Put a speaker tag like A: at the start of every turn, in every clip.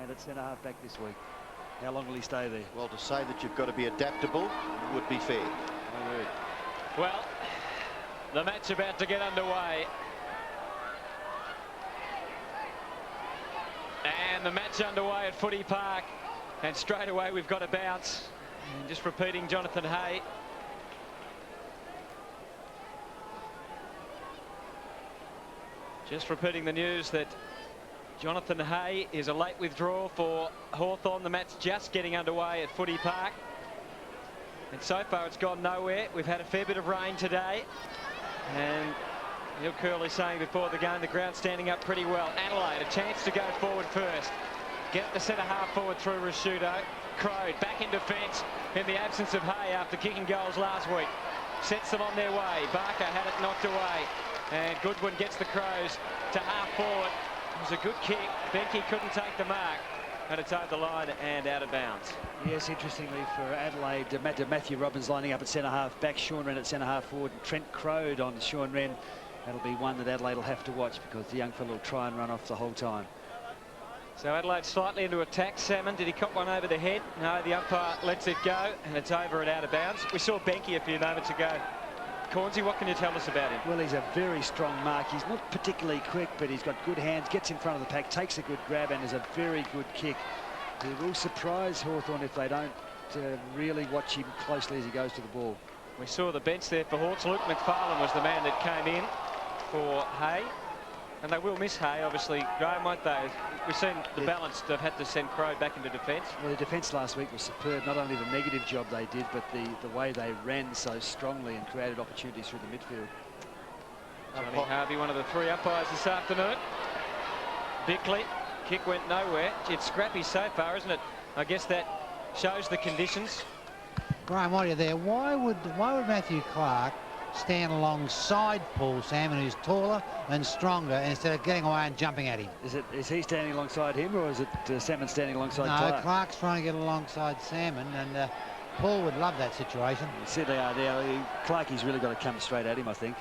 A: and at centre half back this week. How long will he stay there?
B: Well, to say that you've got to be adaptable would be fair.
C: Well, the match about to get underway. And the match underway at Footy Park. And straight away we've got a bounce. And just repeating Jonathan Hay. Just repeating the news that Jonathan Hay is a late withdrawal for Hawthorn. The match just getting underway at Footy Park. And so far it's gone nowhere. We've had a fair bit of rain today. And Neil Curley saying before the game, the ground standing up pretty well. Adelaide, a chance to go forward first. Get the centre half forward through Rashudo. Crowd back in defence in the absence of Hay after kicking goals last week. Sets them on their way. Barker had it knocked away. And Goodwin gets the Crows to half forward. It was a good kick. Benke couldn't take the mark. And it's over the line and out of bounds.
A: Yes, interestingly for Adelaide, Matthew Robbins lining up at centre half back, Sean Wren at centre half forward, and Trent Crowd on Sean Wren. That'll be one that Adelaide will have to watch because the young fellow will try and run off the whole time.
C: So Adelaide slightly into attack. Salmon, did he cop one over the head? No, the umpire lets it go, and it's over and out of bounds. We saw Benke a few moments ago. Cornsey, what can you tell us about him?
A: Well, he's a very strong mark. He's not particularly quick, but he's got good hands, gets in front of the pack, takes a good grab, and is a very good kick. He will surprise Hawthorn if they don't really watch him closely as he goes to the ball.
C: We saw the bench there for Hawks. Luke McFarlane was the man that came in for Hay. And they will miss Hay, obviously, Graham, won't they? We've seen the balance. They've had to send Crow back into defence.
A: Well, the defence last week was superb. Not only the negative job they did, but the way they ran so strongly and created opportunities through the midfield.
C: Johnny Harvey, one of the three umpires this afternoon. Bickley, kick went nowhere. It's scrappy so far, isn't it? I guess that shows the conditions.
D: Graham, while you're there, why would Matthew Clark stand alongside Paul Salmon, who's taller and stronger, instead of getting away and jumping at him?
A: Is he standing alongside him, or is it Salmon standing alongside Clark?
D: No, Clark's trying to get alongside Salmon, and Paul would love that situation.
A: Certainly are there. Clarkie's really got to come straight at him, I think.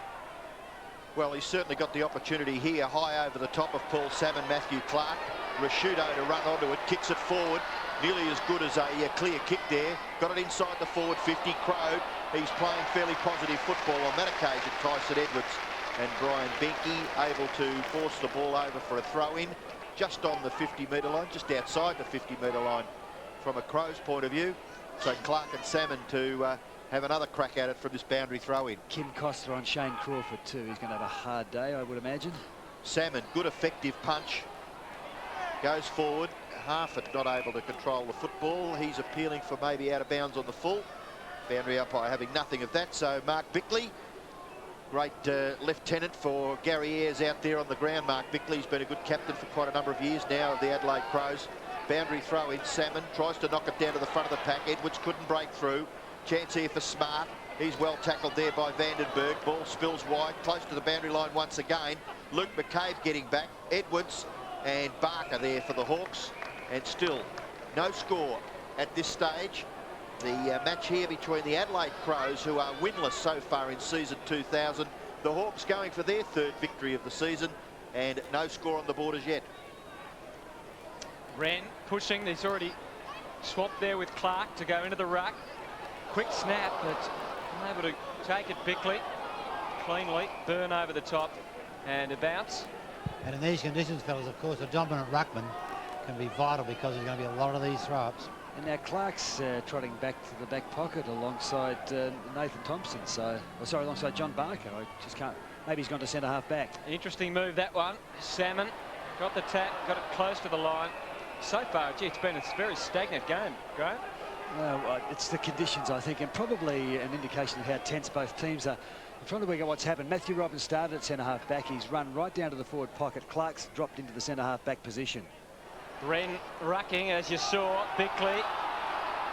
B: Well, he's certainly got the opportunity here, high over the top of Paul Salmon, Matthew Clark. Rashudo to run onto it, kicks it forward. Nearly as good as a clear kick there. Got it inside the forward 50. Crowd, he's playing fairly positive football on that occasion. Tyson Edwards and Brian Benke able to force the ball over for a throw-in just on the 50-metre line, just outside the 50-metre line from a Crows point of view. So Clark and Salmon to have another crack at it from this boundary throw-in.
A: Kim Costa on Shane Crawford too. He's going to have a hard day, I would imagine.
B: Salmon, good effective punch. Goes forward. Harford not able to control the football. He's appealing for maybe out of bounds on the full. Boundary umpire having nothing of that. So Mark Bickley, great lieutenant for Gary Ayres out there on the ground. Mark Bickley's been a good captain for quite a number of years now of the Adelaide Crows. Boundary throw in. Salmon tries to knock it down to the front of the pack. Edwards couldn't break through. Chance here for Smart. He's well tackled there by Vandenberg. Ball spills wide, close to the boundary line once again. Luke McCabe getting back. Edwards and Barker there for the Hawks. And still no score at this stage. The match here between the Adelaide Crows, who are winless so far in season 2000. The Hawks going for their third victory of the season, and no score on the board as yet.
C: Wren pushing. He's already swapped there with Clark to go into the ruck. Quick snap, but unable to take it Bickley cleanly. Burn over the top and a bounce.
D: And in these conditions, fellas, of course, a dominant ruckman can be vital because there's going to be a lot of these throw-ups.
A: And now Clark's trotting back to the back pocket alongside Nathan Thompson. Alongside John Barker. I just can't. Maybe he's gone to centre half back.
C: Interesting move, that one. Salmon got the tap, got it close to the line. So far, gee, it's been a very stagnant game, Graham.
A: Well, it's the conditions, I think, and probably an indication of how tense both teams are. I'm trying to work out what's happened. Matthew Robbins started at centre half back. He's run right down to the forward pocket. Clark's dropped into the centre half back position.
C: Wren rucking, as you saw. Bickley.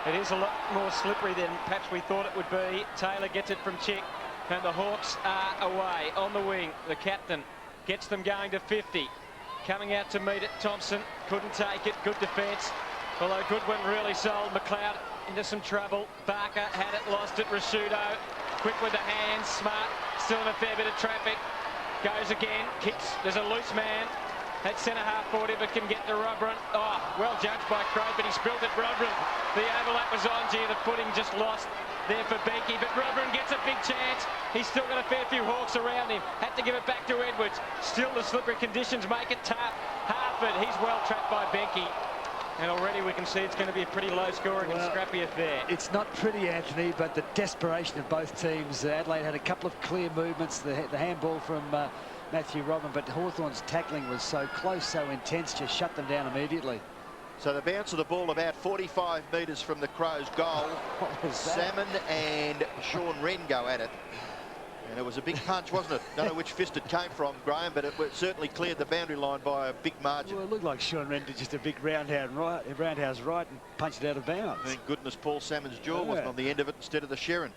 C: It is a lot more slippery than perhaps we thought it would be. Taylor gets it from Chick, and the Hawks are away on the wing. The captain gets them going to 50. Coming out to meet it, Thompson couldn't take it. Good defence, although Goodwin really sold McLeod into some trouble. Barker had it, lost it. Rashudo quick with the hands. Smart still in a fair bit of traffic. Goes again, kicks. There's a loose man at centre half forward if it can get to Robran. Oh, Well judged by Crow, but he spilled it. Rodman. The overlap was on. Gee, the footing just lost there for Beaky, but Rodman gets a big chance. He's still got a fair few Hawks around him. Had to give it back to Edwards. Still the slippery conditions make it tough. Harford, he's well trapped by Beaky. And already we can see it's going to be a pretty low-scoring and scrappy affair.
A: It's not pretty, Anthony, but the desperation of both teams. Adelaide had a couple of clear movements. The handball from Matthew Robin, but Hawthorn's tackling was so close, so intense, just shut them down immediately.
B: So the bounce of the ball about 45 metres from the Crows' goal. Salmon and Sean Wren go at it. And it was a big punch, wasn't it? Don't know which fist it came from, Graham, but it certainly cleared the boundary line by a big margin.
A: Well, it looked like Sean Wren did just a big roundhouse right and punched it out of bounds.
B: Thank goodness Paul Salmon's jaw wasn't on the end of it instead of the Sherrin.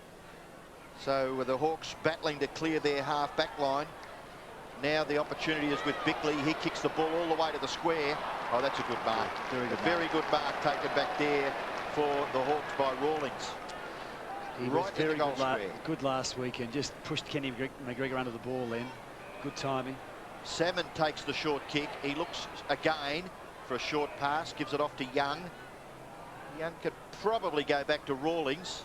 B: So with the Hawks battling to clear their half-back line. Now the opportunity is with Bickley. He kicks the ball all the way to the square. Oh, that's a good mark. Very good mark taken back there for the Hawks by Rawlings.
A: He was very good last weekend. Just pushed Kenny McGregor under the ball then. Good timing.
B: Salmon takes the short kick. He looks again for a short pass. Gives it off to Young. Young could probably go back to Rawlings.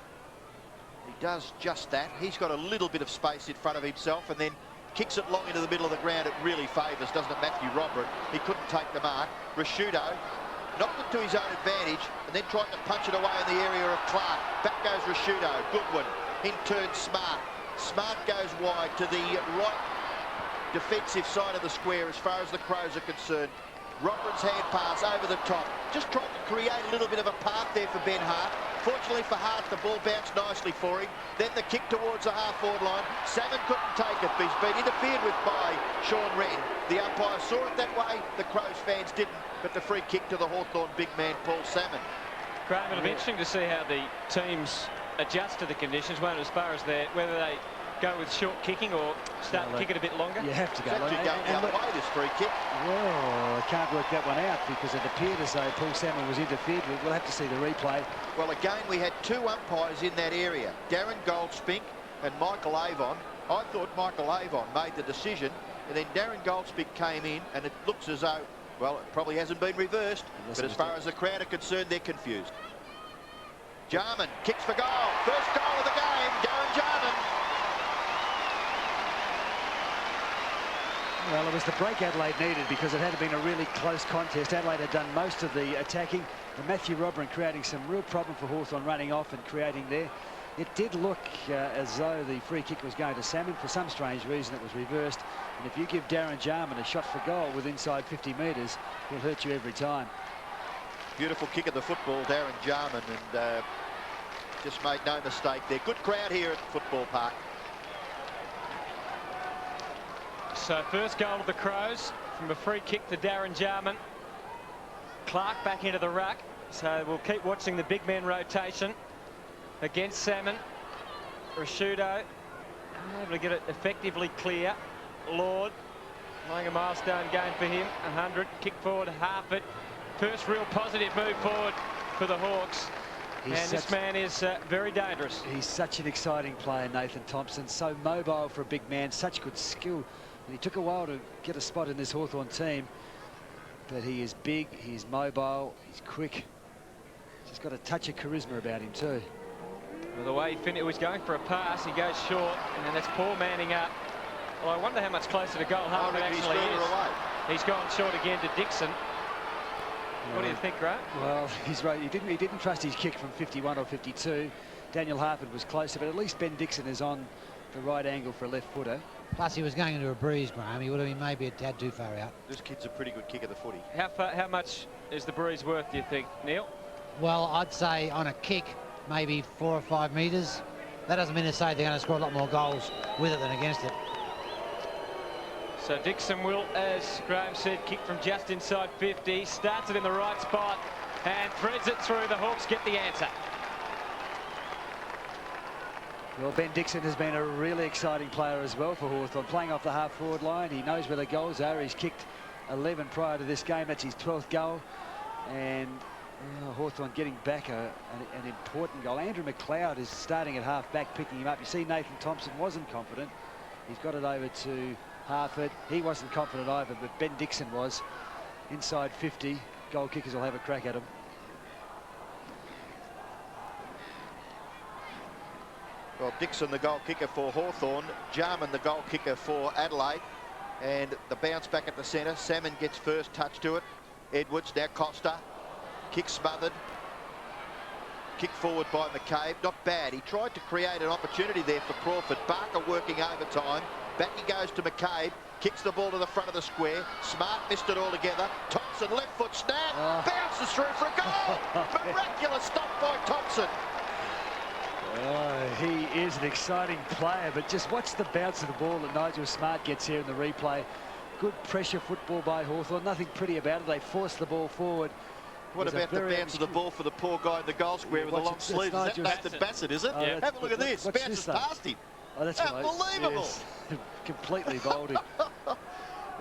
B: He does just that. He's got a little bit of space in front of himself and then kicks it long into the middle of the ground. It really favours, doesn't it, Matthew Robert? He couldn't take the mark. Rashudo knocked it to his own advantage and then tried to punch it away in the area of Clark. Back goes Rashudo. Goodwin. In turn, Smart. Smart goes wide to the right defensive side of the square as far as the Crows are concerned. Robert's hand pass over the top. Just trying to create a little bit of a path there for Ben Hart. Fortunately for Hart, the ball bounced nicely for him. Then the kick towards the half-forward line. Salmon couldn't take it, but he's been interfered with by Sean Wren. The umpire saw it that way. The Crows fans didn't. But the free kick to the Hawthorn big man, Paul Salmon.
C: Graham, it'll be interesting to see how the teams adjust to the conditions, won't it, as far as whether they go with short kicking or start to kick it a bit longer.
A: You have to go.
B: It's actually going the other way, this free kick.
A: Well, I can't work that one out because it appeared as though Paul Salmon was interfered with. We'll have to see the replay.
B: Well, again, we had two umpires in that area, Darren Goldspink and Michael Avon. I thought Michael Avon made the decision, and then Darren Goldspink came in, and it looks as though, well, it probably hasn't been reversed, but as far as the crowd are concerned, they're confused. Jarman kicks for goal. First goal of the game, Darren Jarman.
A: Well, it was the break Adelaide needed because it had been a really close contest. Adelaide had done most of the attacking. And Matthew Robin creating some real problem for Hawthorn, running off and creating there. It did look as though the free kick was going to Salmon. For some strange reason, it was reversed. And if you give Darren Jarman a shot for goal with inside 50 metres, he'll hurt you every time.
B: Beautiful kick of the football, Darren Jarman, and just made no mistake there. Good crowd here at the football park.
C: So first goal of the Crows from a free kick to Darren Jarman. Clark back into the ruck. So we'll keep watching the big man rotation against Salmon. Rashudo able to get it effectively clear. Lord laying a milestone game for him. 100. Kick forward, Harford. First real positive move forward for the Hawks. And this man is very dangerous.
A: He's such an exciting player, Nathan Thompson. So mobile for a big man, such good skill. And he took a while to get a spot in this Hawthorn team. But he is big, he's mobile, he's quick. He's got a touch of charisma about him too.
C: Well, the way he was going for a pass, he goes short, and then that's Paul manning up. Well, I wonder how much closer to goal Harford actually is. He's gone short again to Dixon. What do you think, Grant?
A: Well, he's right. He didn't trust his kick from 51 or 52. Daniel Harford was closer, but at least Ben Dixon is on the right angle for a left footer.
D: Plus, he was going into a breeze, Graham. He would have been maybe a tad too far out.
B: This kid's a pretty good kick of the footy.
C: How much is the breeze worth, do you think, Neil?
D: Well, I'd say on a kick, maybe 4 or 5 metres. That doesn't mean to say they're going to score a lot more goals with it than against it.
C: So Dixon will, as Graham said, kick from just inside 50. Starts it in the right spot and threads it through. The Hawks get the answer.
A: Well, Ben Dixon has been a really exciting player as well for Hawthorn, playing off the half-forward line. He knows where the goals are. He's kicked 11 prior to this game. That's his 12th goal. And Hawthorn getting back an important goal. Andrew McLeod is starting at half-back, picking him up. You see Nathan Thompson wasn't confident. He's got it over to Harford. He wasn't confident either, but Ben Dixon was inside 50. goal kickers will have a crack at him.
B: Well, Dixon, the goal kicker for Hawthorn. Jarman, the goal kicker for Adelaide. And the bounce back at the centre. Salmon gets first touch to it. Edwards, now Costa. Kick smothered. Kick forward by McCabe. Not bad. He tried to create an opportunity there for Crawford. Barker working overtime. Back he goes to McCabe. Kicks the ball to the front of the square. Smart missed it altogether. Thompson, left foot snap. Bounces through for a goal. Miraculous stop by Thompson.
A: Oh, he is an exciting player, but just watch the bounce of the ball that Nigel Smart gets here in the replay. Good pressure football by Hawthorn. Nothing pretty about it. They force the ball forward.
B: What about the bounce of the ball for the poor guy in the goal square with the long sleeves? Is that Nathan Bassett, is it?
A: Oh,
B: have a look at this. Bounces past him.
A: Oh, that's
B: unbelievable.
A: Yes. Completely bowled him.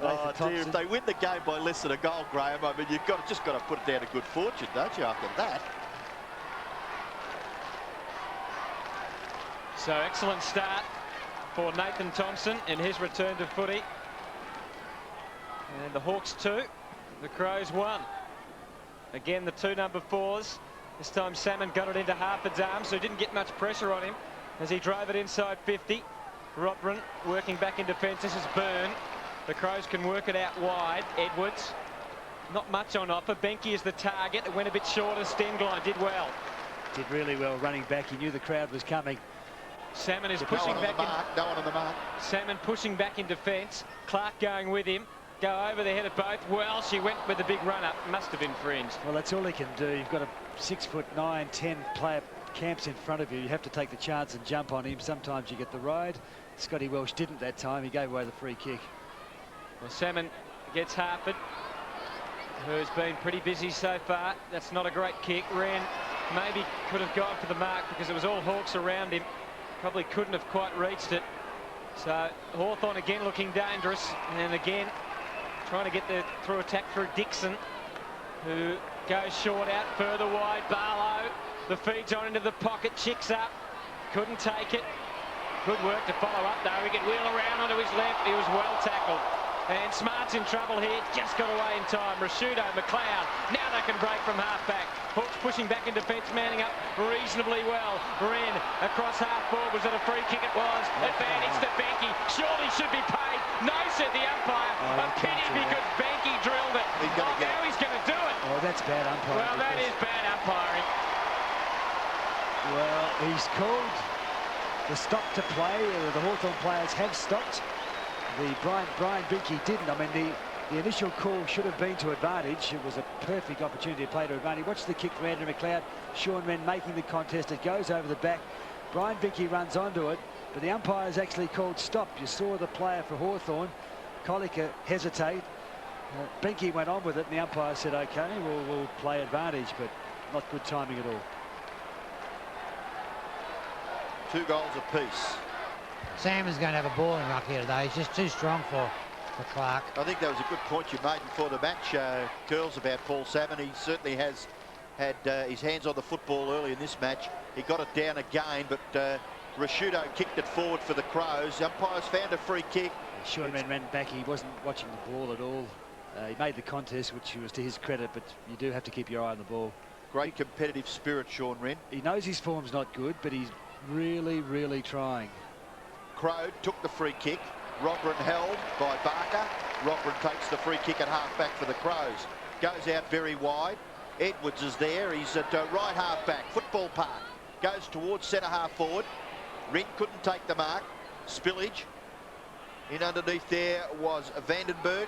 B: Oh dear, if they win the game by less than a goal, Graham, I mean, you've just got to put it down to good fortune, don't you, after that?
C: So excellent start for Nathan Thompson in his return to footy. And the Hawks 2, the Crows 1. Again, the two number 4s. This time Salmon got it into Harford's arms, so didn't get much pressure on him as he drove it inside 50. Rodron working back in defence. This is Byrne. The Crows can work it out wide. Edwards, not much on offer. Benke is the target. It went a bit shorter. Stengline did well.
A: Did really well running back. He knew the crowd was coming.
C: Salmon is pushing back in.
B: No one on the mark.
C: Salmon pushing back in defence. Clark going with him. Go over the head of both. Well, she went with the big run-up. Must have infringed.
A: Well, that's all he can do. You've got a 6'9", 10 player camps in front of you. You have to take the chance and jump on him. Sometimes you get the ride. Scotty Welsh didn't that time. He gave away the free kick.
C: Well, Salmon gets Harford, who's been pretty busy so far. That's not a great kick. Wren maybe could have gone for the mark because it was all Hawks around him. Probably couldn't have quite reached it. So Hawthorn again looking dangerous, and again trying to get the through attack through Dixon, who goes short out further wide. Barlow, the feed's on into the pocket, chicks up, couldn't take it. Good work to follow up though. He could wheel around onto his left. He was well tackled. And Smart's in trouble here, just got away in time. Rashudo, McLeod, now they can break from half-back. Hawks pushing back in defence, manning up reasonably well. Wren across half-forward, was it a free kick? It was. Advantage to Benke, surely should be paid. No, said the umpire. A pity because Benke drilled it. Now he's going to do it.
A: Oh, that's bad umpiring.
C: Well, that is bad umpiring.
A: Well, he's called the stop to play. The Hawthorn players have stopped. The Brian Benke didn't. I mean, the initial call should have been to advantage. It was a perfect opportunity to play to advantage. Watch the kick from Andrew McLeod. Sean Wren making the contest. It goes over the back. Brian Benke runs onto it, but the umpire's actually called stop. You saw the player for Hawthorn, Colliker, hesitate. Benke went on with it, and the umpire said, OK, we'll play advantage, but not good timing at all.
B: 2 goals apiece.
D: Salmon's going to have a boring ruck here today. He's just too strong for Clark.
B: I think that was a good point you made before the match, Curls, about Paul Salmon. He certainly has had his hands on the football early in this match. He got it down again, but Rashudo kicked it forward for the Crows. The umpires found a free kick.
A: Sean Wren ran back. He wasn't watching the ball at all. He made the contest, which was to his credit, but you do have to keep your eye on the ball.
B: Great competitive spirit, Sean Wren.
A: He knows his form's not good, but he's really, really trying.
B: Crow took the free kick. Rodron held by Barker. Rodron takes the free kick at half-back for the Crows. Goes out very wide. Edwards is there. He's at right half-back. Football park. Goes towards centre-half forward. Wren couldn't take the mark. Spillage. In underneath there was Vandenberg.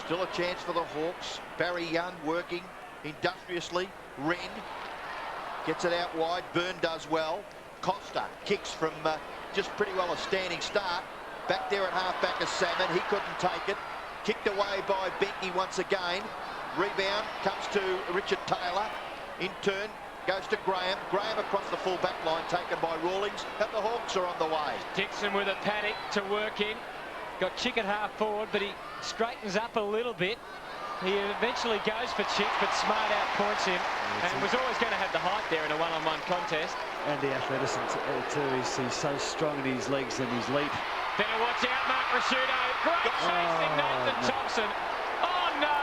B: Still a chance for the Hawks. Barry Young working industriously. Wren gets it out wide. Byrne does well. Costa kicks from just pretty well a standing start. Back there at half-back is Salmon. He couldn't take it. Kicked away by Benke once again. Rebound comes to Richard Taylor. In turn goes to Graham. Graham across the full-back line taken by Rawlings. And the Hawks are on the way.
C: Dixon with a panic to work in. Got Chick at half-forward, but he straightens up a little bit. He eventually goes for Chick, but Smart outpoints him, and was always going to have the height there in a one-on-one contest.
A: And the athleticism too. He's so strong in his legs and his leap.
C: Better watch out, Mark Rashudo. Great chasing, Nathan Thompson. Oh no!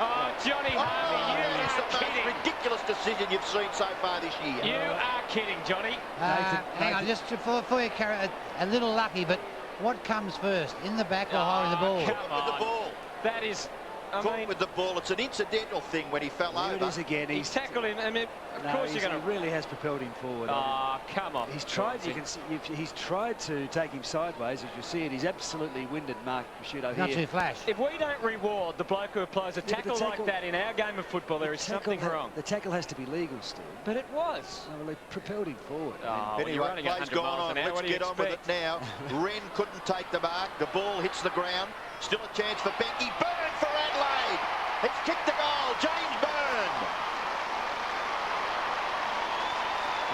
C: Oh, Johnny Harvey, you
B: it's
C: are
B: the most
C: kidding.
B: ridiculous decision you've seen so far this year.
C: You are kidding, Johnny.
D: Hang on, just before you carry a little lucky, but what comes first, in the back or holding the ball?
C: Come
B: With the
C: on.
B: ball.
C: That is, I
B: Caught
C: mean,
B: with the ball. It's an incidental thing when he fell
A: Here it
B: over.
A: is again.
C: he tackled him. I mean, of course you're going
A: He
C: to...
A: really has propelled him forward.
C: Oh, come on.
A: He's tried. You can see. He's tried to take him sideways. As you see it, he's absolutely winded Mark Prosciutto
D: Not
A: here.
D: too flash.
C: If we don't reward the bloke who applies a
A: Yeah, but the
C: tackle like that in our game of football, there is something wrong.
A: The tackle has to be legal still.
C: But it was.
A: Well, they propelled him forward.
C: Oh, well, you're
B: Anyway,
C: running
B: play's
C: 100
B: gone
C: miles
B: on.
C: an hour.
B: Let's
C: What do you
B: get on with it
C: expect?
B: now. Wren couldn't take the mark. The ball hits the ground. Still a chance for Becky. Byrne for Adelaide. He's kicked the goal. James Byrne.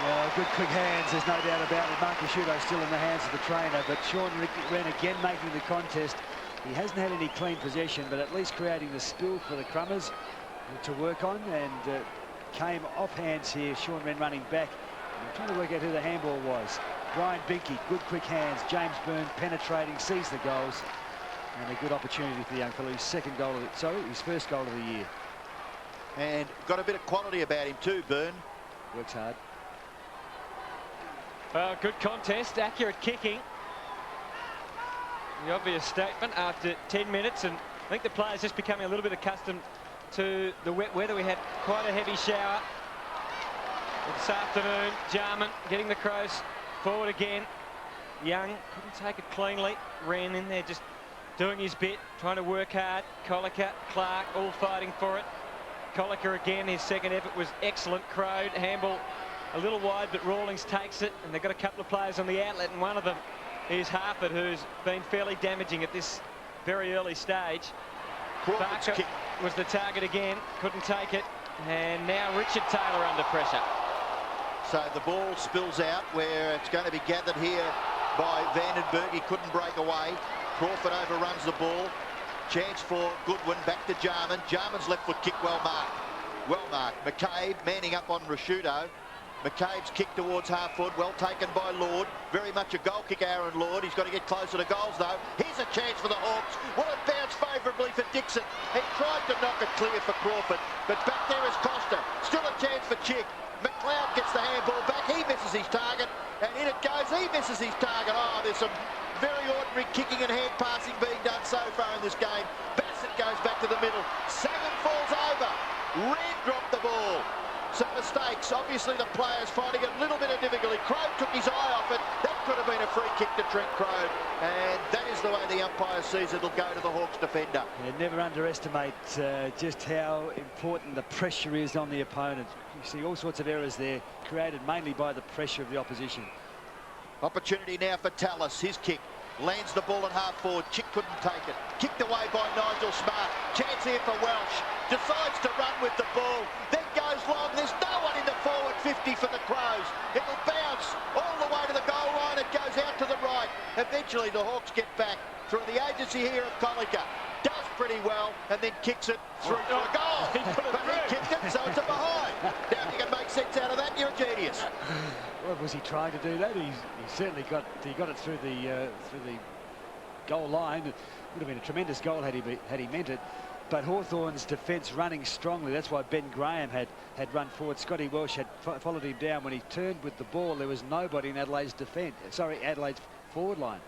A: Well, good quick hands, there's no doubt about it. Mark Prosciutto still in the hands of the trainer, but Sean Wren again making the contest. He hasn't had any clean possession, but at least creating the spill for the Crummers to work on, and came off hands here. Sean Wren running back. I'm trying to work out who the handball was. Brian Binky, good quick hands. James Byrne penetrating, sees the goals, and a good opportunity for the young fellow. His his first goal of the year.
B: And got a bit of quality about him too, Byrne.
A: Works hard.
C: Good contest, accurate kicking. The obvious statement after 10 minutes, and I think the players just becoming a little bit accustomed to the wet weather. We had quite a heavy shower this afternoon. Jarman getting the Crows forward again. Young couldn't take it cleanly. Ran in there just doing his bit, trying to work hard. Colliker, Clark, all fighting for it. Colliker again, his second effort was excellent. Crowd, handball a little wide, but Rawlings takes it, and they've got a couple of players on the outlet, and one of them is Harford, who's been fairly damaging at this very early stage.
B: Crawford's
C: Barker was the target again, couldn't take it, and now Richard Taylor under pressure.
B: So the ball spills out where it's going to be gathered here by Vandenberg. He couldn't break away. Crawford overruns the ball. Chance for Goodwin, back to Jarman. Jarman's left foot kick well marked. Well marked. McCabe manning up on Prosciutto. McCabe's kick towards half foot, well taken by Lord. Very much a goal kick, Aaron Lord. He's got to get closer to goals though. Here's a chance for the Hawks. Will it bounce favourably for Dixon? He tried to knock it clear for Crawford, but back there is Costa. Still a chance for Chick. McLeod gets the handball back. He misses his target, and in it goes. He misses his target. Oh, there's some very ordinary kicking and hand passing being done so far in this game. Bassett goes back to the middle. Salmon falls over. Red dropped the ball. Some mistakes. Obviously, the players finding it a little bit of difficulty. Crow took his eye off it. That could have been a free kick to Trent Crow. And that is the way the umpire sees it. It'll go to the Hawks defender.
A: Yeah, never underestimate just how important the pressure is on the opponent. You see all sorts of errors there, created mainly by the pressure of the opposition.
B: Opportunity now for Tallis. His kick. Lands the ball at half forward. Chick couldn't take it. Kicked away by Nigel Smart. Chance here for Welsh. Decides to run with the ball. Then goes long. There's no one in the forward 50 for the Crows. It'll bounce all the way to the goal line. It goes out to the right. Eventually the Hawks get back through the agency here of Colliker. Does pretty well and then kicks it through for a goal. But he kicked it, so it's a behind. Now if you can make sense out of that, you're a genius.
A: Well, was he trying to do that? He certainly got it through the goal line. It would have been a tremendous goal had he meant it. But Hawthorn's defence running strongly. That's why Ben Graham had run forward. Scotty Welsh had followed him down. When he turned with the ball, there was nobody in Adelaide's Adelaide's forward line.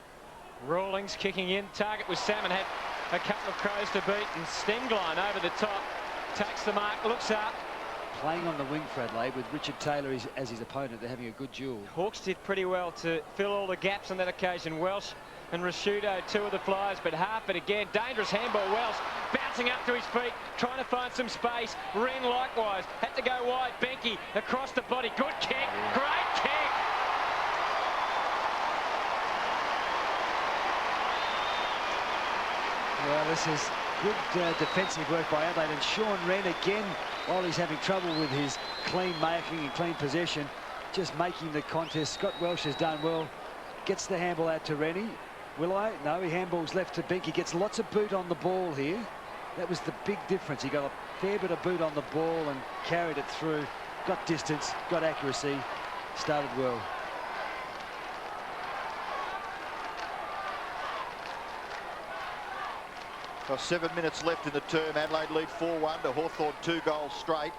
C: Rawlings kicking in. Target was Salmon. Had a couple of Crows to beat, and Stengline over the top. Takes the mark, looks up.
A: Playing on the wing for Adelaide with Richard Taylor as his opponent. They're having a good duel.
C: Hawks did pretty well to fill all the gaps on that occasion. Welsh and Prosciutto, two of the flyers, but Harford again. Dangerous handball. Welsh bouncing up to his feet, trying to find some space. Wren likewise. Had to go wide. Benke across the body. Good kick. Great kick.
A: Well, this is good defensive work by Adelaide, and Sean Wren again, while he's having trouble with his clean making and clean possession, just making the contest. Scott Welsh has done well. Gets the handball out to Rennie. Will I? No, he handballs left to Binky. Gets lots of boot on the ball here. That was the big difference. He got a fair bit of boot on the ball and carried it through. Got distance, got accuracy, started well.
B: Well, 7 minutes left in the term. Adelaide lead 4-1 to Hawthorn, 2 goals straight.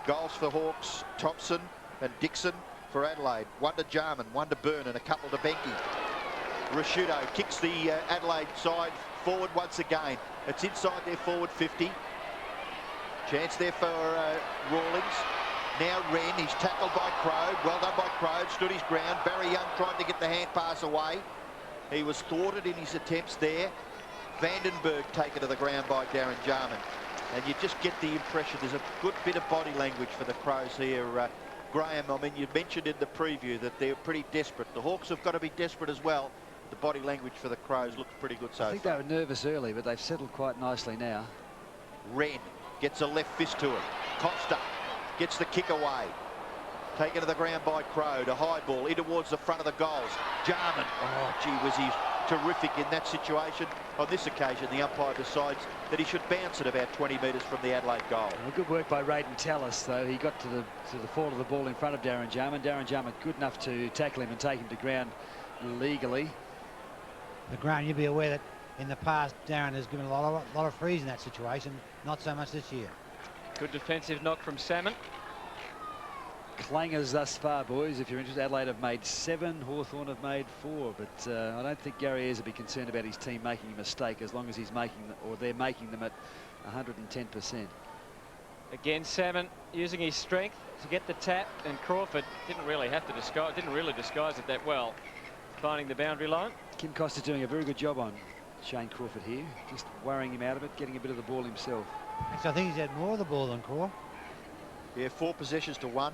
B: Goals for Hawks, Thompson and Dixon for Adelaide. 1 to Jarman, 1 to Byrne and a couple to Benke. Rashudo kicks the Adelaide side forward once again. It's inside their forward 50. Chance there for Rawlings. Now Wren, he's tackled by Crowe. Well done by Crowe, stood his ground. Barry Young tried to get the hand pass away. He was thwarted in his attempts there. Vandenberg taken to the ground by Darren Jarman. And you just get the impression there's a good bit of body language for the Crows here. Graham, I mean, you mentioned in the preview that they're pretty desperate. The Hawks have got to be desperate as well. The body language for the Crows looks pretty good so far.
A: I think they were nervous early, but they've settled quite nicely now.
B: Wren gets a left fist to it. Costa gets the kick away. Taken to the ground by Crowe to high ball in towards the front of the goals. Jarman, oh gee was he terrific in that situation. On this occasion the umpire decides that he should bounce it about 20 metres from the Adelaide goal.
A: Well, good work by Raiden Tallis though. He got to the fall of the ball in front of Darren Jarman. Darren Jarman good enough to tackle him and take him to ground legally.
D: The ground, you'll be aware that in the past Darren has given a lot of frees in that situation, not so much this year.
C: Good defensive knock from Salmon.
A: Clangers thus far, boys. If you're interested, Adelaide have made 7, Hawthorn have made 4, but I don't think Gary Ayres will be concerned about his team making a mistake as long as he's making or they're making them at 110%.
C: Again, Salmon using his strength to get the tap, and Crawford didn't really disguise it that well, finding the boundary line.
A: Kim Costa doing a very good job on Shane Crawford here, just worrying him out of it, getting a bit of the ball himself.
D: Actually, I think he's had more of the ball than Craw.
B: Yeah, 4 possessions to 1.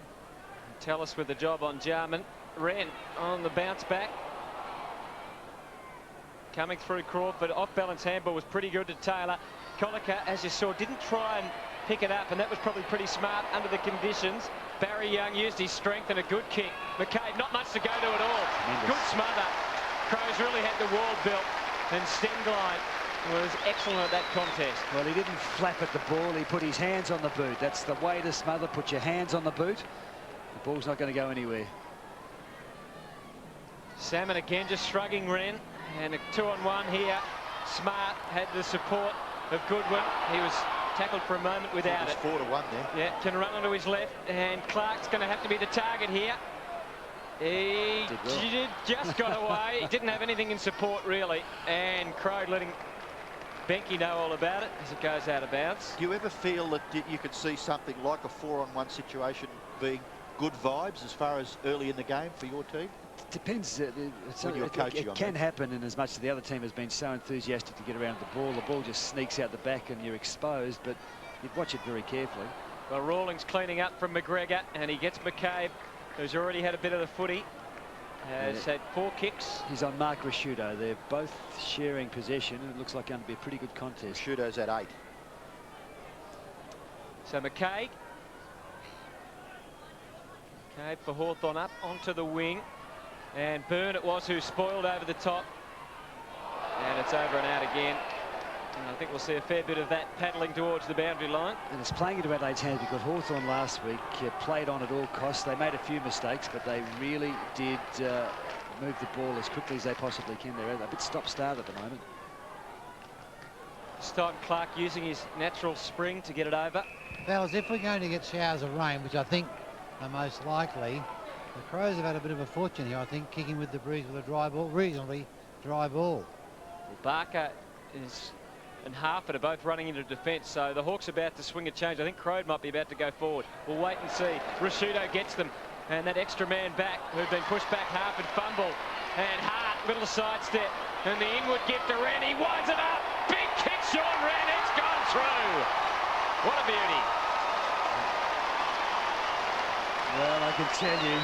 C: Tallis with the job on Jarman. Wren on the bounce back. Coming through Crawford. Off balance handball was pretty good to Taylor. Colliker, as you saw, didn't try and pick it up, and that was probably pretty smart under the conditions. Barry Young used his strength and a good kick. McCabe, not much to go to at all.
A: Tremendous.
C: Good smother. Crows really had the wall built, and Stenglein was excellent at that contest.
A: Well, he didn't flap at the ball. He put his hands on the boot. That's the way to smother. Put your hands on the boot. The ball's not going to go anywhere.
C: Salmon again just shrugging Wren, and a 2-on-1 here. Smart had the support of Goodwin. He was tackled for a moment without it.
B: 4 to 1 there.
C: Yeah, can run onto his left, and Clark's going to have to be the target here. He just got away. He didn't have anything in support really, and Crowe letting Benke know all about it as it goes out of bounds.
B: Do you ever feel that you could see something like a 4-on-1 situation being good vibes as far as early in the game for your team?
A: It depends. It can happen, in as much as the other team has been so enthusiastic to get around the ball just sneaks out the back and you're exposed, but you'd watch it very carefully.
C: Well, Rawlings cleaning up from McGregor, and he gets McCabe, who's already had a bit of the footy. Has had 4 kicks.
A: He's on Mark Rashudo. They're both sharing possession, and it looks like going to be a pretty good contest.
B: Rashudo's at 8.
C: So McCabe for Hawthorn up onto the wing, and Byrne it was who spoiled over the top, and it's over and out again. And I think we'll see a fair bit of that paddling towards the boundary line. And
A: it's playing into Adelaide's hands because Hawthorn last week played on at all costs. They made a few mistakes, but they really did move the ball as quickly as they possibly can. They're a bit stop-start at the moment.
C: This time Clark using his natural spring to get it over.
D: Fellas, if we're going to get showers of rain, which I think are most likely, the Crows have had a bit of a fortune here, I think, kicking with the breeze with a dry ball, reasonably dry ball.
C: Well, Barker and Harper are both running into defence, so the Hawks about to swing a change. I think Crowe might be about to go forward. We'll wait and see. Rashudo gets them, and that extra man back who'd been pushed back half and fumble. And Hart, little sidestep, and the inward gift to Wren. He winds it up. Big kick, Sean Wren. It's gone through. What a beauty.
A: Well, I can tell you,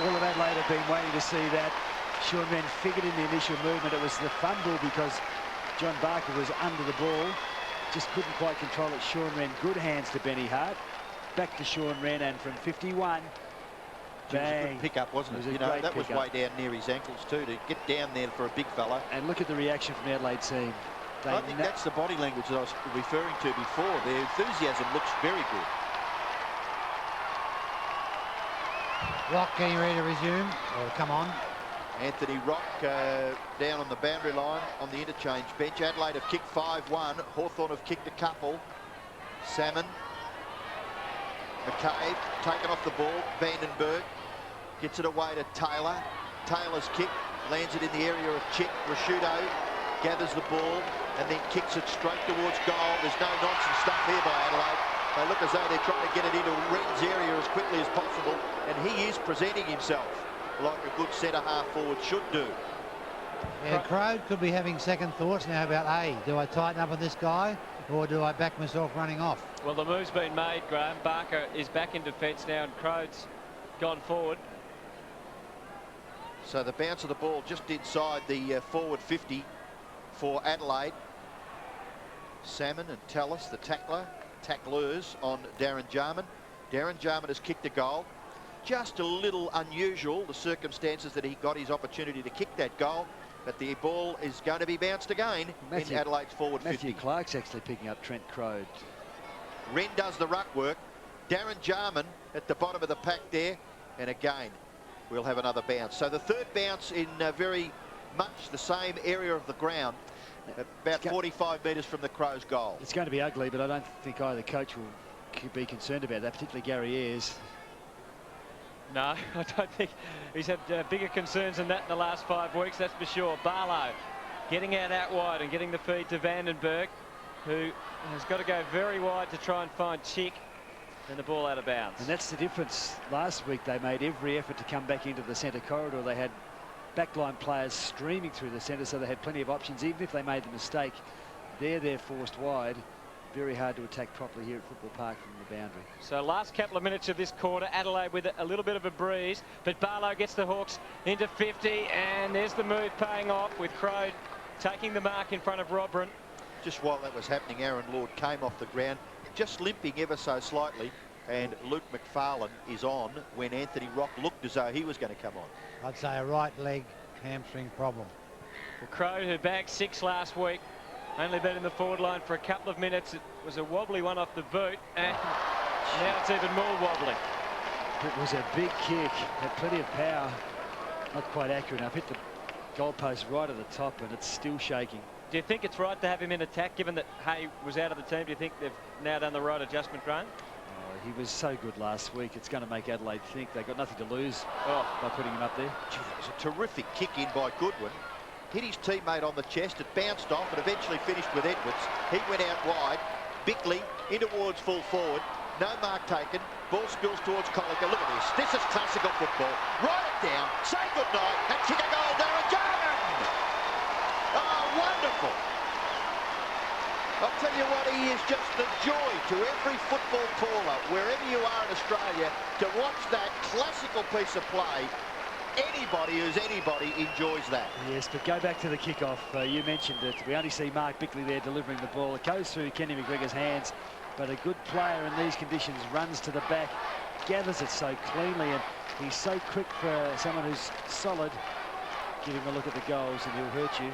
A: all of Adelaide have been waiting to see that. Sean Wren figured in the initial movement it was the fumble because John Barker was under the ball, just couldn't quite control it. Sean Wren, good hands to Benny Hart. Back to Sean Wren, and from 51,
B: It was a good pick-up, wasn't it? You know, that was way down near his ankles too, to get down there for a big fella.
A: And look at the reaction from the Adelaide team.
B: I think that's the body language that I was referring to before. Their enthusiasm looks very good.
D: Rock getting ready to resume, or come on.
B: Anthony Rock down on the boundary line on the interchange bench. Adelaide have kicked 5-1. Hawthorn have kicked a couple. Salmon. McCabe taken off the ball. Vandenberg gets it away to Taylor. Taylor's kick lands it in the area of Chick. Rashudo gathers the ball and then kicks it straight towards goal. There's no nonsense stuff here by Adelaide. They look as though they're trying to get it into Wren's area as quickly as possible, and he is presenting himself like a good centre-half forward should do.
D: Yeah, Crode could be having second thoughts now about, hey, do I tighten up on this guy or do I back myself running off?
C: Well, the move's been made, Graham. Barker is back in defence now and Crode's gone forward.
B: So the bounce of the ball just inside the forward 50 for Adelaide. Salmon and Tallis, the tacklers on Darren Jarman. Darren Jarman has kicked a goal. Just a little unusual, the circumstances that he got his opportunity to kick that goal, but the ball is going to be bounced again in Adelaide's forward 50.
A: Matthew Clark's actually picking up Trent Crode.
B: Wren does the ruck work. Darren Jarman at the bottom of the pack there, and again we'll have another bounce. So the third bounce in very much the same area of the ground, about 45 metres from the Crows' goal.
A: It's going to be ugly, but I don't think either coach will be concerned about that, particularly Gary Ayres.
C: No, I don't think he's had bigger concerns than that in the last 5 weeks, that's for sure. Barlow getting out wide and getting the feed to Vandenberg, who has got to go very wide to try and find Chick, and the ball out of bounds.
A: And that's the difference. Last week they made every effort to come back into the centre corridor. They had backline players streaming through the centre, so they had plenty of options. Even if they made the mistake, they're forced wide. Very hard to attack properly here at Football Park from the boundary.
C: So last couple of minutes of this quarter, Adelaide with a little bit of a breeze, but Barlow gets the Hawks into 50, and there's the move paying off with Crode taking the mark in front of Robran.
B: Just while that was happening, Aaron Lord came off the ground, just limping ever so slightly, and Luke McFarlane is on when Anthony Rock looked as though he was going to come on.
D: I'd say a right leg hamstring problem.
C: Well, Crode, who bagged 6 last week, only been in the forward line for a couple of minutes. It was a wobbly one off the boot, and now it's even more wobbly.
A: It was a big kick, had plenty of power, not quite accurate enough. Hit the goalpost right at the top, and it's still shaking.
C: Do you think it's right to have him in attack, given that Hay was out of the team? Do you think they've now done the right adjustment, Graham?
A: Oh, he was so good last week. It's going to make Adelaide think they've got nothing to lose by putting him up there.
B: Gee, that was a terrific kick in by Goodwin. Hit his teammate on the chest, it bounced off and eventually finished with Edwards. He went out wide, Bickley in towards full forward, no mark taken, ball spills towards Colliker. Look at this is classical football. Write it down, say goodnight and kick a goal, Darren Jarman! Oh, wonderful! I'll tell you what, he is just a joy to every football caller, wherever you are in Australia, to watch that classical piece of play. Anybody who's anybody enjoys that.
A: Yes, but go back to the kickoff. You mentioned it. We only see Mark Bickley there delivering the ball. It goes through Kenny McGregor's hands, but a good player in these conditions runs to the back, gathers it so cleanly, and he's so quick for someone who's solid. Give him a look at the goals and he'll hurt you.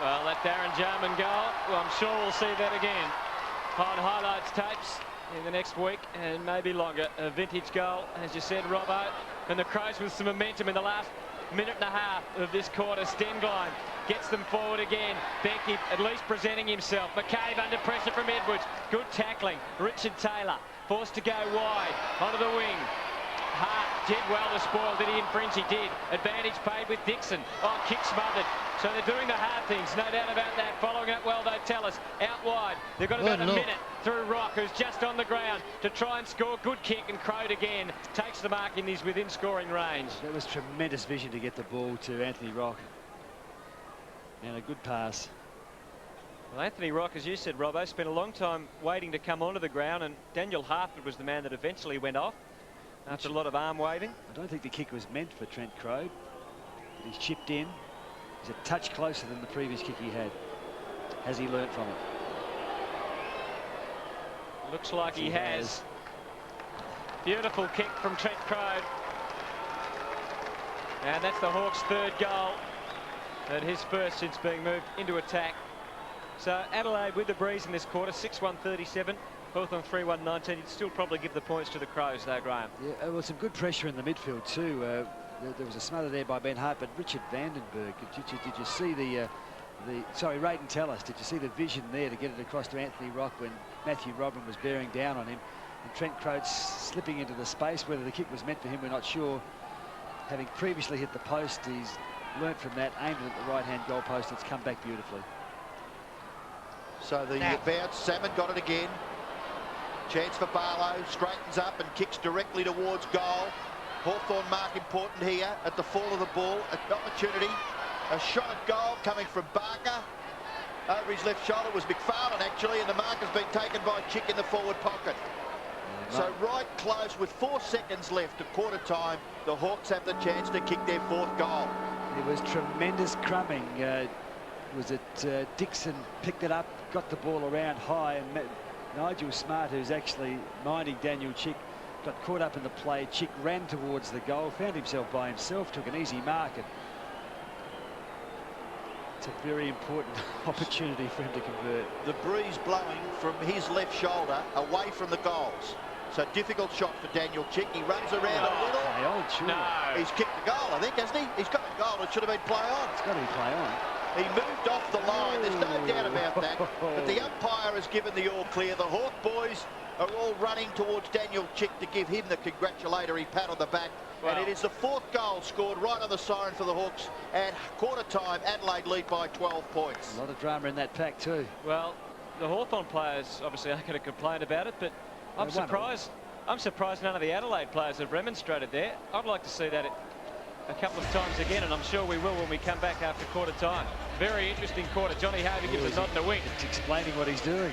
C: Well, that Darren Jarman goal, well, I'm sure we'll see that again on highlights tapes in the next week and maybe longer. A vintage goal, as you said, Robbo, and the Crows with some momentum in the last minute and a half of this quarter. Stenglein gets them forward again. Becky at least presenting himself. McCabe under pressure from Edwards. Good tackling. Richard Taylor forced to go wide onto the wing. Hart did well to spoil. Did he infringe? He did. Advantage paid with Dixon. Oh, kick smothered. So they're doing the hard things, no doubt about that. Following it well, though, Tallis out wide. They've got about a minute through Rock, who's just on the ground to try and score. Good kick, and Crode again takes the mark and he's within scoring range.
A: That was tremendous vision to get the ball to Anthony Rock. And a good pass.
C: Well, Anthony Rock, as you said, Robbo, spent a long time waiting to come onto the ground, and Daniel Hartford was the man that eventually went off after a lot of arm waving.
A: I don't think the kick was meant for Trent Crode, but he's chipped in. He's a touch closer than the previous kick he had. Has he learnt from it?
C: Looks like he has. Beautiful kick from Trent Crode. And that's the Hawks' third goal, and his first since being moved into attack. So Adelaide with the breeze in this quarter, 6-1-37. Hawthorn 3-1-19. You'd still probably give the points to the Crows though, Graham.
A: Yeah, well, some good pressure in the midfield too. There was a smother there by Ben Hart, but Richard Vandenberg, did you see sorry, Rayton Tellis, did you see the vision there to get it across to Anthony Rock when Matthew Robin was bearing down on him? And Trent Croats slipping into the space. Whether the kick was meant for him, we're not sure. Having previously hit the post, he's learnt from that, aimed it at the right-hand goal post. It's come back beautifully.
B: So the bounce, Salmon got it again. Chance for Barlow, straightens up and kicks directly towards goal. Hawthorn mark important here at the fall of the ball. An opportunity, a shot at goal coming from Barker. Over his left shoulder was McFarlane actually, and the mark has been taken by Chick in the forward pocket. So right close with 4 seconds left at quarter time, the Hawks have the chance to kick their 4th goal.
A: It was tremendous crumbing. Was it Dixon picked it up, got the ball around high, and Nigel Smart, who's actually minding Daniel Chick, got caught up in the play. Chick ran towards the goal, found himself by himself, took an easy mark, and it's a very important opportunity for him to convert.
B: The breeze blowing from his left shoulder away from the goals. So difficult shot for Daniel Chick. He runs around a little.
A: Play on, sure.
C: No.
B: He's kicked the goal, I think, hasn't he? He's got the goal. It should have been play on.
A: It's got to be play on.
B: He moved off the line. There's no doubt about that. But the umpire has given the all clear. The Hawk boys are all running towards Daniel Chick to give him the congratulatory pat on the back. Wow. And it is the 4th goal scored right on the siren for the Hawks. And quarter time, Adelaide lead by 12 points.
A: A lot of drama in that pack too.
C: Well, the Hawthorn players obviously aren't going to complain about it, but I'm surprised. I'm surprised none of the Adelaide players have remonstrated there. I'd like to see that a couple of times again, and I'm sure we will when we come back after quarter time. Very interesting quarter. Johnny Harvey gives a nod and a wink.
A: It's explaining what he's doing.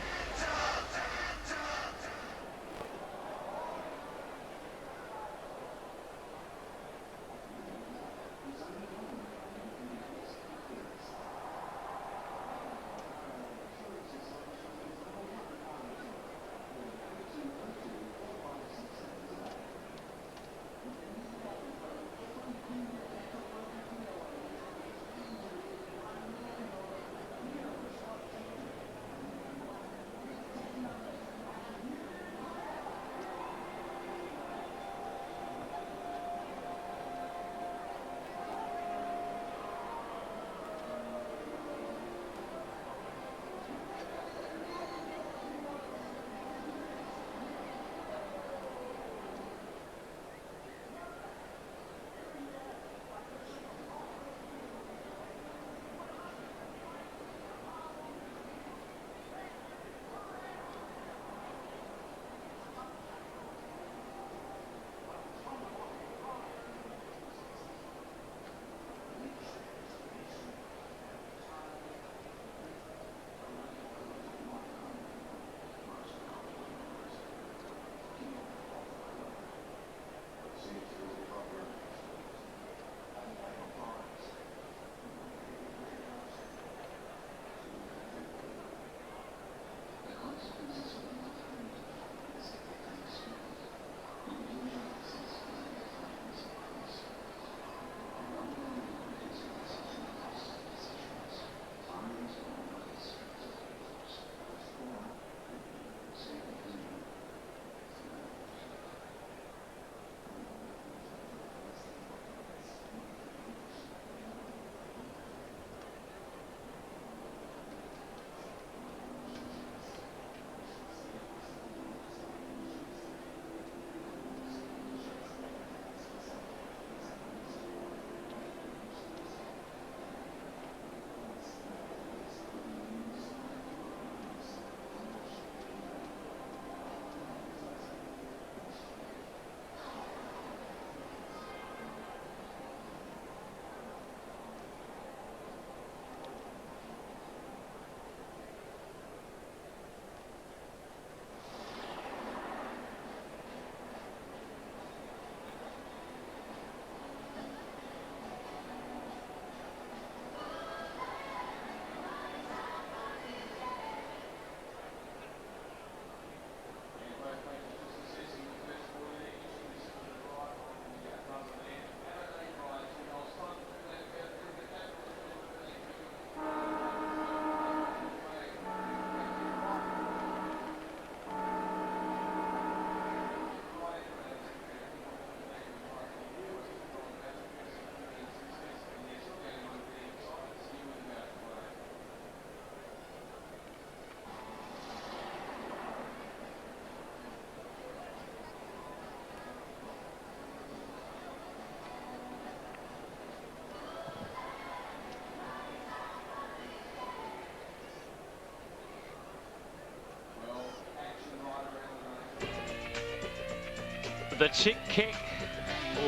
C: The chick kick.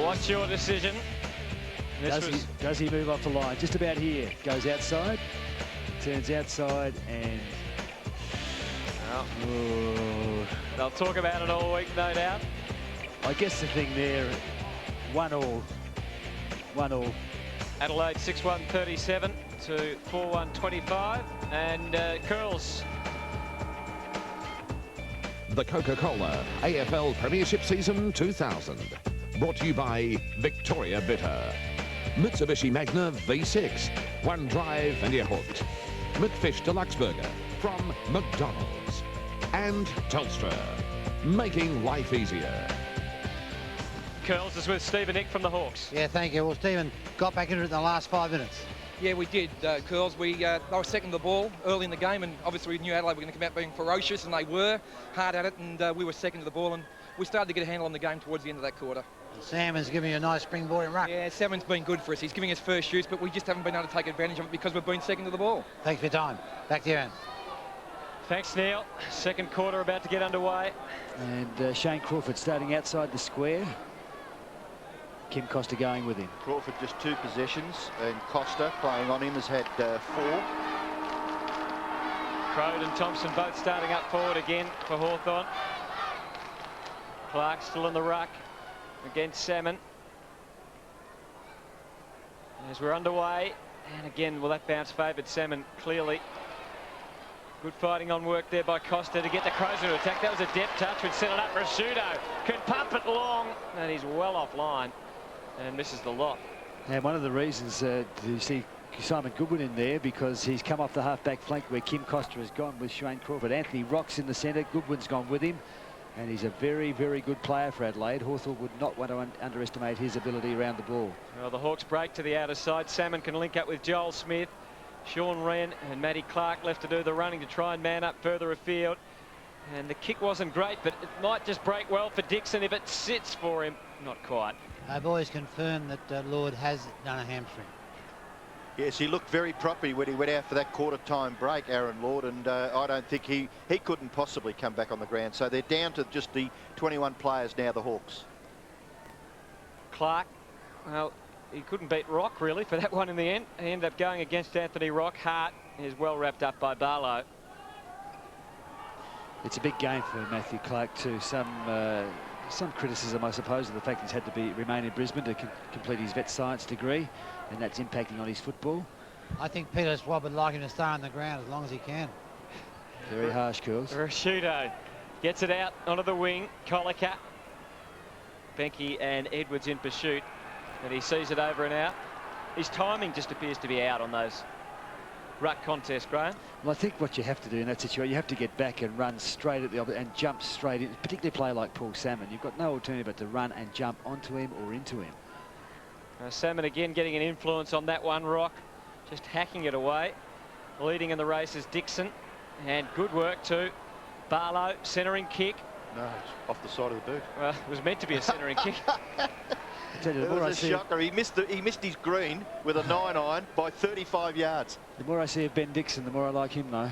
C: What's your decision?
A: Does he move off the line? Just about here. Goes outside. Turns outside and...
C: Well, they'll talk about it all week, no doubt.
A: I guess the thing there, 1-1. 1-1.
C: Adelaide 6-1-37 to 4-1-25. And Curls.
E: The Coca-Cola AFL Premiership Season 2000. Brought to you by Victoria Bitter. Mitsubishi Magna V6. One drive and you're hooked. McFish Deluxe Burger from McDonald's. And Telstra. Making life easier.
C: Curls is with Steve and Nick from the Hawks.
D: Yeah, thank you. Well, Stephen got back into it in the last 5 minutes.
F: Yeah, we did, Curls. They were second the ball early in the game, and obviously we knew Adelaide were going to come out being ferocious, and they were hard at it, and we were second to the ball, and we started to get a handle on the game towards the end of that quarter.
D: And Salmon's giving you a nice springboard and ruck.
F: Yeah, Salmon's been good for us. He's giving us first shoots, but we just haven't been able to take advantage of it because we've been second to the ball.
D: Thanks for your time. Back to you, Aaron.
C: Thanks, Neil. Second quarter about to get underway.
A: And Shane Crawford starting outside the square. Kim Costa going with him.
B: Crawford just 2 possessions, and Costa playing on him has had 4.
C: Crode and Thompson both starting up forward again for Hawthorn. Clark still in the ruck against Salmon. As we're underway, and again, well, that bounce favoured Salmon clearly. Good fighting on work there by Costa to get the Crows into attack. That was a depth touch, would set it up. Rashudo can pump it long, and he's well offline and misses the lot.
A: And one of the reasons you see Simon Goodwin in there, because he's come off the half-back flank where Kim Costa has gone with Shane Crawford. Anthony Rock's in the centre. Goodwin's gone with him. And he's a very, very good player for Adelaide. Hawthorn would not want to underestimate his ability around the ball.
C: Well, the Hawks break to the outer side. Salmon can link up with Joel Smith. Sean Wren and Matty Clark left to do the running to try and man up further afield. And the kick wasn't great, but it might just break well for Dixon if it sits for him. Not quite.
D: Our boys confirmed that Lord has done a hamstring.
B: Yes, he looked very proppy when he went out for that quarter-time break, Aaron Lord, and I don't think he couldn't possibly come back on the ground. So they're down to just the 21 players now, the Hawks.
C: Clark, well, he couldn't beat Rock, really, for that one in the end. He ended up going against Anthony Rock. Hart is well wrapped up by Barlow.
A: It's a big game for Matthew Clark too. Some criticism, I suppose, of the fact he's had to remain in Brisbane to complete his vet science degree, and that's impacting on his football.
D: I think Peter Swab would like him to stay on the ground as long as he can.
A: Very harsh, Curls.
C: Rashudo gets it out onto the wing. Colica, Benke and Edwards in pursuit, and he sees it over and out. His timing just appears to be out on those ruck contests, Graham.
A: Well, I think what you have to do in that situation, you have to get back and run straight at the opposite and jump straight in. Particularly a player like Paul Salmon, you've got no alternative but to run and jump onto him or into him.
C: Salmon again getting an influence on that one. Rock just hacking it away. Leading in the race is Dixon, and good work too. Barlow centering kick.
B: No, it's off the side of the boot.
C: Well, it was meant to be a centering kick.
B: It was a shocker. He missed his green with a 9-iron by 35 yards.
A: The more I see of Ben Dixon, the more I like him, though.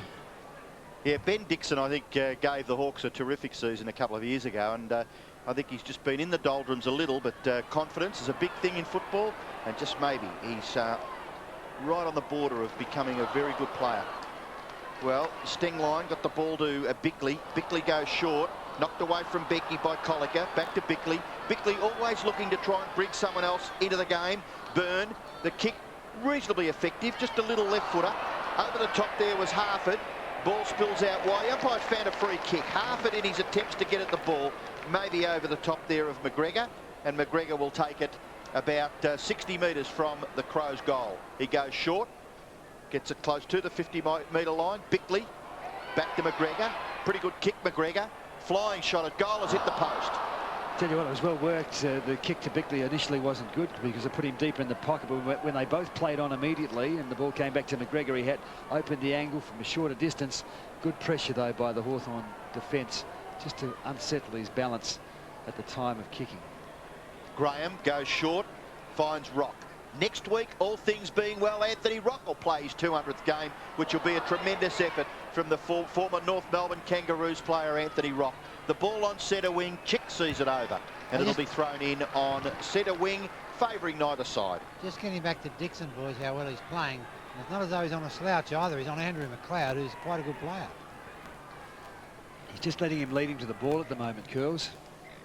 B: Yeah, Ben Dixon, I think, gave the Hawks a terrific season a couple of years ago, and I think he's just been in the doldrums a little, but confidence is a big thing in football, and just maybe he's right on the border of becoming a very good player. Well, Stengline got the ball to Bickley. Bickley goes short. Knocked away from Becky by Colica. Back to Bickley. Bickley always looking to try and bring someone else into the game. Byrne, the kick reasonably effective. Just a little left footer. Over the top there was Harford. Ball spills out wide. Umpire found a free kick. Harford in his attempts to get at the ball. Maybe over the top there of McGregor. And McGregor will take it about 60 metres from the Crows' goal. He goes short. Gets it close to the 50-metre line. Bickley. Back to McGregor. Pretty good kick, McGregor. Flying shot at goal has hit the post.
A: Tell you what, it was well worked. The kick to Bickley initially wasn't good because it put him deeper in the pocket, but when they both played on immediately and the ball came back to McGregor, he had opened the angle from a shorter distance. Good pressure, though, by the Hawthorn defence just to unsettle his balance at the time of kicking.
B: Graham goes short, finds Rock. Next week, all things being well, Anthony Rock will play his 200th game, which will be a tremendous effort from the former North Melbourne Kangaroos player Anthony Rock. The ball on centre wing, Chick sees it over. And it'll be thrown in on centre wing, favouring neither side.
D: Just getting back to Dixon, boys, how well he's playing. And it's not as though he's on a slouch either. He's on Andrew McLeod, who's quite a good player.
A: He's just letting him lead him to the ball at the moment, Curls.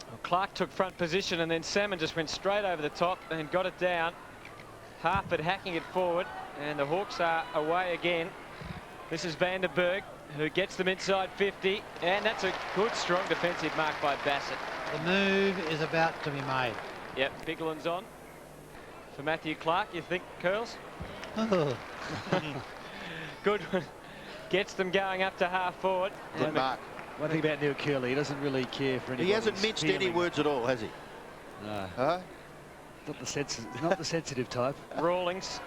C: Well, Clark took front position, and then Salmon just went straight over the top and got it down. Harford hacking it forward, and the Hawks are away again. This is Vandenberg, who gets them inside 50, and that's a good, strong defensive mark by Bassett.
D: The move is about to be made.
C: Yep, Bigland's on for Matthew Clark, you think, Curls?
D: Oh.
C: Good one. Gets them going up to half forward.
B: Good mark.
A: One thing about Neil Curley, he doesn't really care for anybody's
B: He hasn't minced any
A: feelings.
B: words at all, has he?
A: No.
B: Huh?
A: Not the sensitive type.
C: Rawlings.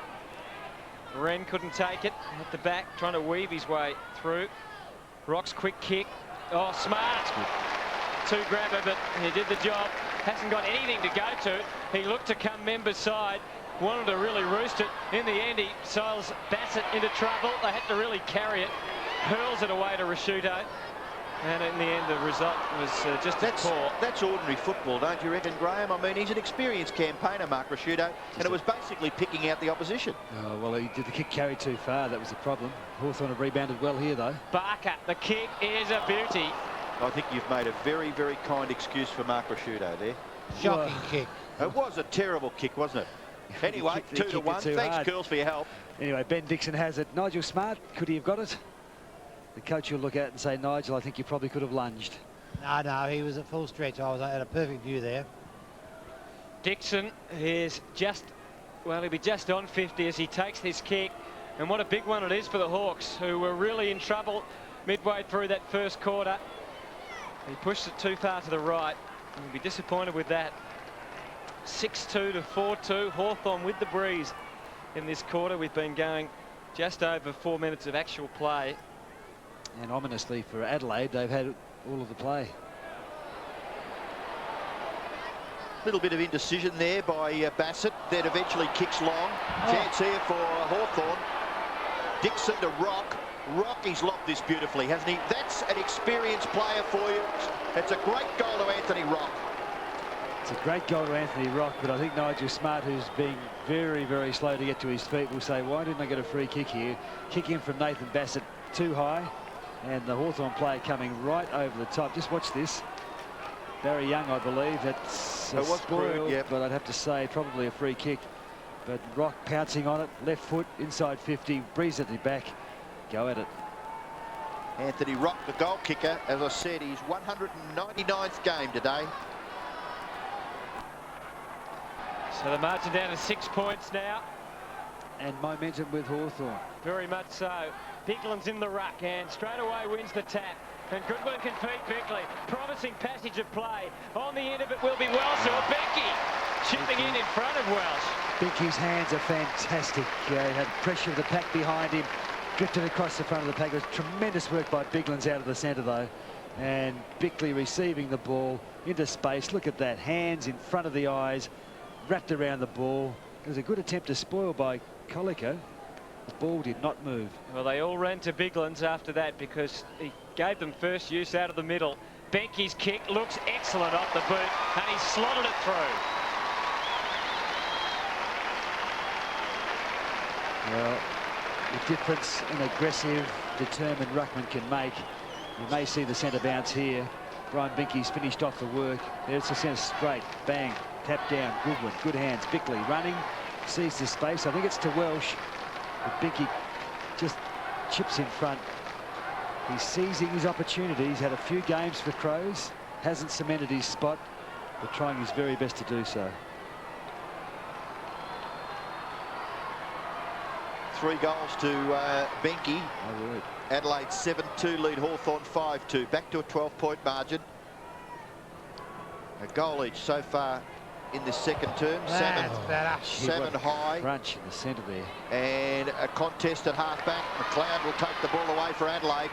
C: Wren couldn't take it at the back, trying to weave his way through. Rock's quick kick. Oh, smart. Two grabber, but he did the job. Hasn't got anything to go to. He looked to come member's side. Wanted to really roost it. In the end, he siles Bassett into trouble. They had to really carry it. Hurls it away to Rashuto. And in the end, the result was just as poor.
B: That's ordinary football, don't you reckon, Graham? I mean, he's an experienced campaigner, Mark Rashuto, and it was basically picking out the opposition.
A: Oh, well, he did the kick carry too far. That was the problem. Hawthorn have rebounded well here, though.
C: Barker, the kick is a beauty.
B: I think you've made a very, very kind excuse for Mark Rashuto there.
D: Shocking kick.
B: It was a terrible kick, wasn't it? Anyway, 2-1. Thanks, Curls, for your help.
A: Anyway, Ben Dixon has it. Nigel Smart, could he have got it? The coach will look at it and say, Nigel, I think you probably could have lunged.
D: No, he was at full stretch. I was at a perfect view there.
C: Dixon is just, well, he'll be just on 50 as he takes this kick. And what a big one it is for the Hawks, who were really in trouble midway through that first quarter. He pushed it too far to the right. And he'll be disappointed with that. 6-2 to 4-2. Hawthorn with the breeze in this quarter. We've been going just over 4 minutes of actual play.
A: And ominously for Adelaide, they've had all of the play.
B: Little bit of indecision there by Bassett. Then eventually kicks long. Chance here for Hawthorn. Dixon to Rock. Rock, he's lobbed this beautifully, hasn't he? That's an experienced player for you. It's a great goal to Anthony Rock.
A: It's a great goal to Anthony Rock, but I think Nigel Smart, who's being very, very slow to get to his feet, will say, why didn't I get a free kick here? Kick in from Nathan Bassett too high. And the Hawthorn player coming right over the top. Just watch this. Barry Young, I believe. That's a spoil,
B: yep.
A: But I'd have to say probably a free kick. But Rock pouncing on it. Left foot, inside 50. Breeze at the back. Go at it.
B: Anthony Rock, the goal kicker. As I said, his 199th game today.
C: So the margin down to 6 points now.
A: And momentum with Hawthorn.
C: Very much so. Bigland's in the ruck and straight away wins the tap. And Goodwin can feed Bickley. Promising passage of play. On the end of it will be Welsh or Becky. Chipping in front of Welsh.
A: Binky's hands are fantastic. He had pressure of the pack behind him. Drifted across the front of the pack. It was tremendous work by Bigland's out of the centre though. And Bickley receiving the ball into space. Look at that. Hands in front of the eyes. Wrapped around the ball. It was a good attempt to spoil by Colica. The ball did not move.
C: Well, they all ran to Bigland's after that because he gave them first use out of the middle. Benke's kick looks excellent off the boot, and he slotted it through.
A: Well, the difference an aggressive, determined ruckman can make. You may see the centre bounce here. Brian Binky's finished off the work. There's the centre straight. Bang. Tap down. Goodwin. Good hands. Bickley running. Sees the space. I think it's to Welsh. But Binky just chips in front. He's seizing his opportunity. He's had a few games for Crows. Hasn't cemented his spot, but trying his very best to do so.
B: 3 goals to Benke.
A: My word.
B: Adelaide 7-2 lead Hawthorn 5-2. Back to a 12-point margin. A goal each so far in the second term. Salmon high.
A: Crunch in the centre there.
B: And a contest at half-back. McLeod will take the ball away for Adelaide.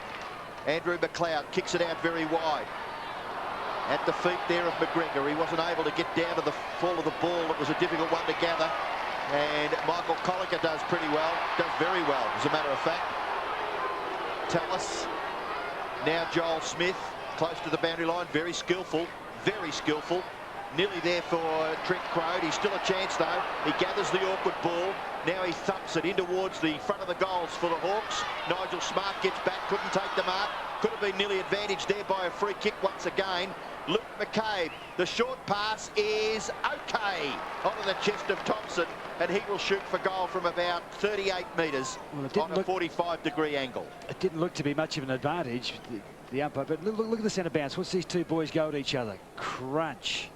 B: Andrew McLeod kicks it out very wide. At the feet there of McGregor. He wasn't able to get down to the fall of the ball. It was a difficult one to gather. And Michael Colica does pretty well. Does very well, as a matter of fact. Tallis. Now Joel Smith. Close to the boundary line. Very skillful. Very skillful. Nearly there for Trent Crode. He's still a chance though. He gathers the awkward ball. Now he thumps it in towards the front of the goals for the Hawks. Nigel Smart gets back, couldn't take the mark. Could have been nearly advantaged there by a free kick once again. Luke McCabe, the short pass is okay onto the chest of Thompson, and he will shoot for goal from about 38 metres on a 45-degree angle.
A: It didn't look to be much of an advantage, the umpire, but look at the centre bounce. What's these two boys go at each other? Crunch.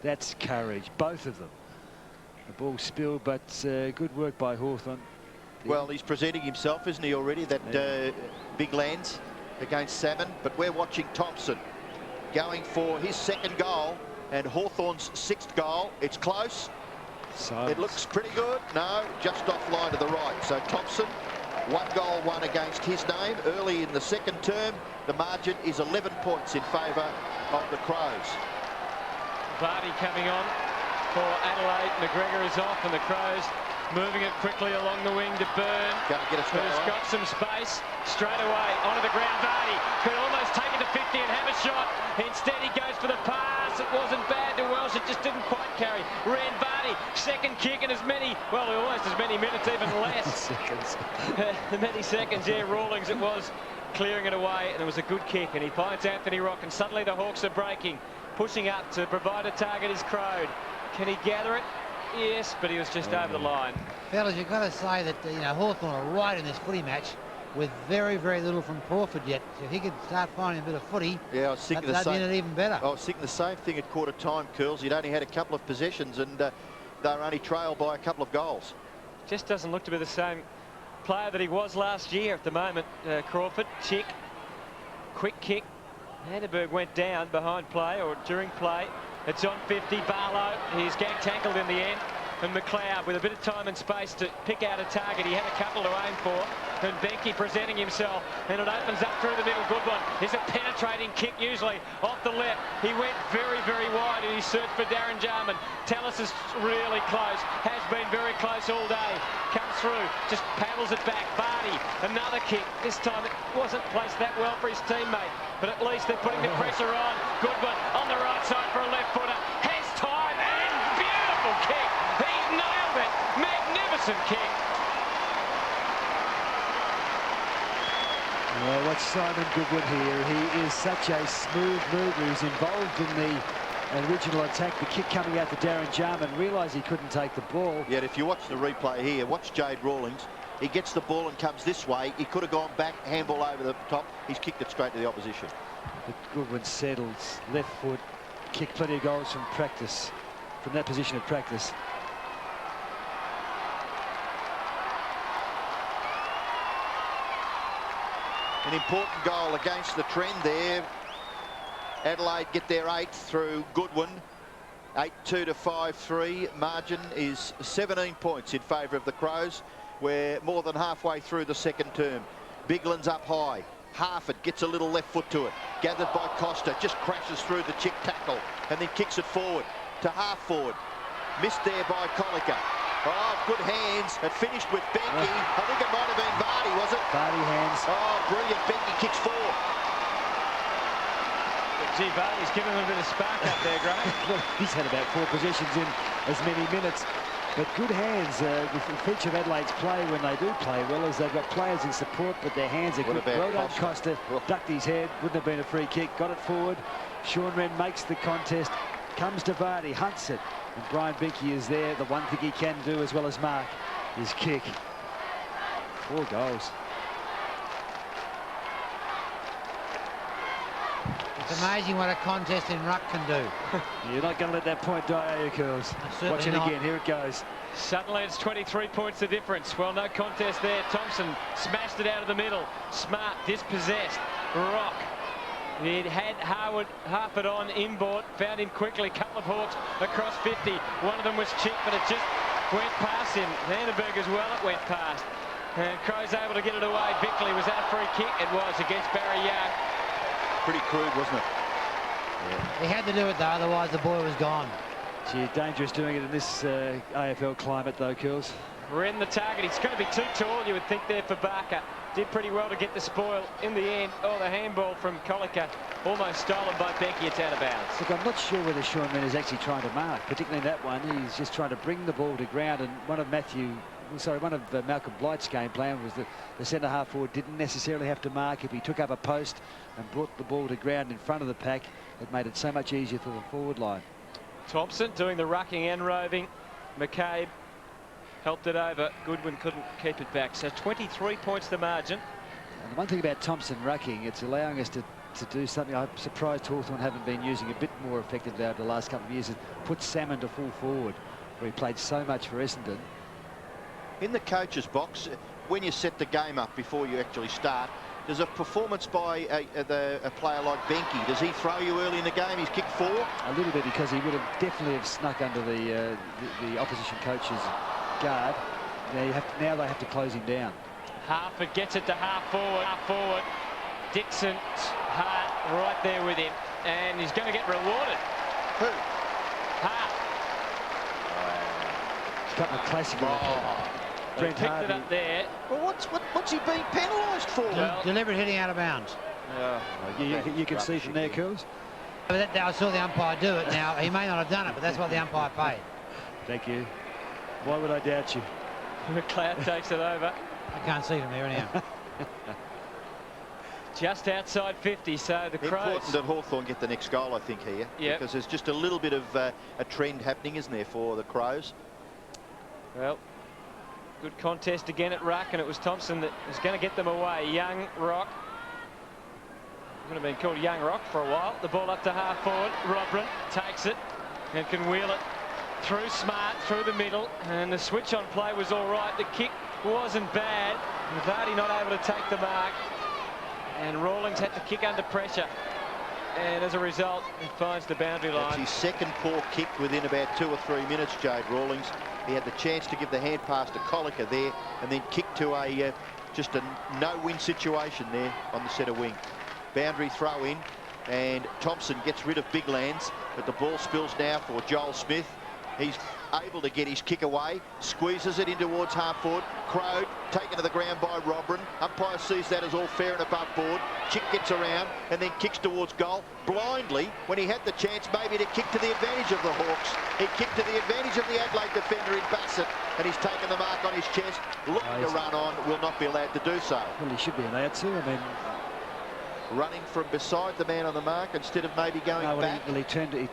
A: That's courage, both of them. The ball spilled, but good work by Hawthorn.
B: Well, he's presenting himself, isn't he, already, that big lands against Salmon, but we're watching Thompson going for his second goal and Hawthorn's sixth goal. It's close.
A: Silence.
B: It looks pretty good. No, just offline to the right. So Thompson, 1 goal, 1 against his name. Early in the second term, the margin is 11 points in favour of the Crows.
C: Vardy coming on for Adelaide. McGregor is off, and the Crows moving it quickly along the wing to Byrne.
B: Going to get a straight
C: who's got some space. Straight away onto the ground. Vardy could almost take it to 50 and have a shot. Instead he goes for the pass. It wasn't bad to Welsh. It just didn't quite carry. Ran Vardy. Second kick in as many, well, almost as many minutes, even less.
A: Seconds.
C: Many seconds, yeah. Rawlings it was, clearing it away, and it was a good kick. And he finds Anthony Rock, and suddenly the Hawks are breaking. Pushing up to provide a target is Crode. Can he gather it? Yes, but he was just over the line.
D: Fellas, you've got to say that, you know, Hawthorn are right in this footy match with very, very little from Crawford yet. So if he could start finding a bit of footy,
B: yeah, I was thinking
D: that'd mean it even better.
B: I was thinking the same thing at quarter time, Curls. He'd only had a couple of possessions and they were only trailed by a couple of goals.
C: Just doesn't look to be the same player that he was last year at the moment. Crawford, Chick, quick kick. Vandenberg went down behind play or during play. It's on 50. Barlow, he's gang tackled in the end. And McLeod with a bit of time and space to pick out a target. He had a couple to aim for. And Benke presenting himself. And it opens up through the middle. Good one. It's a penetrating kick usually off the left. He went very, very wide in his search for Darren Jarman. Tallis is really close. Has been very close all day. Comes through. Just paddles it back. Vardy, another kick. This time it wasn't placed that well for his teammate. But at least they're putting the pressure on. Goodwin on the right side for a left footer. Has time and beautiful kick. He's nailed it. Magnificent kick.
A: Well, watch Simon Goodwin here. He is such a smooth mover. He's involved in the original attack. The kick coming out to Darren Jarman. Realised he couldn't take the ball.
B: Yet if you watch the replay here, watch Jade Rawlings. He gets the ball and comes this way. He could have gone back, handball over the top. He's kicked it straight to the opposition.
A: But Goodwin settles, left foot, kicked plenty of goals from practice, from that position of practice.
B: An important goal against the trend there. Adelaide get their 8th through Goodwin. 8-2 to 5-3. Margin is 17 points in favour of the Crows. We're more than halfway through the second term. Bigland's up high. Harford gets a little left foot to it. Gathered by Costa. Just crashes through the Chick tackle and then kicks it forward to half forward. Missed there by Colliker. Oh, good hands. It finished with Benke. I think it might have been Vardy, was it?
A: Vardy hands.
B: Oh, brilliant. Benke kicks forward.
C: Gee, Vardy's given him a bit of spark up there, Graham.
A: Well, he's had about 4 possessions in as many minutes. But good hands. The feature of Adelaide's play when they do play well is they've got players in support, but their hands are good. Well done, Costa. Ducked his head. Wouldn't have been a free kick. Got it forward. Sean Wren makes the contest. Comes to Vardy. Hunts it. And Brian Benke is there. The one thing he can do as well as mark is kick. 4 goals.
D: It's amazing what a contest in ruck can do.
A: You're not going to let that point die, are you, Curls? Watch it again. Here it goes.
C: Suddenly it's 23 points the difference. Well, no contest there. Thompson smashed it out of the middle. Smart dispossessed. Rock. He had Harford on inboard. Found him quickly. Couple of Hawks across 50. One of them was Chick, but it just went past him. Vandenberg as well, it went past. And Crow's able to get it away. Bickley, was that a free kick? It was against Barry Young.
B: Pretty crude, wasn't it?
D: Yeah. He had to do it, though, otherwise the boy was gone.
A: Gee, dangerous doing it in this AFL climate, though, Curls.
C: Ren the target. He's going to be too tall, you would think, there for Barker. did pretty well to get the spoil in the end. Oh, the handball from Colica, almost stolen by Becky. It's out of bounds.
A: Look, I'm not sure whether Sean Min is actually trying to mark, particularly in that one. He's just trying to bring the ball to ground, and one of Malcolm Blight's game plan was that the centre half forward didn't necessarily have to mark. If he took up a post and brought the ball to ground in front of the pack, it made it so much easier for the forward line.
C: Thompson doing the rucking and roving. McCabe helped it over. Goodwin couldn't keep it back. So 23 points the margin.
A: And the one thing about Thompson rucking, it's allowing us to do something I'm surprised Hawthorn haven't been using a bit more effectively over the last couple of years, is put Salmon to full forward, where he played so much for Essendon.
B: In the coach's box, when you set the game up before you actually start, does a performance by a player like Benke, does he throw you early in the game? He's kicked 4?
A: A little bit, because he would have definitely have snuck under the opposition coach's guard. Now they have to close him down.
C: Harford gets it to half forward. Dixon's Hart right there with him, and he's going to get rewarded.
B: Who?
C: Hart.
A: A couple of classic.
C: They picked it up there.
B: Well, what's he being penalised for?
C: Well,
D: Deliberate hitting out of bounds.
A: You can see from there, Curls.
D: But I saw the umpire do it. Now, he may not have done it, but that's what the umpire paid.
A: Thank you. Why would I doubt you?
C: McLeod takes it over.
D: I can't see from here anyhow.
C: Just outside 50, so the Crows.
B: Important that Hawthorn get the next goal, I think, here.
C: Yep.
B: Because there's just a little bit of a trend happening, isn't there, for the Crows?
C: Well, good contest again at ruck, and it was Thompson that was going to get them away. Young Rock. Would have been called Young Rock for a while. The ball up to half forward. Robrin takes it and can wheel it through Smart, through the middle, and the switch on play was all right. The kick wasn't bad. Vardy not able to take the mark, and Rawlings had to kick under pressure, and as a result he finds the boundary line.
B: That's his second poor kick within about 2 or 3 minutes, Jade Rawlings. He had the chance to give the hand pass to Colica there, and then kick to a just a no-win situation there on the centre wing. Boundary throw in, and Thompson gets rid of Big Lands, but the ball spills now for Joel Smith. He's able to get his kick away, squeezes it in towards half forward. Crowd taken to the ground by Robrin. Umpire sees that as all fair and above board. Chick gets around and then kicks towards goal blindly when he had the chance maybe to kick to the advantage of the Hawks. He kicked to the advantage of the Adelaide defender in Bassett, and he's taken the mark on his chest, looking to run on, will not be allowed to do so.
A: Well, he should be allowed to. I mean,
B: running from beside the man on the mark instead of maybe going back.
A: He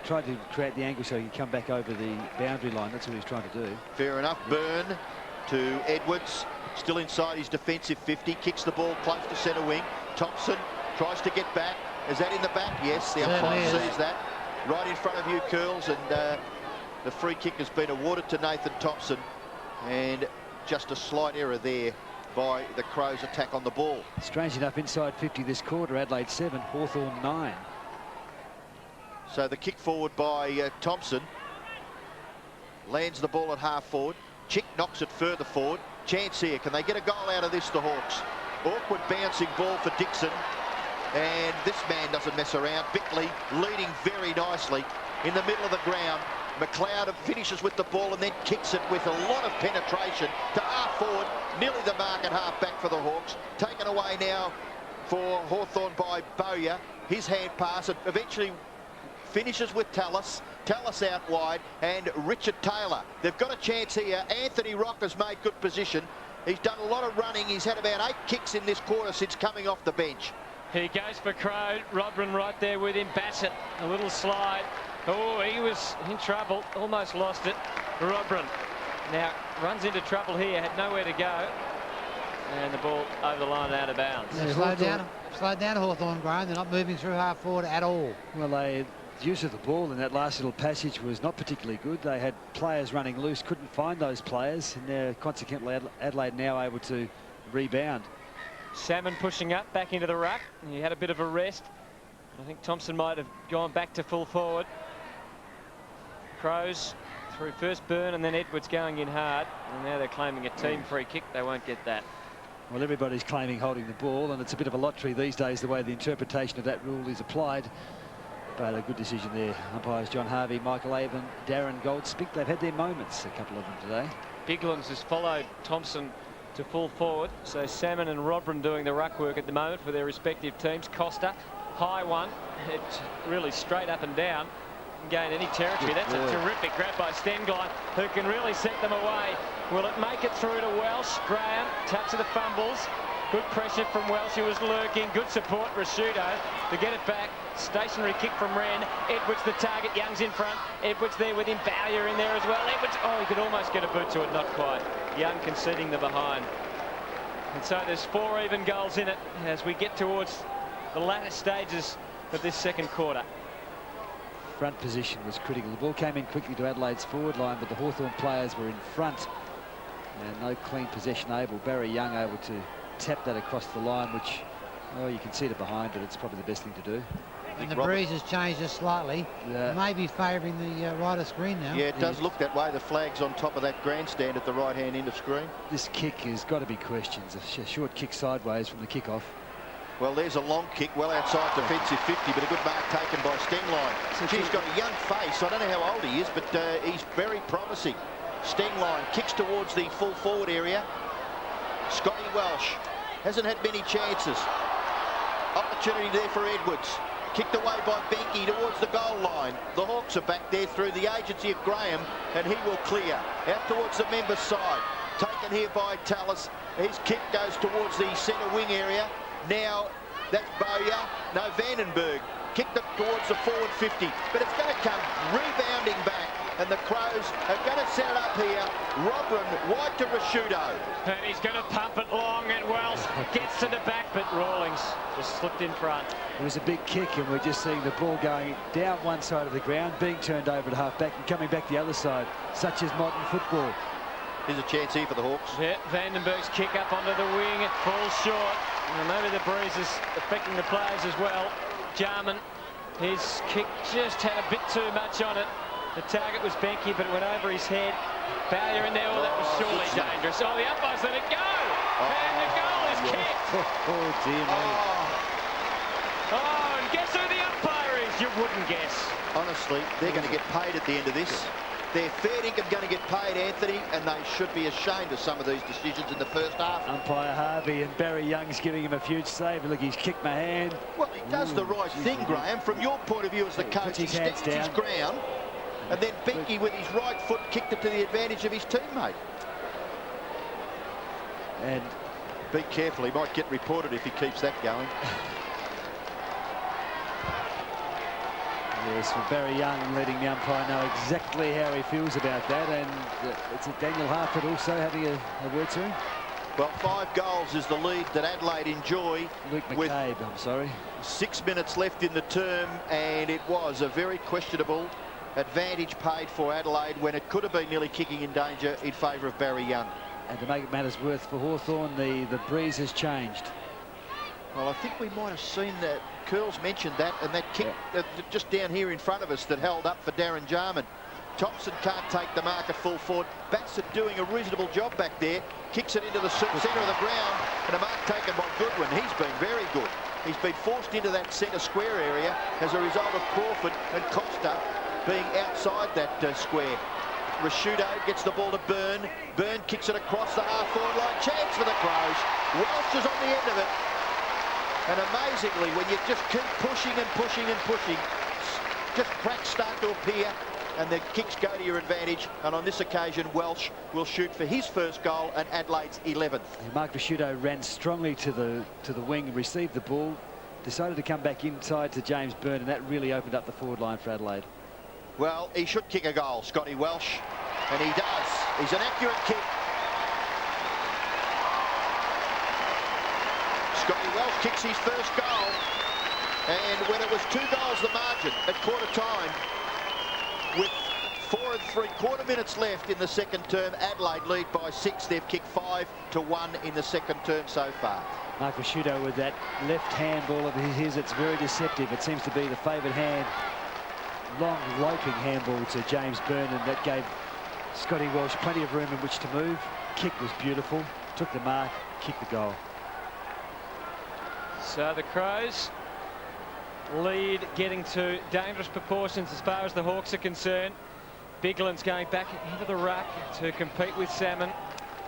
A: tried to create the angle so he could come back over the boundary line. That's what he was trying to do.
B: Fair enough. Byrne to Edwards, still inside his defensive 50, kicks the ball close to centre wing. Thompson tries to get back. Is that in the back? Yes, the umpire sees that. Right in front of you, Curls, and the free kick has been awarded to Nathan Thompson, and just a slight error there by the Crows' attack on the ball.
A: Strange enough, inside 50 this quarter, Adelaide 7, Hawthorn 9.
B: So the kick forward by Thompson lands the ball at half forward. Chick knocks it further forward. Chance here. Can they get a goal out of this, the Hawks? Awkward bouncing ball for Dixon, and this man doesn't mess around. Bickley leading very nicely in the middle of the ground. McLeod finishes with the ball and then kicks it with a lot of penetration to half forward, nearly the mark at half back for the Hawks. Taken away now for Hawthorn by Bowyer. His hand pass, it eventually finishes with Tallis. Tallis out wide, and Richard Taylor. They've got a chance here. Anthony Rock has made good position. He's done a lot of running. He's had about 8 kicks in this quarter since coming off the bench.
C: He goes for Crow. Robrin right there with him. Bassett, a little slide. Oh, he was in trouble, almost lost it. Robrin now runs into trouble here, had nowhere to go, and the ball over the line and out of bounds.
D: Slowed down Hawthorn, Graham. They're not moving through half forward at all.
A: Well, the use of the ball in that last little passage was not particularly good. They had players running loose, couldn't find those players, and consequently Adelaide now able to rebound.
C: Salmon pushing up back into the ruck. He had a bit of a rest. I think Thompson might have gone back to full forward. Crows through first Byrne and then Edwards going in hard, and now they're claiming a team free kick. They won't get that.
A: Well, everybody's claiming holding the ball, and it's a bit of a lottery these days the way the interpretation of that rule is applied. But a good decision there. Umpires John Harvey, Michael Avon, Darren Goldspick. They've had their moments, a couple of them today.
C: Biglands has followed Thompson to full forward. So Salmon and Rodburn doing the ruck work at the moment for their respective teams. Costa, high one. It's really straight up and down. Gain any territory. That's a terrific grab by Stenglein, who can really set them away. Will it make it through to Welsh? Graham, touch of the fumbles. Good pressure from Welsh, who was lurking. Good support, Rashudo, to get it back. Stationary kick from Wren. Edwards the target. Young's in front. Edwards there with him. Bowyer in there as well. Edwards, oh, he could almost get a boot to it, not quite. Young conceding the behind. And so there's 4 even goals in it as we get towards the latter stages of this second quarter.
A: Front position was critical. The ball came in quickly to Adelaide's forward line, but the Hawthorn players were in front and no clean possession able. Barry Young able to tap that across the line, which, oh, you can see it behind it. It's probably the best thing to do.
D: And the breeze has changed just slightly. Maybe favouring the right of screen now.
B: Yeah, it does look that way. The flag's on top of that grandstand at the right-hand end of screen.
A: This kick has got to be questions. A short kick sideways from the kick-off.
B: Well, there's a long kick, well outside defensive 50, but a good mark taken by Stenglein. He's got a young face. I don't know how old he is, but he's very promising. Stenglein kicks towards the full forward area. Scotty Welsh hasn't had many chances. Opportunity there for Edwards. Kicked away by Benke towards the goal line. The Hawks are back there through the agency of Graham, and he will clear out towards the members' side. Taken here by Tallis. His kick goes towards the centre wing area. Now that's Bowyer. No, Vandenberg kicked it towards the forward 50, but it's going to come rebounding back, and the Crows are going to set it up here. Rodburn wide to Rashudo.
C: And he's going to pump it long, and Wells gets to the back, but Rawlings just slipped in front.
A: It was a big kick, and we're just seeing the ball going down one side of the ground, being turned over to half back and coming back the other side, such as modern football.
B: Here's a chance here for the Hawks.
C: Yeah, Vandenberg's kick up onto the wing. It falls short. And maybe the breeze is affecting the players as well. Jarman, his kick just had a bit too much on it. The target was Benke, but it went over his head. Bowyer in there. Oh, that was surely dangerous. Oh, the umpires let it go. And the goal is kicked.
A: Oh, dear me.
C: Oh, and guess who the umpire is? You wouldn't guess.
B: Honestly, they're going to get paid at the end of this. They're fair dinkum going to get paid, Anthony, and they should be ashamed of some of these decisions in the first half.
A: Umpire Harvey and Barry Young's giving him a huge save. Look, he's kicked my hand.
B: Well, he does the right thing, Graham. From your point of view as the coach, he stands his ground, and then Benke with his right foot kicked it to the advantage of his teammate.
A: And
B: be careful, he might get reported if he keeps that going.
A: Yes, for Barry Young letting the umpire know exactly how he feels about that, and it's Daniel Harford also having a word to him.
B: Well, 5 goals is the lead that Adelaide enjoy.
A: Luke McCabe, I'm sorry.
B: 6 minutes left in the term, and it was a very questionable advantage paid for Adelaide when it could have been nearly kicking in danger in favour of Barry Young.
A: And to make matters worse for Hawthorn, the breeze has changed.
B: Well, I think we might have seen that. Curls mentioned that, and that kick just down here in front of us that held up for Darren Jarman. Thompson can't take the mark at full forward. Bassett doing a reasonable job back there. Kicks it into the centre of the ground, and a mark taken by Goodwin. He's been very good. He's been forced into that centre square area as a result of Crawford and Costa being outside that square. Rashudo gets the ball to Byrne. Byrne kicks it across the half-forward line. Chance for the Crows. Welsh is on the end of it. And amazingly, when you just keep pushing and pushing and pushing, just cracks start to appear and the kicks go to your advantage. And on this occasion, Welsh will shoot for his first goal and Adelaide's 11th.
A: Mark Rashudo ran strongly to the wing, received the ball, decided to come back inside to James Byrne, and that really opened up the forward line for Adelaide.
B: Well, he should kick a goal, Scotty Welsh, and he does. He's an accurate kick. Scotty Welsh kicks his first goal, and when it was 2 goals the margin at quarter time, with 4 3/4 minutes left in the second term, Adelaide lead by 6. They've kicked 5 to 1 in the second term so far.
A: Mark Rashudo with that left hand ball of his, it's very deceptive. It seems to be the favoured hand. Long loping handball to James Byrne, and that gave Scotty Welsh plenty of room in which to move. Kick was beautiful, took the mark, kicked the goal.
C: So the Crows lead getting to dangerous proportions as far as the Hawks are concerned. Bigland's going back into the ruck to compete with Salmon.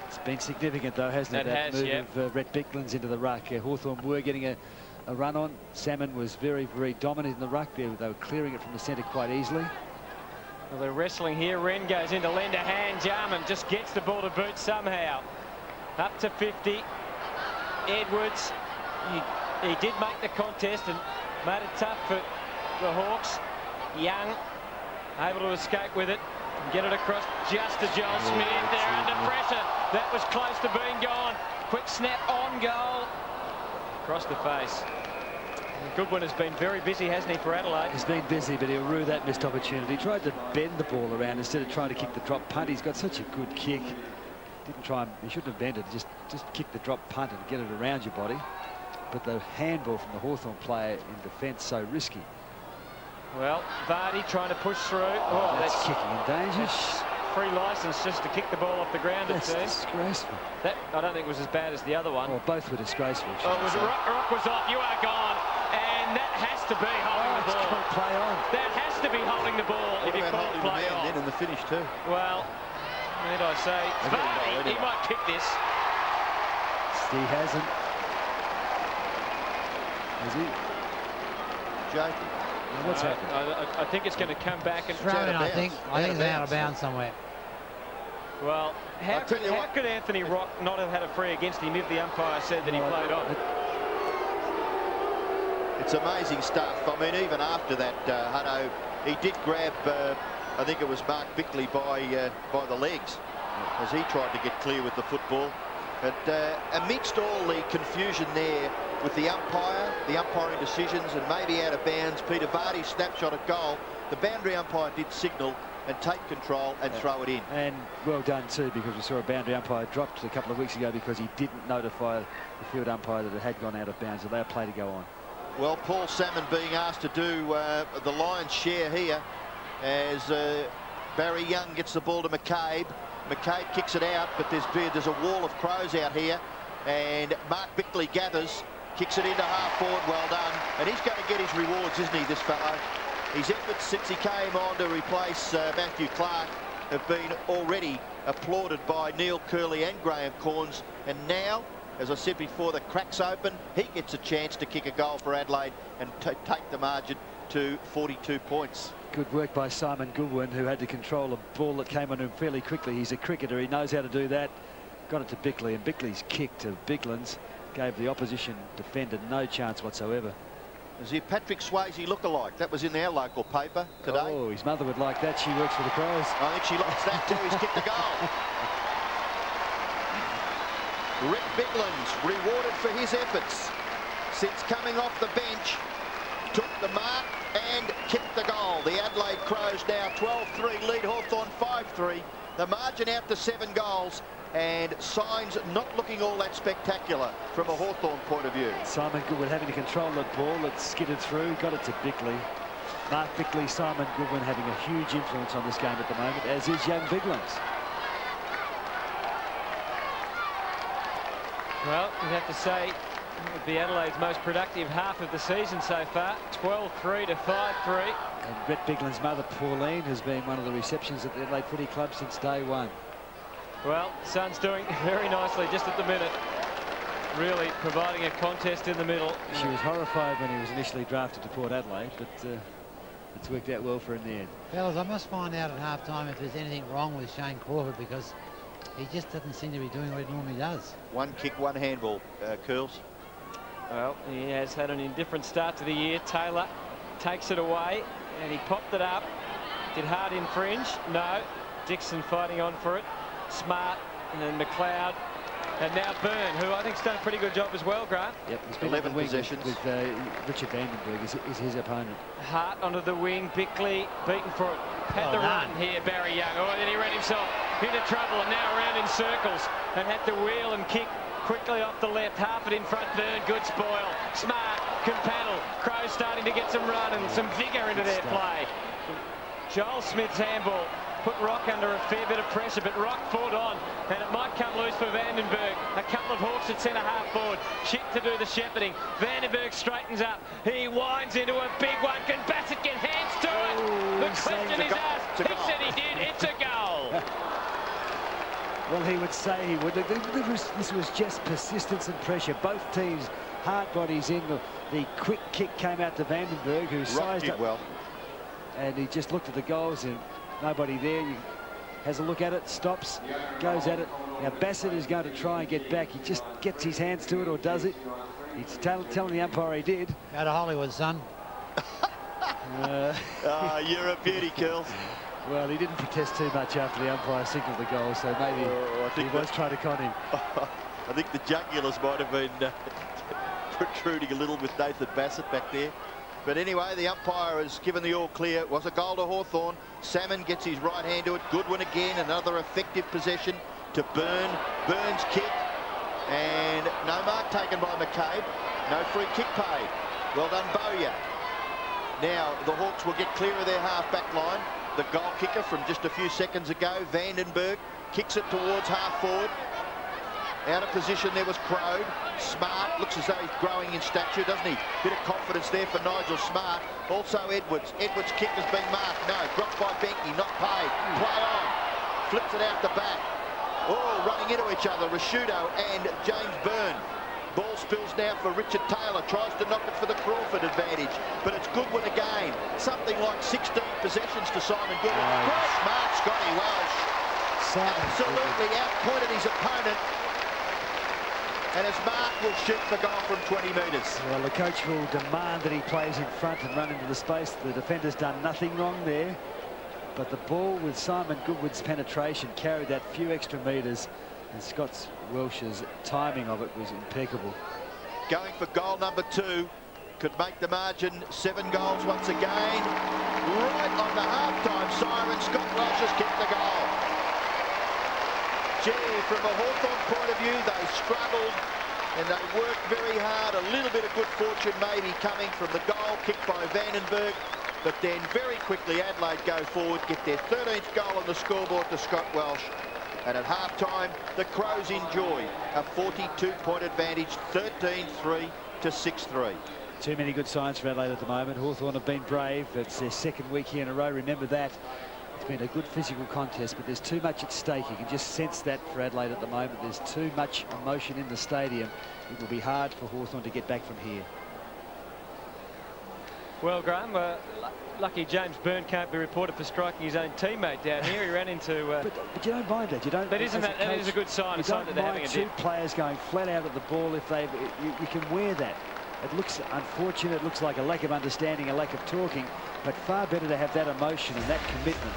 C: It's
A: Been significant though, hasn't it? That move of Rhett Bicklands into the ruck. Hawthorn were getting a run on. Salmon was very, very dominant in the ruck. They were clearing it from the centre quite easily.
C: Well, they're wrestling here. Wren goes into lender hand. Jarman just gets the ball to boot somehow. Up to 50. Edwards, he did make the contest and made it tough for the Hawks. Young able to escape with it and get it across just to Joel Smith. They're under pressure. That was close to being gone. Quick snap on goal. Across the face. Goodwin has been very busy, hasn't he, for Adelaide?
A: He's been busy, but he'll rue that missed opportunity. He tried to bend the ball around instead of trying to kick the drop punt. He's got such a good kick. Didn't try and, he shouldn't have bent it. Just kick the drop punt and get it around your body. But the handball from the Hawthorn player in defence so risky.
C: Well, Vardy trying to push through.
A: Oh, that's kicking in danger.
C: Free licence just to kick the ball off the ground.
A: That's disgraceful.
C: That I don't think was as bad as the other one.
A: Well, both were disgraceful.
C: Oh, Rock was off. You are gone. And that has to be holding the ball.
A: Play on.
C: That has to be holding the ball if you call it play on.
B: In the finish too.
C: Well, need I say, Vardy, he might kick this.
A: He hasn't. Is he?
B: Jake.
A: What's happened?
C: I think it's going to come back and
D: throw in, I think it's out of bounds somewhere.
C: Well, how could Anthony Rock not have had a free against him if the umpire said that he played on?
B: It's amazing stuff. I mean, even after that, Hutto, he did grab, I think it was Mark Bickley by the legs as he tried to get clear with the football. But amidst all the confusion there with the umpiring decisions and maybe out of bounds, Peter Vardy's snapshot at goal, the boundary umpire did signal and take control and throw it in. And
A: well done too, because we saw a boundary umpire dropped a couple of weeks ago because he didn't notify the field umpire that it had gone out of bounds, allow play to go on. Well, Paul Salmon being asked to do the lion's share here as Barry Young gets the ball to McCabe. McCabe kicks it out, but there's a wall of crows out here, and Mark Bickley gathers, kicks it into half forward. Well done, and he's going to get his rewards, isn't he, this fellow? His efforts since he came on to replace Matthew Clark have been already applauded by Neil Curley and Graham Corns, and now, as I said before, the crack's open. He gets a chance to kick a goal for Adelaide and take the margin to 42 points. Good work by Simon Goodwin, who had to control a ball that came on him fairly quickly. He's a cricketer. He knows how to do that. Got it to Bickley, and Bickley's kick to Bicklands gave the opposition defender no chance whatsoever. Is he Patrick Swayze look-alike? That was in our local paper today. Oh, his mother would like that. She works for the Crows. I think she likes that too. He's kicked a goal. Rick Bicklands rewarded for his efforts since coming off the bench, took the mark and kicked the goal. The Adelaide Crows now 12-3 lead Hawthorn 5-3. The margin out to 7 goals, and signs not looking all that spectacular from a Hawthorn point of view. Simon Goodwin having to control the ball. It skidded through, got it to Bickley. Mark Bickley, Simon Goodwin having a huge influence on this game at the moment, as is young Bicklands.
C: Well, we have to say it would be Adelaide's most productive half of the season so far. 12-3 to 5-3.
A: And Rhett Bicklands' mother, Pauline, has been one of the receptions at the Adelaide Footy Club since day one.
C: Well, son's doing very nicely just at the minute. Really providing a contest in the middle.
A: She was horrified when he was initially drafted to Port Adelaide, but it's worked out well for her in the end.
D: Fellas, I must find out at half-time if there's anything wrong with Shane Crawford, because he just doesn't seem to be doing what he normally does.
B: One kick, one handball, Curls.
C: Well, he has had an indifferent start to the year. Taylor takes it away, and he popped it up. Did Hart infringe? No. Dixon fighting on for it. Smart, and then McLeod, and now Byrne, who I think's done a pretty good job as well, Grant.
A: Yep, he's been 11 possessions. With Richard Vandenberg is his opponent.
C: Hart onto the wing, Bickley beaten for it. Had the run here, Barry Young. Oh, and then he ran himself into trouble, and now around in circles, and had to wheel and kick quickly off the left. Half it in front, Byrne, good spoil. Smart can paddle. Crows starting to get some run and some vigour into their play. Joel Smith's handball put Rock under a fair bit of pressure, but Rock fought on, and it might come loose for Vandenberg. A couple of Hawks at centre half forward. Shit to do the shepherding. Vandenberg straightens up. He winds into a big one. Can Bassett get hands to it? The question is asked. He said he did. It's a goal.
A: Well, he would say he would. This was just persistence and pressure. Both teams hard bodies in. The quick kick came out to Vandenberg, who sized up
B: well.
A: And he just looked at the goals and nobody there. He has a look at it, stops, goes at it. Now Bassett is going to try and get back. He just gets his hands to it, or does it? He's telling the umpire he did.
D: Go to Hollywood, son.
B: You're a beauty, Curls.
A: Well, he didn't protest too much after the umpire signalled the goal, so maybe he was trying to con him.
B: I think the jugulars might have been protruding a little with Nathan Bassett back there. But anyway, the umpire has given the all clear. It was a goal to Hawthorn. Salmon gets his right hand to it. Goodwin again, another effective possession to Byrne. Burns kick. And no mark taken by McCabe. No free kick paid. Well done, Bowyer. Now, the Hawks will get clear of their half-back line. The goal kicker from just a few seconds ago, Vandenberg, kicks it towards half-forward. Out of position there was Crode. Smart, looks as though he's growing in stature, doesn't he? Bit of confidence there for Nigel Smart. Also Edwards. Edwards' kick has been marked. No, dropped by Benke, not paid. Play on. Flips it out the back. Oh, running into each other, Rashudo and James Byrne. Ball spills now for Richard Taylor. Tries to knock it for the Crawford advantage. But it's Goodwin again. Something like 16 possessions to Simon Goodwin. Great mark, Scotty Welsh. Absolutely outpointed his opponent. And as Mark will shoot the goal from 20 metres.
A: Well, the coach will demand that he plays in front and run into the space. The defender's done nothing wrong there. But the ball with Simon Goodwin's penetration carried that few extra metres. And Scott Welsh's timing of it was impeccable.
B: Going for goal number 2. Could make the margin 7 goals once again. Right on the half-time siren, Scott Welsh has kicked the goal. Gee, from a Hawthorn point of view, they struggled and they worked very hard. A little bit of good fortune maybe coming from the goal kicked by Vandenberg. But then very quickly Adelaide go forward, get their 13th goal on the scoreboard to Scott Welsh. And at half-time, the Crows enjoy a 42-point advantage, 13-3 to 6-3.
A: Too many good signs for Adelaide at the moment. Hawthorn have been brave. It's their second week here in a row. Remember that. It's been a good physical contest, but there's too much at stake. You can just sense that for Adelaide at the moment. There's too much emotion in the stadium. It will be hard for Hawthorn to get back from here.
C: Well, Graham, lucky James Byrne can't be reported for striking his own teammate down here. He ran into...
A: but you don't mind that. You don't.
C: But isn't that, that is a good sign?
A: You don't mind two players going flat out at the ball if they... You can wear that. It looks unfortunate. It looks like a lack of understanding, a lack of talking, but far better to have that emotion and that commitment.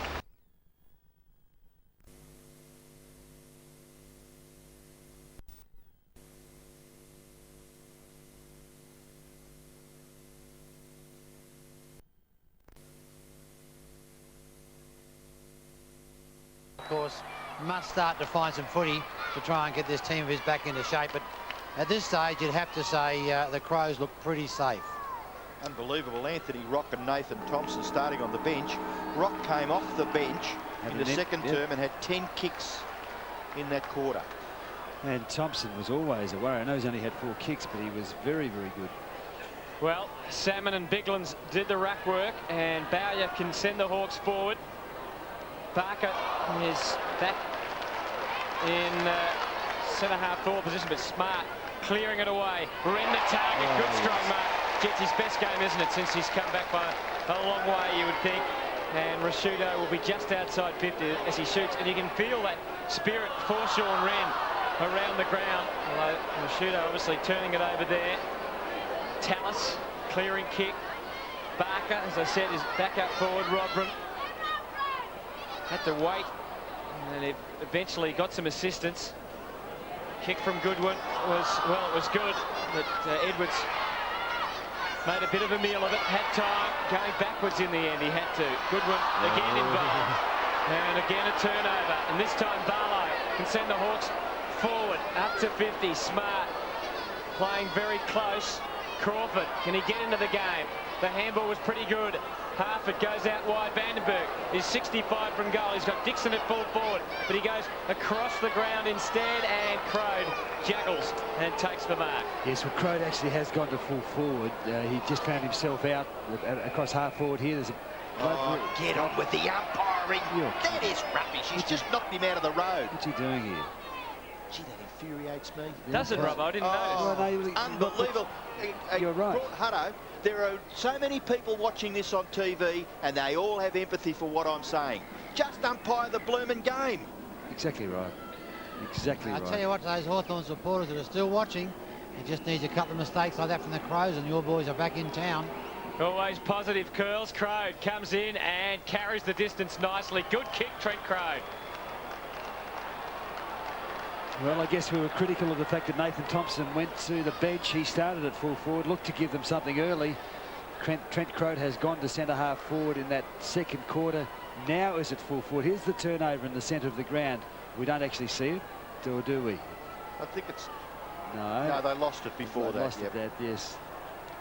D: Of course, must start to find some footy to try and get this team of his back into shape. But at this stage, you'd have to say the Crows look pretty safe.
B: Unbelievable. Anthony Rock and Nathan Thompson starting on the bench. Rock came off the bench in the second term and had 10 kicks in that quarter.
A: And Thompson was always a worry. I know he's only had 4 kicks, but he was very, very good.
C: Well, Salmon and Biglands did the ruck work, and Bowyer can send the Hawks forward. Barker is back in centre-half forward position, but Smart clearing it away. We're in the target. Good strong mark. Gets his best game, isn't it, since he's come back by a long way, you would think. And Rashudo will be just outside 50 as he shoots, and you can feel that spirit for Sean Wren around the ground. Although Rashudo obviously turning it over there. Tallis, clearing kick. Barker, as I said, is back up forward. Rodman had to wait, and it eventually got some assistance. Kick from Goodwin was, well, it was good, but Edwards made a bit of a meal of it. Had time, going backwards in the end, he had to. Goodwin again involved, and again a turnover, and this time Barlow can send the Hawks forward, up to 50. Smart playing very close. Crawford, can he get into the game? The handball was pretty good. Harford goes out wide. Vandenberg is 65 from goal. He's got Dixon at full forward, but he goes across the ground instead, and Crode juggles and takes the mark.
A: Yes, well, Crode actually has gone to full forward. He just found himself out across half forward here. There's
B: get on with the umpiring. That is rubbish. He's just knocked him out of the road.
A: What's he doing here?
B: Gee, that infuriates me.
C: Does it, Rob? I didn't notice.
B: Unbelievable.
A: You're right.
B: Hutto, there are so many people watching this on TV and they all have empathy for what I'm saying. Just umpire the blooming game.
A: Exactly right. Exactly right.
D: I tell you what, those Hawthorn supporters that are still watching, it just needs a couple of mistakes like that from the Crows and your boys are back in town.
C: Always positive, Curls. Crode comes in and carries the distance nicely. Good kick, Trent Crode.
A: Well, I guess we were critical of the fact that Nathan Thompson went to the bench. He started at full forward, looked to give them something early. Trent Crode has gone to centre-half forward in that second quarter. Now is at full forward. Here's the turnover in the centre of the ground. We don't actually see it, or do we?
B: I think it's...
A: No.
B: No, they lost it before that.
A: Lost it, yes.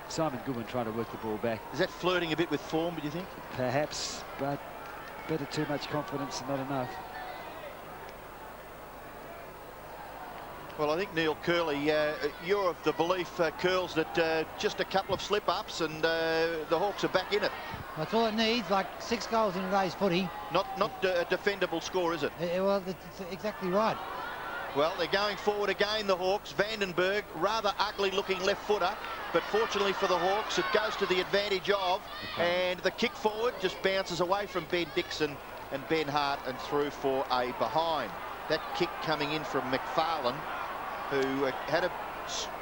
A: Simon Goodwin trying to work the ball back.
B: Is that flirting a bit with form, do you think?
A: Perhaps, but better too much confidence and not enough.
B: Well, I think, Neil Curley, you're of the belief, Curls, that just a couple of slip-ups and the Hawks are back in it.
D: That's all it needs, like 6 goals in today's footy.
B: Not a defendable score, is it?
D: Well, it's exactly right.
B: Well, they're going forward again, the Hawks. Vandenberg, rather ugly-looking left-footer, but fortunately for the Hawks, it goes to the advantage of, and the kick forward just bounces away from Ben Dixon and Ben Hart and through for a behind. That kick coming in from McFarlane, who had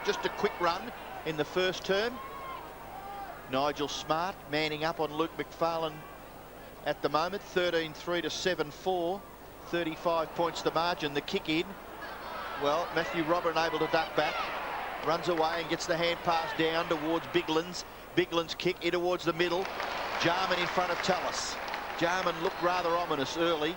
B: just a quick run in the first term. Nigel Smart manning up on Luke McFarlane at the moment. 13-3 to 7-4. 35 points the margin. The kick in. Well, Matthew Robin able to duck back. Runs away and gets the hand pass down towards Biglan's. Biglan's kick in towards the middle. Jarman in front of Tallis. Jarman looked rather ominous early.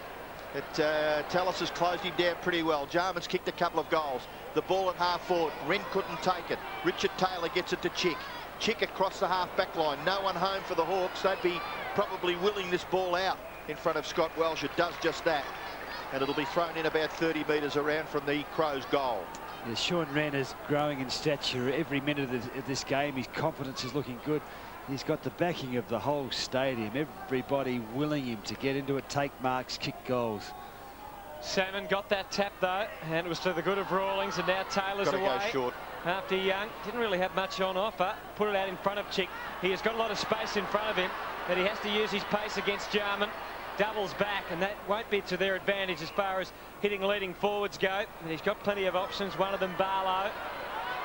B: Tallis has closed him down pretty well. Jarman's kicked a couple of goals. The ball at half forward. Wren couldn't take it. Richard Taylor gets it to Chick. Chick across the half back line. No one home for the Hawks. They'd be probably willing this ball out in front of Scott Welsh. It does just that. And it'll be thrown in about 30 metres around from the Crows' goal.
A: Yeah, Sean Wren is growing in stature every minute of this game. His confidence is looking good. He's got the backing of the whole stadium. Everybody willing him to get into it, take marks, kick goals.
C: Salmon got that tap though, and it was to the good of Rawlings, and now Taylor's
B: Got to
C: away.
B: go short.
C: After Young didn't really have much on offer, put it out in front of Chick. He has got a lot of space in front of him, but he has to use his pace against Jarman. Doubles back, and that won't be to their advantage as far as hitting leading forwards go. But he's got plenty of options. One of them, Barlow,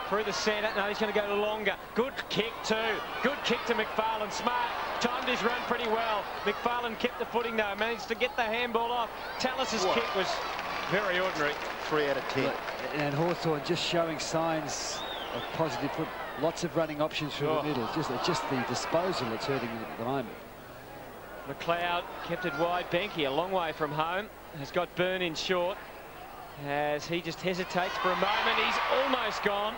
C: through the centre. No, he's going to go longer. Good kick too. Good kick to McFarlane. Smart timed his run pretty well. McFarlane kept the footing though. Managed to get the handball off. Tallis's kick was very ordinary.
B: 3 out of 10.
A: And Hawthorn just showing signs of positive foot. Lots of running options through the middle. Just the disposal that's hurting them at the moment.
C: McLeod kept it wide. Benke, a long way from home, has got Byrne in short as he just hesitates for a moment. He's almost gone.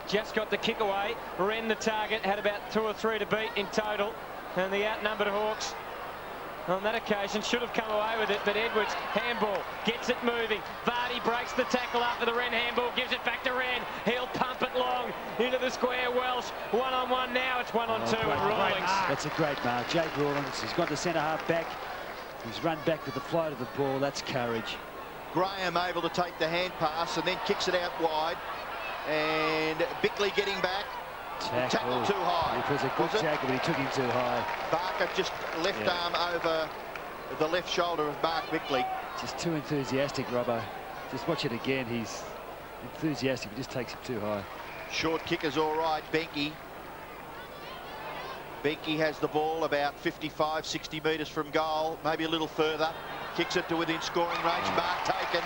C: Just got the kick away. Wren, the target, had about 2 or 3 to beat in total. And the outnumbered Hawks on that occasion should have come away with it, but Edwards, handball, gets it moving. Vardy breaks the tackle after the Wren handball, gives it back to Wren. He'll pump it long into the square. Welsh, 1-on-1 now. It's 1-on-2 and Rawlings.
A: That's a great mark. Jake Rawlings, he's gone to centre-half back. He's run back with the flight of the ball. That's courage.
B: Graham able to take the hand pass and then kicks it out wide. And Bickley getting back. Tackle too high.
A: It was a good tackle, but he took him too high.
B: Barker just left arm over the left shoulder of Mark Bickley.
A: Just too enthusiastic, Robbo. Just watch it again. He's enthusiastic, but just takes it too high.
B: Short kick is all right. Benke. Benke has the ball about 55, 60 metres from goal, maybe a little further. Kicks it to within scoring range. Mark taken.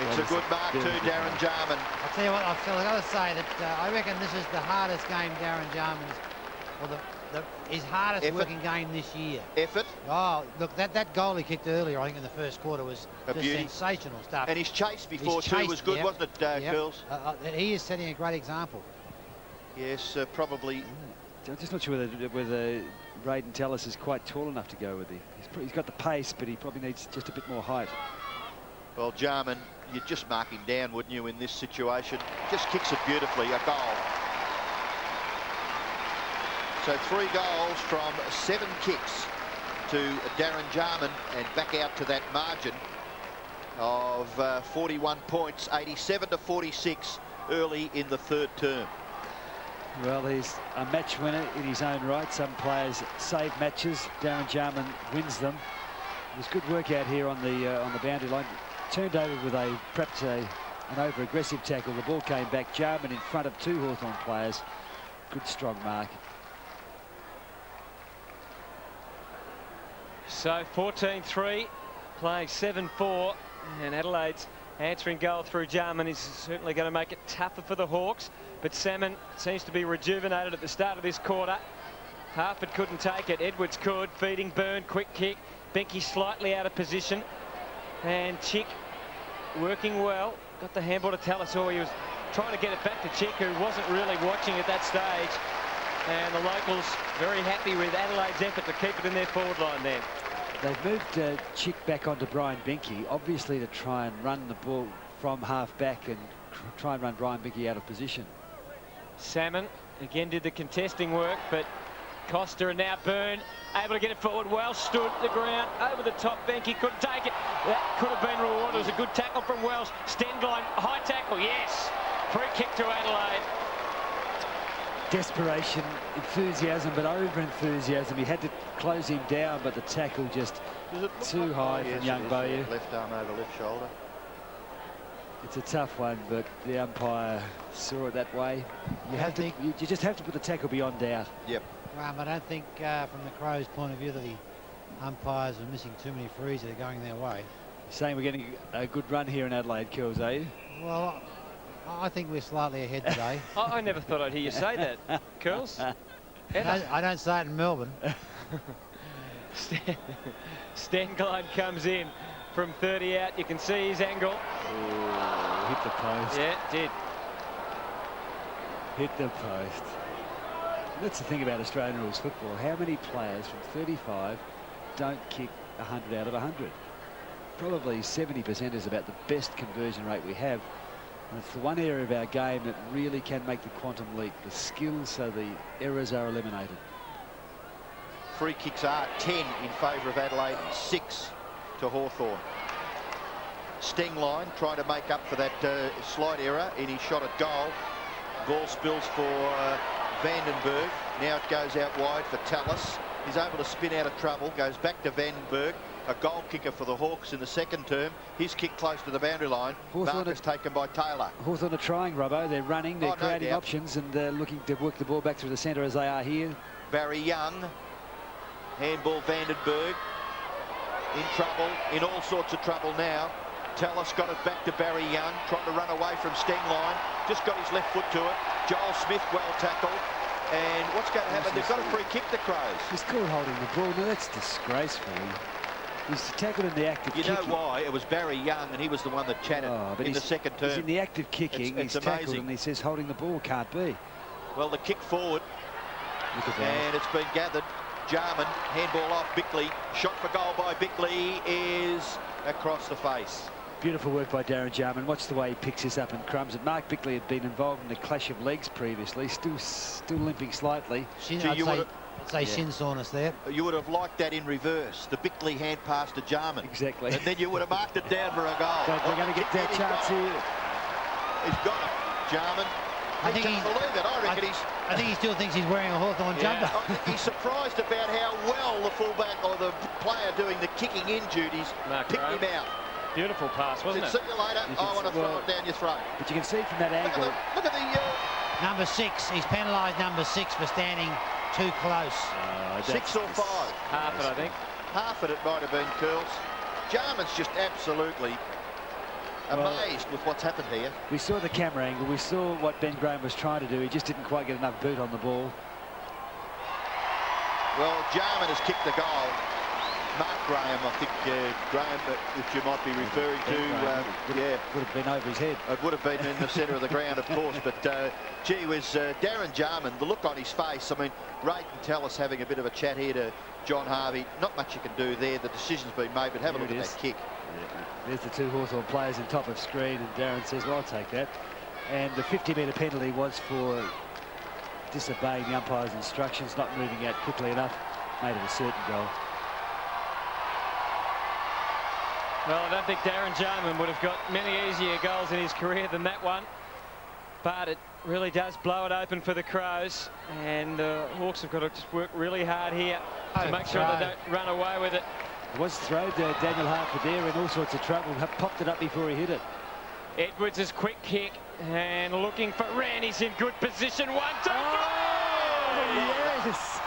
B: It's a good mark too, Darren Jarman.
D: I'll tell you what, I've got to say that I reckon this is the hardest game Darren Jarman's, or his hardest working game this year.
B: Effort.
D: Oh, look, that goal he kicked earlier, I think in the first quarter, was just sensational stuff.
B: And his chase before too was good, wasn't it, Curls?
D: He is setting a great example.
B: Yes, probably.
A: I'm just not sure whether Braden Tallis is quite tall enough to go with him. He's got the pace, but he probably needs just a bit more height.
B: Well, Jarman, you'd just mark him down, wouldn't you, in this situation? Just kicks it beautifully, a goal. So 3 goals from 7 kicks to Darren Jarman, and back out to that margin. of 41 points, 87 to 46 early in the third term.
A: Well, he's a match winner in his own right. Some players save matches. Darren Jarman wins them. It was good work out here on the boundary line. Turned over with perhaps an over-aggressive tackle. The ball came back. Jarman in front of two Hawthorn players. Good strong mark.
C: So 14-3, playing 7-4, and Adelaide's answering goal through Jarman is certainly going to make it tougher for the Hawks. But Salmon seems to be rejuvenated at the start of this quarter. Harford couldn't take it. Edwards could. Feeding Byrne, quick kick. Benke slightly out of position. And Chick working well. Got the handball to Tallis. He was trying to get it back to Chick, who wasn't really watching at that stage. And the locals very happy with Adelaide's effort to keep it in their forward line there.
A: They've moved Chick back onto Brian Benke, obviously to try and run the ball from half back and try and run Brian Benke out of position.
C: Salmon again did the contesting work, but Costa and now Byrne able to get it forward. Welsh stood the ground over the top. Benke couldn't take it. That could have been rewarded. It was a good tackle from Welsh. Stendline, high tackle, yes. Free kick to Adelaide.
A: Desperation, enthusiasm, but over-enthusiasm. He had to close him down, but the tackle just too high from young Bowyer.
B: Left arm over left shoulder.
A: It's a tough one, but the umpire saw it that way. You just have to put the tackle beyond doubt.
B: Yep.
D: Graham, I don't think from the Crows' point of view that the umpires are missing too many frees that are going their way.
A: Saying we're getting a good run here in Adelaide, Kills, are you?
D: Well, I think we're slightly ahead today.
C: I never thought I'd hear you say that, Curls.
D: I don't say it in Melbourne.
C: Stengline comes in from 30 out. You can see his angle.
A: Ooh, hit the post.
C: Yeah, it did.
A: Hit the post. That's the thing about Australian rules football. How many players from 35 don't kick 100 out of 100? Probably 70% is about the best conversion rate we have. And it's the one area of our game that really can make the quantum leap. The skills, so the errors are eliminated.
B: Free kicks are 10 in favour of Adelaide, 6 to Hawthorn. Stengline trying to make up for that slight error in his shot at goal. Ball spills for Vandenberg. Now it goes out wide for Tallis. He's able to spin out of trouble. Goes back to Vandenberg. A goal kicker for the Hawks in the second term. His kick close to the boundary line. Marcus taken by Taylor.
A: Hawthorn are trying, Robbo. They're running. They're creating options, and they're looking to work the ball back through the centre as they are here.
B: Barry Young. Handball Vandenberg. In trouble. In all sorts of trouble now. Tallis got it back to Barry Young. Trying to run away from Stengline. Just got his left foot to it. Joel Smith well tackled. And what's going to happen? They've got a free kick, the Crows.
A: He's caught holding the ball. Now that's disgraceful. He's tackled in the act of kicking.
B: You know why? It was Barry Young, and he was the one that chatted in the second term.
A: He's in the act of kicking.
B: It's
A: he's
B: amazing.
A: Tackled, and he says holding the ball can't be.
B: Well, the kick forward.
A: Look at that.
B: And it's been gathered. Jarman, handball off Bickley. Shot for goal by Bickley is across the face.
A: Beautiful work by Darren Jarman. Watch the way he picks this up and crumbs it. Mark Bickley had been involved in a clash of legs previously, still limping slightly.
D: I'd say shin soreness there.
B: You would have liked that in reverse. The Bickley hand pass to Jarman.
A: Exactly.
B: And then you would have marked it down for a goal.
A: But we're going to get that chance here.
B: He's got it. Jarman.
D: I think
B: can't believe it.
D: I think he still thinks he's wearing a Hawthorn jumper.
B: He's surprised about how well the fullback or the player doing the kicking in duties picked him out.
C: Beautiful pass, wasn't it?
B: See you later. I want to throw it down your throat.
A: But you can see from that angle.
B: Look at the...
D: Number 6. He's penalised number 6 for standing too close.
B: 6 or 5.
C: Half it, I think.
B: Half it might have been, Curls. Jarman's just absolutely amazed with what's happened here.
A: We saw the camera angle. We saw what Ben Graham was trying to do. He just didn't quite get enough boot on the ball.
B: Well, Jarman has kicked the goal. Mark Graham, I think, Graham, which you might be referring to,
A: would have been over his head.
B: It would have been in the centre of the ground, of course, but gee whiz, Darren Jarman, the look on his face, I mean, Ray can tell us having a bit of a chat here to John Harvey. Not much you can do there. The decision's been made, but have a look at that kick.
A: Yeah. There's the two Hawthorn players in top of screen, and Darren says, well, I'll take that. And the 50-metre penalty was for disobeying the umpire's instructions, not moving out quickly enough, made it a certain goal.
C: Well, I don't think Darren Jarman would have got many easier goals in his career than that one. But it really does blow it open for the Crows. And the Hawks have got to just work really hard here to make sure they don't run away with it.
A: It was thrown to Daniel Harper there in all sorts of trouble. Popped it up before he hit it.
C: Edwards' quick kick and looking for Wren. He's in good position. 1, 2, 3!
A: Yes!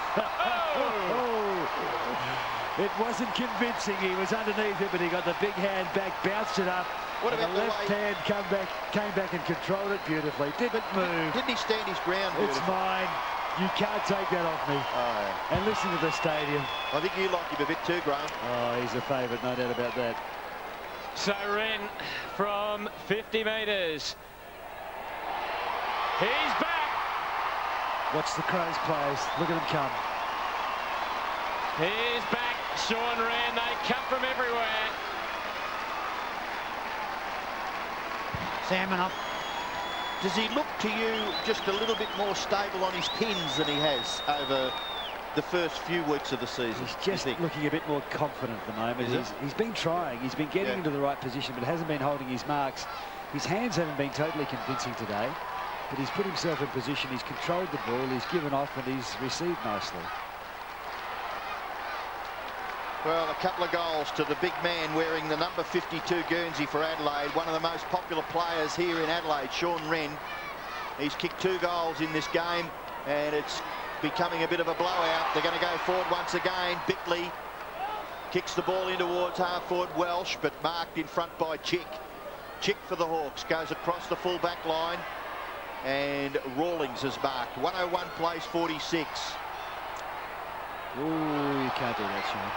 A: It wasn't convincing. He was underneath it, but he got the big hand back, bounced it up.
B: What about
A: the left hand came back and controlled it beautifully. Didn't move.
B: Didn't he stand his ground?
A: It's mine. You can't take that off me.
B: Oh.
A: And listen to the stadium.
B: I think you like him a bit too, Graham.
A: Oh, he's a favourite, no doubt about that.
C: So Wren from 50 metres. He's back.
A: Watch the Crows players. Look at them come.
C: He's back. Sean Wren. They come from everywhere.
D: Salmon up.
B: Does he look to you just a little bit more stable on his pins than he has over the first few weeks of the season?
A: He's just looking a bit more confident at the moment. He's been trying. He's been getting into the right position, but hasn't been holding his marks. His hands haven't been totally convincing today, but he's put himself in position. He's controlled the ball. He's given off, and he's received nicely.
B: Well, a couple of goals to the big man wearing the number 52 Guernsey for Adelaide. One of the most popular players here in Adelaide, Sean Wren. He's kicked 2 goals in this game, and it's becoming a bit of a blowout. They're going to go forward once again. Bickley kicks the ball in towards half-forward Welsh, but marked in front by Chick. Chick for the Hawks goes across the full-back line, and Rawlings has marked. 101 plays 46.
A: Ooh, you can't do that, Sean.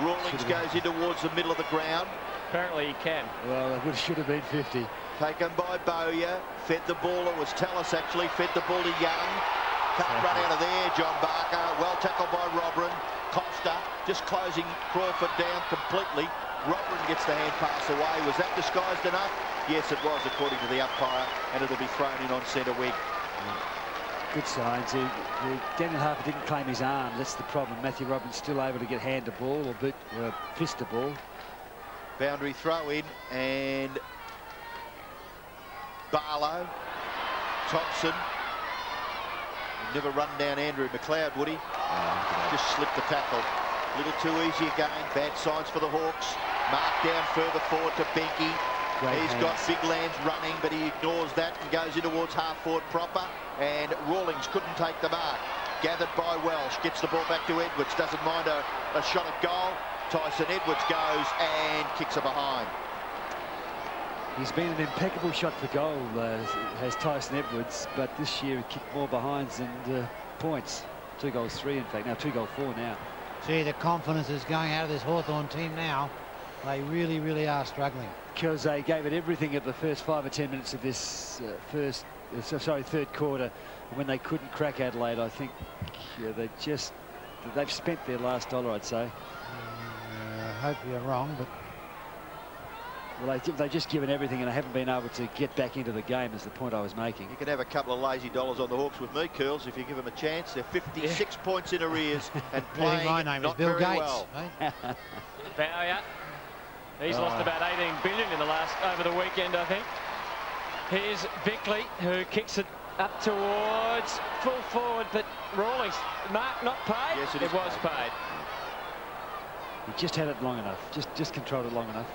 B: Rawlings goes in towards the middle of the ground.
C: Apparently he can.
A: Well, it should have been 50.
B: Taken by Bowyer. Fed the ball. It was Tallis actually. Fed the ball to Young. Can't run out of there. John Barker. Well tackled by Robrin. Costa just closing Crawford down completely. Robrin gets the hand pass away. Was that disguised enough? Yes, it was, according to the umpire, and it'll be thrown in on centre wing.
A: Good signs. Daniel Harper didn't claim his arm. That's the problem. Matthew Robin's still able to get hand a ball or fist a ball.
B: Boundary throw in, and Barlow, Thompson. He'd never run down Andrew McLeod, would he? Just slipped the tackle. A little too easy again. Bad signs for the Hawks. Mark down further forward to Benke. He's got big lands running, but he ignores that and goes in towards half-forward proper. And Rawlings couldn't take the mark. Gathered by Welsh. Gets the ball back to Edwards. Doesn't mind a shot at goal. Tyson Edwards goes and kicks it behind.
A: He's been an impeccable shot for goal, has Tyson Edwards, but this year he kicked more behinds than points. 2 goals 3, in fact. Now 2 goals 4 now.
D: Gee, the confidence is going out of this Hawthorn team now. They really, really are struggling.
A: Because they gave it everything at the first 5 or 10 minutes of this third quarter. And when they couldn't crack Adelaide, I think they've spent their last dollar, I'd say.
D: I hope you're wrong, but...
A: Well, they've just given everything and they haven't been able to get back into the game, is the point I was making.
B: You can have a couple of lazy dollars on the Hawks with me, Curls, if you give them a chance. They're 56 points in arrears and playing
D: my name
B: not
D: is Bill
B: very
D: Gates.
B: well.
D: Eh?
C: Bowyer. He's lost about 18 billion in the over the weekend, I think. Here's Bickley, who kicks it up towards full forward, but Rawlings, mark not paid.
B: Yes,
C: it was paid.
A: He just had it long enough, just controlled it long enough.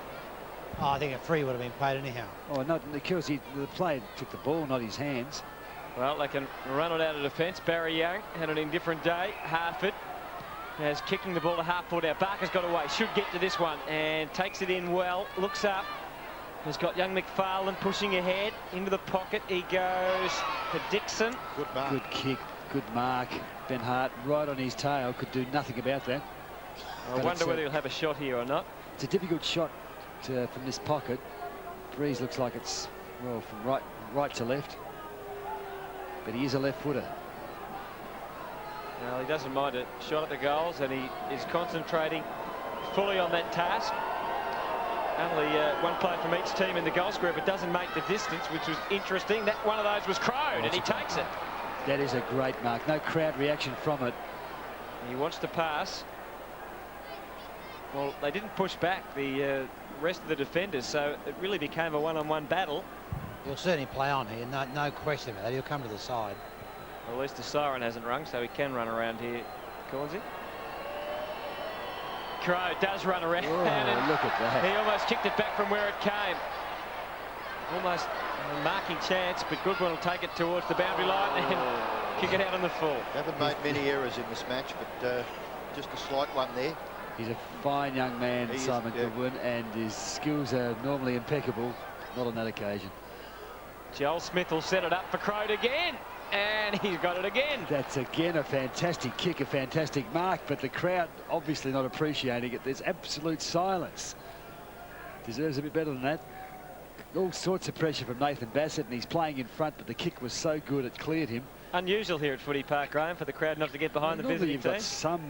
D: Oh, I think a free would have been paid anyhow.
A: Oh, not because the player took the ball, not his hands.
C: Well, they can run it out of defence. Barry Young had an indifferent day. Hartford is kicking the ball to half-forward out. Barker's got away, should get to this one, and takes it in well, looks up. Has got young McFarlane pushing ahead into the pocket. He goes to Dixon.
B: Good mark.
A: Good kick, good mark. Ben Hart right on his tail, could do nothing about that.
C: I wonder whether he'll have a shot here or not.
A: It's a difficult shot from this pocket. Breeze looks like it's, well, from right to left. But he is a left footer.
C: Well, he doesn't mind a shot at the goals, and he is concentrating fully on that task. Only one player from each team in the goal square, but doesn't make the distance, which was interesting. That one of those was crowed, and he takes it.
A: That is a great mark. No crowd reaction from it.
C: He wants to pass. Well, they didn't push back. The rest of the defenders, so it really became a one-on-one battle.
D: He'll certainly play on here, no question about that. He'll come to the side.
C: Well, at least the siren hasn't rung, so he can run around here, Cornsey. Crow does run around.
A: Oh,
C: and
A: look at that.
C: he almost kicked it back from where it came. Almost a marking chance, but Goodwin will take it towards the boundary line and kick it out on the full.
B: Haven't made many errors in this match, but just a slight one there.
A: He's a fine young man, Simon Goodwin, and his skills are normally impeccable. Not on that occasion.
C: Joel Smith will set it up for Crow again, and he's got it again.
A: That's again a fantastic kick, a fantastic mark, but the crowd obviously not appreciating it. There's absolute silence. Deserves a bit better than that. All sorts of pressure from Nathan Bassett, and he's playing in front, but the kick was so good it cleared him.
C: Unusual here at Footy Park, Graham, for the crowd not to get behind the visiting
A: you've
C: team.
A: got some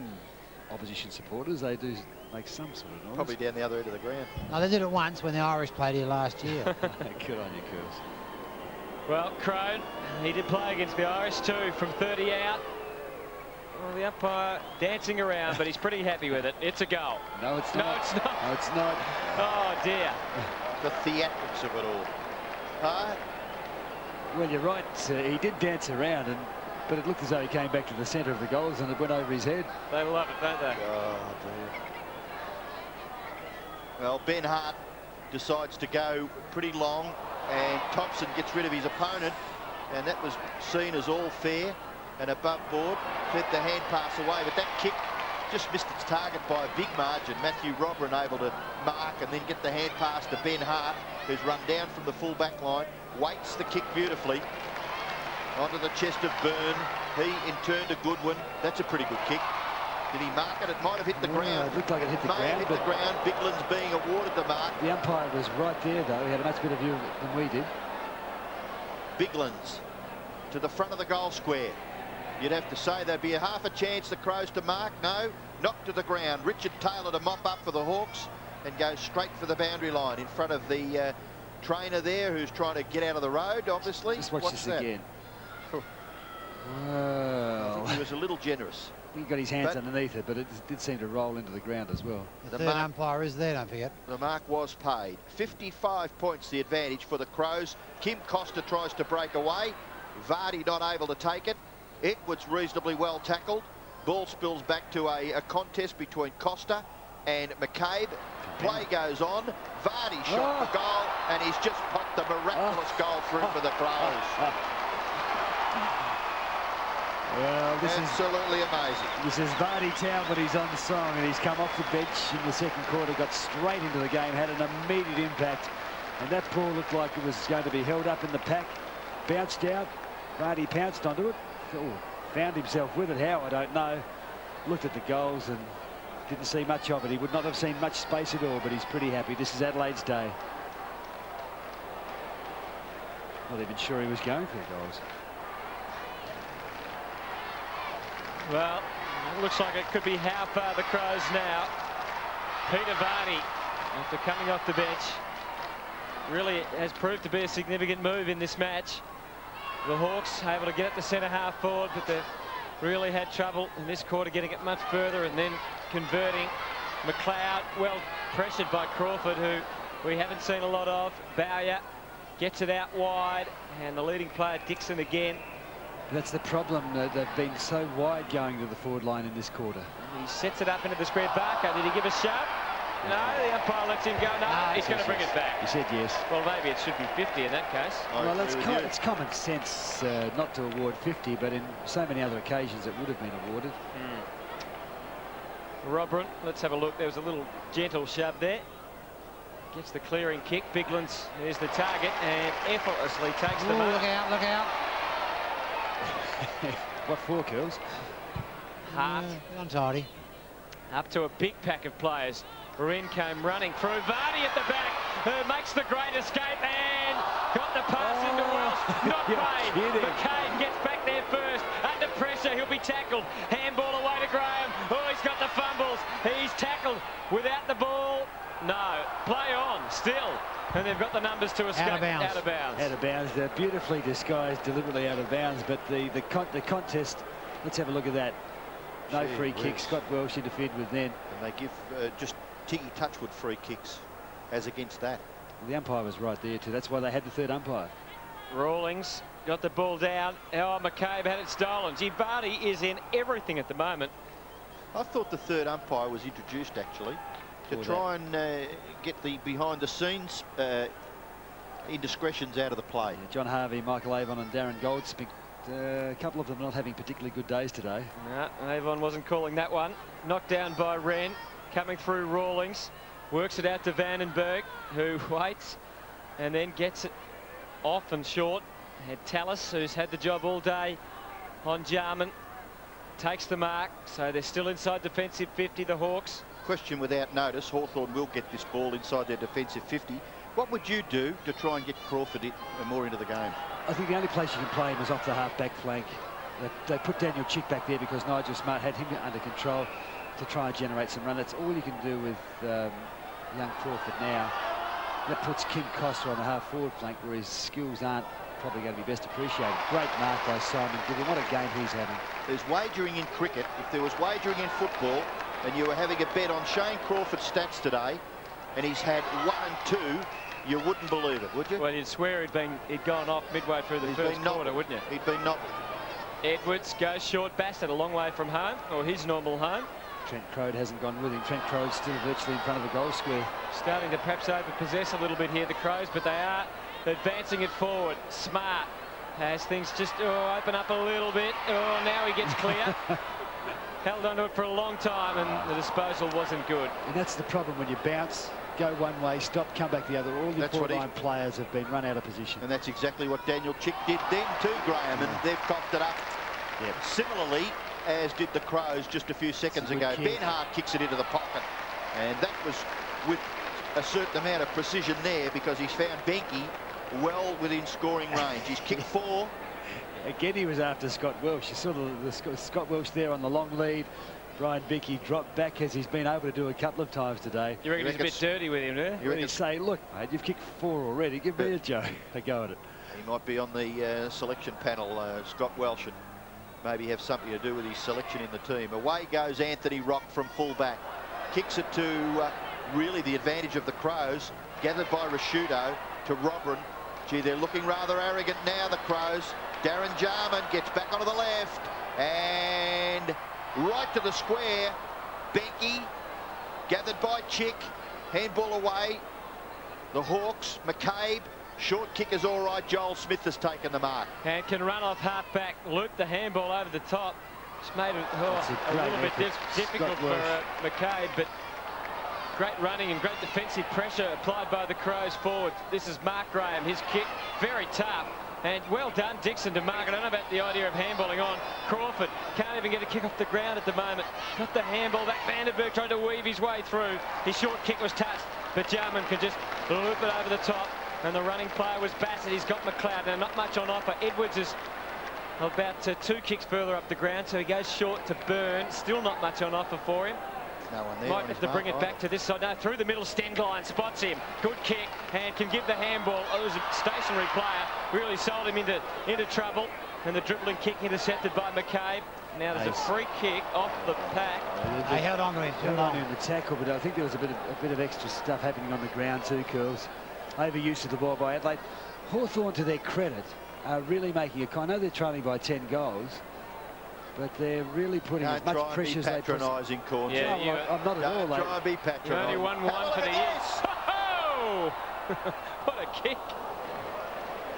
A: opposition supporters, they do make some sort of noise.
B: Probably down the other end of the ground.
D: No, they did it once when the Irish played here last year.
A: Good on you, Curls.
C: Well, Crone, he did play against the Irish too from 30 out. Well, the umpire dancing around, but he's pretty happy with it. It's a goal.
A: No, it's not.
C: No, it's not.
A: No, it's not.
C: Oh, dear.
B: The theatrics of it all. Huh?
A: Well, you're right. He did dance around, but it looked as though he came back to the centre of the goals and it went over his head.
C: They love it, don't they?
B: Oh, dear. Well, Ben Hart decides to go pretty long, and Thompson gets rid of his opponent, and that was seen as all fair and above board. Fed the hand pass away, but that kick just missed its target by a big margin. Matthew Robran able to mark and then get the hand pass to Ben Hart, who's run down from the full back line, waits the kick beautifully onto the chest of Byrne. He in turn to Goodwin. That's a pretty good kick. Did he mark it? It might have hit the ground.
A: It looked like it hit the
B: May
A: ground.
B: have hit the ground. Bigland's being awarded the mark.
A: The umpire was right there, though. He had a much better view of it than we did.
B: Bigland's to the front of the goal square. You'd have to say there'd be a half a chance the Crows to mark. No, knocked to the ground. Richard Taylor to mop up for the Hawks and go straight for the boundary line in front of the trainer there, who's trying to get out of the road, obviously.
A: Just watch this
B: that?
A: again.
B: I think
A: Well,
B: he was a little generous.
A: he got his hands underneath it, but it did seem to roll into the ground as well.
D: The third umpire is there, don't forget.
B: The mark was paid. 55 points the advantage for the Crows. Kim Costa tries to break away. Vardy not able to take it. Edwards reasonably well tackled. Ball spills back to a contest between Costa and McCabe. Play goes on. Vardy shot for goal, and he's just popped the miraculous goal through for the Crows.
A: Well, this
B: absolutely amazing.
A: This is Vardy Town when he's on the song, and he's come off the bench in the second quarter, got straight into the game, had an immediate impact, and that ball looked like it was going to be held up in the pack, bounced out. Vardy pounced onto it. Found himself with it. How, I don't know. Looked at the goals and didn't see much of it. He would not have seen much space at all, but he's pretty happy. This is Adelaide's day. Not even sure he was going for goals.
C: Well, it looks like it could be how far the Crows now. Peter Vardy, after coming off the bench, really has proved to be a significant move in this match. The Hawks able to get it to centre half forward, but they've really had trouble in this quarter getting it much further and then converting. McLeod, well pressured by Crawford, who we haven't seen a lot of. Bowyer gets it out wide, and the leading player Dixon again.
A: That's the problem. They've been so wide going to the forward line in this quarter.
C: He sets it up into the square. Barker, did he give a shove? No, the umpire lets him go. No, he's going to bring it back.
A: He said yes.
C: Well, maybe it should be 50 in that case.
A: Well, it's common sense not to award 50, but in so many other occasions it would have been awarded.
C: Robran, let's have a look. There was a little gentle shove there. Gets the clearing kick. Biglands is the target and effortlessly takes the mark.
D: Look out, look out.
A: What for, Curls?
C: Hart.
D: Untidy.
C: Up to a big pack of players. Ren came running through. Vardy at the back, who makes the great escape and got the pass into Welsh. Not paid. McCabe gets back there first. Under pressure, he'll be tackled. Handball away to Graham. Oh, he's got the fumbles. He's tackled without the ball. No, play on still. And they've got the numbers to escape.
D: Out of bounds.
C: Out of bounds.
A: Out of bounds. They're beautifully disguised, deliberately out of bounds. But the contest, let's have a look at that. No free kicks. Scott Welsh interfered with then.
B: And they give just Tiggy Touchwood free kicks. as against that.
A: Well, the umpire was right there too. That's why they had the third umpire.
C: Rawlings got the ball down. Oh, McCabe had it stolen. Vardy is in everything at the moment.
B: I thought the third umpire was introduced actually to try and get the behind-the-scenes indiscretions out of the play.
A: Yeah, John Harvey, Michael Avon and Darren Goldsmith, a couple of them not having particularly good days today.
C: No, Avon wasn't calling that one. Knocked down by Wren, coming through Rawlings. Works it out to Vandenberg, who waits and then gets it off and short. Had Tallis, who's had the job all day on Jarman, takes the mark, so they're still inside defensive 50, the Hawks.
B: Question without notice, Hawthorn will get this ball inside their defensive 50. What would you do to try and get Crawford more into the game?
A: I think the only place you can play him is off the half-back flank. They put Daniel Chick back there because Nigel Smart had him under control to try and generate some run. That's all you can do with young Crawford now. That puts Kim Costa on the half-forward flank where his skills aren't probably going to be best appreciated. Great mark by Simon Gibbon. What a game he's having.
B: There's wagering in cricket. If there was wagering in football and you were having a bet on Shane Crawford's stats today and he's had 1 and 2, you wouldn't believe it, would you?
C: Well, you'd swear he'd gone off midway through the first quarter, wouldn't you?
B: He'd been knocked.
C: Edwards goes short. Bassett a long way from home, or his normal home.
A: Trent Crode hasn't gone with him. Trent Crode's still virtually in front of the goal square.
C: Starting to perhaps overpossess a little bit here, the Crows, but they are advancing it forward. Smart has things just open up a little bit. Oh, now he gets clear. Held onto it for a long time, and the disposal wasn't good.
A: And that's the problem when you bounce, go one way, stop, come back the other. All the forward-line players have been run out of position.
B: And that's exactly what Daniel Chick did then too, Graham, and they've coughed it up.
A: Yep.
B: Similarly, as did the Crows just a few seconds ago. Ben Hart kicks it into the pocket, and that was with a certain amount of precision there because he's found Benke well within scoring range. He's kicked 4.
A: Again, he was after Scott Welsh. You saw the Scott Welsh there on the long lead. Brian Benke dropped back as he's been able to do a couple of times today.
C: You reckon he's a bit dirty with him, do you?
A: You say, look, mate, you've kicked 4 already. Give me a go at it.
B: He might be on the selection panel, Scott Welsh, and maybe have something to do with his selection in the team. Away goes Anthony Rock from fullback. Kicks it to really the advantage of the Crows. Gathered by Rashudo to Robrin. Gee, they're looking rather arrogant now, the Crows. Darren Jarman gets back onto the left and right to the square. Benke gathered by Chick. Handball away. The Hawks, McCabe. Short kick is all right. Joel Smith has taken the mark.
C: And can run off half-back. Loop the handball over the top. It's made it a little bit difficult for McCabe, but great running and great defensive pressure applied by the Crows forward. This is Mark Graham. His kick, very tough. And well done, Dixon, to mark. I don't know about the idea of handballing on. Crawford can't even get a kick off the ground at the moment. Got the handball back. Vandenberg trying to weave his way through. His short kick was touched, but Jarman could just loop it over the top. And the running player was Bassett. He's got McLeod. Now, not much on offer. Edwards is about 2 kicks further up the ground, so he goes short to Byrne. Still not much on offer for him.
B: No one there.
C: Might have to bring it back to this side. No, through the middle, Stenglein spots him. Good kick and can give the handball. Oh, it was a stationary player. Really sold him into trouble. And the dribbling kick intercepted by McCabe. Now there's a free kick off the pack.
D: They held on to him too long
A: in the tackle, but I think there was a bit of extra stuff happening on the ground too, Curls. Overuse of the ball by Adelaide. Hawthorn, to their credit, are really making I know they're trailing by 10 goals, but they're really putting as much pressure as they possibly.
B: Patronising, Corn.
C: Yeah,
A: I'm not at all.
B: Try and be patronising.
C: Only 1-1 for the year. Oh! What a kick!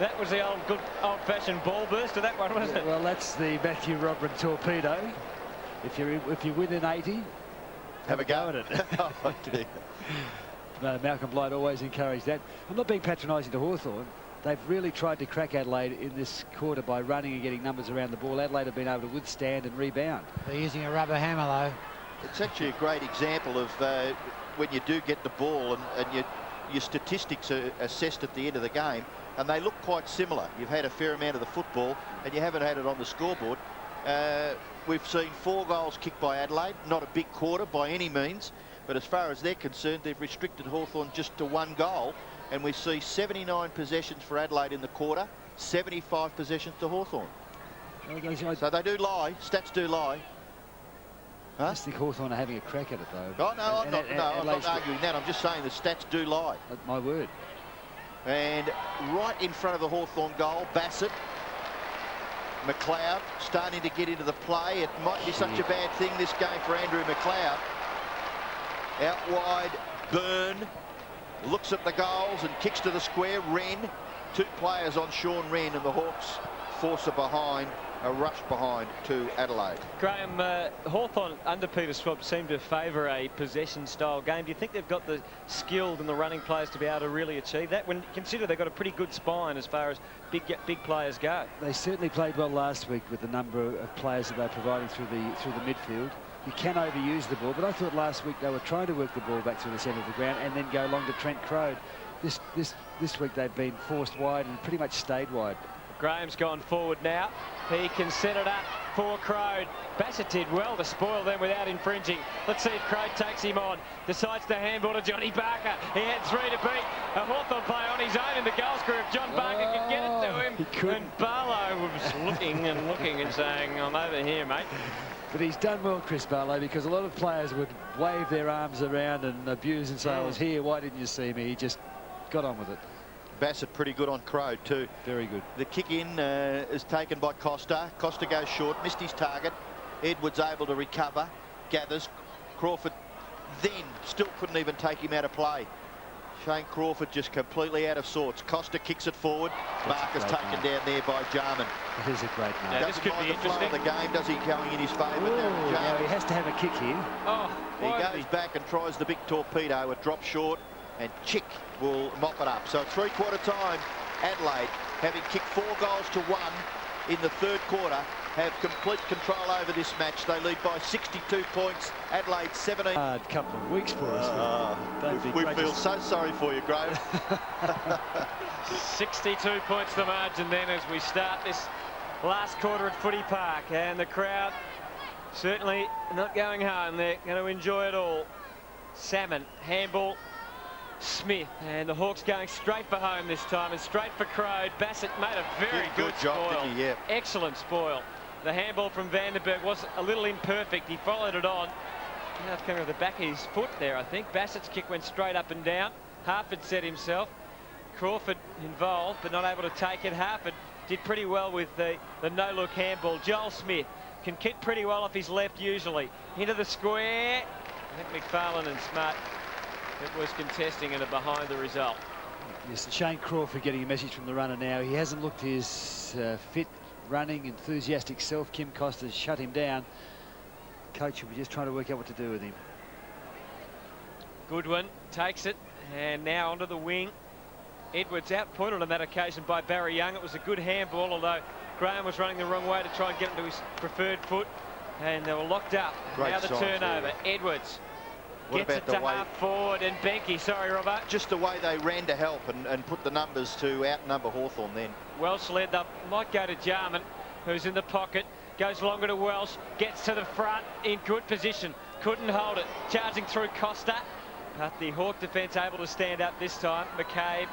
C: That was the good old-fashioned ball burst of that one, wasn't it?
A: Well, that's the Matthew Robrin torpedo. If you win an 80,
B: have a go
A: at it.
B: Oh, dear.
A: No, Malcolm Blight always encouraged that. I'm not being patronising to Hawthorn. They've really tried to crack Adelaide in this quarter by running and getting numbers around the ball. Adelaide have been able to withstand and rebound.
D: They're using a rubber hammer, though.
B: It's actually a great example of when you do get the ball and your statistics are assessed at the end of the game, and they look quite similar. You've had a fair amount of the football, and you haven't had it on the scoreboard. We've seen 4 goals kicked by Adelaide. Not a big quarter by any means. But as far as they're concerned, they've restricted Hawthorn just to 1 goal. And we see 79 possessions for Adelaide in the quarter, 75 possessions to Hawthorn. So they do lie. Stats do lie. Huh?
A: I just think Hawthorn are having a crack at it, though.
B: Oh, no, I'm not arguing that. I'm just saying the stats do lie.
A: My word.
B: And right in front of the Hawthorn goal, Bassett. McLeod starting to get into the play. It might be such a bad thing, this game, for Andrew McLeod. Out wide, Byrne looks at the goals and kicks to the square. Wren, 2 players on Sean Wren, and the Hawks force a rush behind to Adelaide.
C: Graham, Hawthorn under Peter Swab seem to favour a possession-style game. Do you think they've got the skilled and the running players to be able to really achieve that? When you consider they've got a pretty good spine as far as big players go.
A: They certainly played well last week with the number of players that they're providing through the midfield. You can overuse the ball, but I thought last week they were trying to work the ball back through the centre of the ground and then go along to Trent Crode. This week they've been forced wide and pretty much stayed wide.
C: Graham's gone forward now. He can set it up for Crode. Bassett did well to spoil them without infringing. Let's see if Crode takes him on. Decides to handball to Johnny Barker. He had 3 to beat. A Hawthorn player on his own in the goal scorer. If John Barker could get it to him.
A: He couldn't.
C: And Barlow was looking and saying, I'm over here, mate.
A: But he's done well, Chris Barlow, because a lot of players would wave their arms around and abuse and say, I was here, why didn't you see me? He just got on with it.
B: Bassett pretty good on Crode too.
A: Very good.
B: The kick in is taken by Costa. Costa goes short, missed his target. Edwards able to recover, gathers. Crawford then still couldn't even take him out of play. Shane Crawford just completely out of sorts. Costa kicks it forward. Barker's taken down there by Jarman.
A: It is a great mark.
C: Yeah, this could be interesting.
B: The game, does he, going in his favour?
A: No, he has to have a kick here.
C: Oh,
B: he goes back and tries the big torpedo. It drops short, and Chick will mop it up. So 3/4 time, Adelaide, having kicked 4 goals to 1 in the 3rd quarter, have complete control over this match. They lead by 62 points. Adelaide 17.
A: Hard couple of weeks for us.
B: We feel so sorry for you, Graham.
C: 62 points the margin then as we start this last quarter at Footy Park, and the crowd certainly not going home. They're going to enjoy it all. Salmon, handball, Smith, and the Hawks going straight for home this time and straight for Crode. Bassett made a very good
B: job,
C: spoil.
B: didn't he? Yeah.
C: Excellent spoil. The handball from Vandenberg was a little imperfect. He followed it on. Now it's coming with the back of his foot there, I think. Bassett's kick went straight up and down. Harford set himself. Crawford involved, but not able to take it. Harford did pretty well with the no-look handball. Joel Smith can kick pretty well off his left usually. Into the square. I think McFarlane and Smart, it was contesting and are behind the result.
A: Yes, Shane Crawford getting a message from the runner now. He hasn't looked his fit, running, enthusiastic self. Kim Costa's shut him down. Coach will be just trying to work out what to do with him.
C: Goodwin takes it, and now onto the wing. Edwards outpointed on that occasion by Barry Young. It was a good handball, although Graham was running the wrong way to try and get him to his preferred foot, and they were locked up. Now the turnover. Edwards gets it to half forward, and Benke, sorry Robert.
B: Just the way they ran to help and put the numbers to outnumber Hawthorn then.
C: Welsh led up, might go to Jarman, who's in the pocket, goes longer to Welsh, gets to the front in good position, couldn't hold it, charging through Costa, but the Hawk defence able to stand up this time. McCabe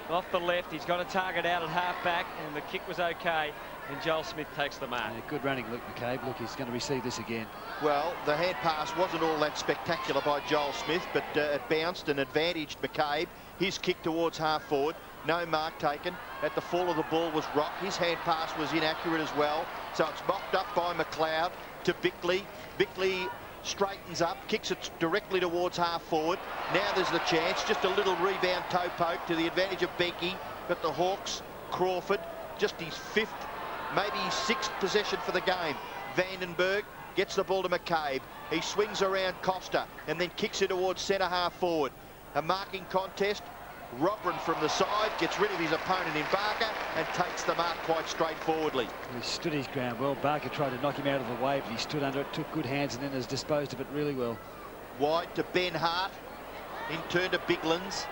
C: off the left, he's got a target out at half back, and the kick was okay, and Joel Smith takes the mark.
A: Yeah, good running, Luke McCabe. Look, he's going to receive this again.
B: Well, the hand pass wasn't all that spectacular by Joel Smith, but it bounced and advantaged McCabe. His kick towards half forward, no mark taken. At the fall of the ball was Rock. His hand pass was inaccurate as well, so it's mocked up by McLeod to Bickley. Bickley straightens up, kicks it directly towards half forward. Now there's the chance, just a little rebound toe poke to the advantage of Benke, but the Hawks, Crawford, just his 5th, maybe his 6th possession for the game. Vandenberg gets the ball to McCabe. He swings around Costa and then kicks it towards centre half forward. A marking contest. Robran from the side gets rid of his opponent in Barker and takes the mark quite straightforwardly.
A: He stood his ground well. Barker tried to knock him out of the way, but he stood under it, took good hands, and then has disposed of it really well.
B: Wide to Ben Hart, in turn to Biglands.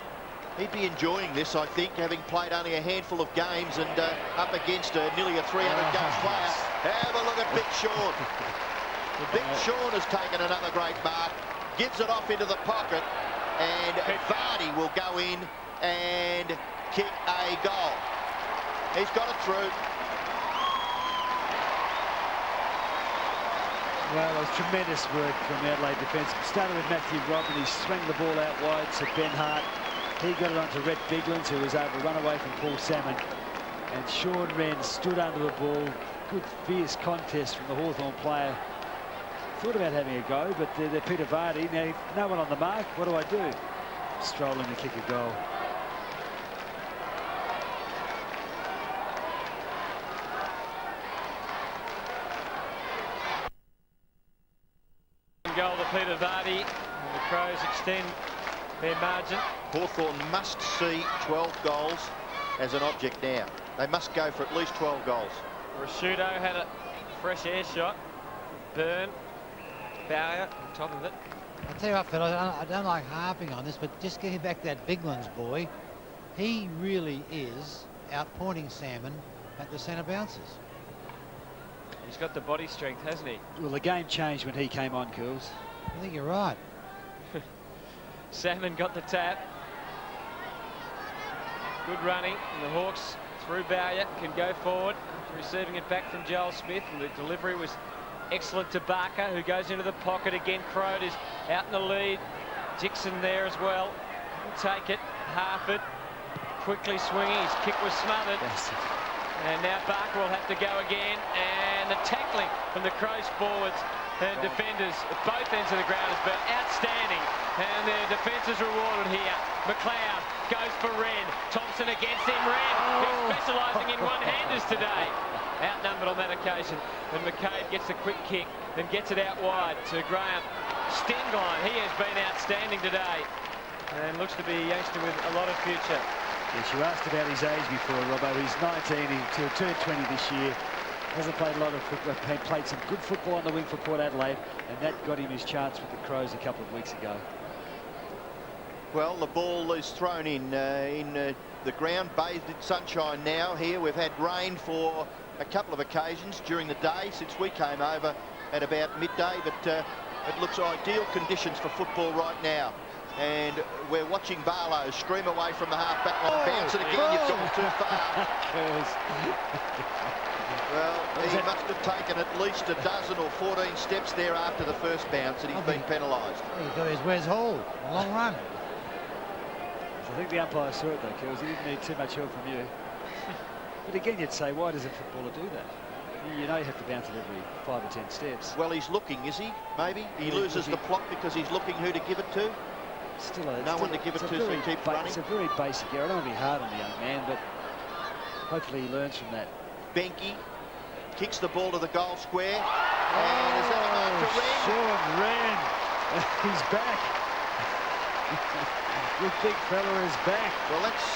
B: He'd be enjoying this, I think, having played only a handful of games and up against nearly a 300-game player. Have a look at Big Sean. Big Sean has taken another great mark, gives it off into the pocket, and Vardy will go in and kick a goal. He's got it through.
A: Well, it was tremendous work from the Adelaide defence. Started with Matthew Robb, and he swung the ball out wide to Ben Hart. He got it onto Rhett Biglands, who was able to run away from Paul Salmon. And Sean Wren stood under the ball. Good, fierce contest from the Hawthorn player. Thought about having a go, but they're Peter Vardy. Now, no one on the mark. What do I do? Stroll in to kick a goal.
C: Goal to Peter Vardy, and the Crows extend their margin.
B: Hawthorn must see 12 goals as an object now. They must go for at least 12 goals.
C: Rashudo had a fresh air shot. Burn, Bowyer on top of it.
D: I'll tell you what, Phil, I don't like harping on this, but just getting back to that Biglands boy, he really is outpointing Salmon at the centre bounces.
C: He's got the body strength, hasn't he?
A: Well, the game changed when he came on, Cools.
D: I think you're right.
C: Salmon got the tap. Good running, and the Hawks through Bowyer can go forward, receiving it back from Joel Smith, and the delivery was excellent to Barker, who goes into the pocket again. Crode is out in the lead. Dixon there as well. He'll take it. Harford quickly swinging. His kick was smothered. And now Barker will have to go again. And the tackling from the Crows forwards and defenders at both ends of the ground has been outstanding. And their defence is rewarded here. McLeod goes for Wren. Thompson against him. Wren, he's specialising in one-handers today. Outnumbered on that occasion. And McCabe gets a quick kick, then gets it out wide to Graham. Stengline, he has been outstanding today. And looks to be a youngster with a lot of future.
A: Yes, you asked about his age before, Robbo. He's 19, he'll turn 20 this year. Hasn't played a lot of football, played some good football on the wing for Port Adelaide, and that got him his chance with the Crows a couple of weeks ago.
B: Well, the ball is thrown in the ground, bathed in sunshine now here. We've had rain for a couple of occasions during the day since we came over at about midday, but it looks ideal conditions for football right now. And we're watching Barlow stream away from the half-back line, bounce it again. You've gone too far. Well, he must have taken at least a dozen or 14 steps there after the first bounce, and he's been penalised.
D: He got his Wes Hall, a long run.
A: I think the umpire saw it though, Kills. He didn't need too much help from you. But again, you'd say, why does a footballer do that? You know you have to bounce it every 5 or 10 steps.
B: Well, he's looking, is he? Maybe he loses the plot because he's looking who to give it to. No one to give it to, so he keeps running.
A: It's a very basic error. I don't want to be hard on the young man, but hopefully he learns from that.
B: Benke kicks the ball to the goal square. And is that a mark to Wren?
A: Sean Wren. He's back. The big fella is back.
B: Well, that's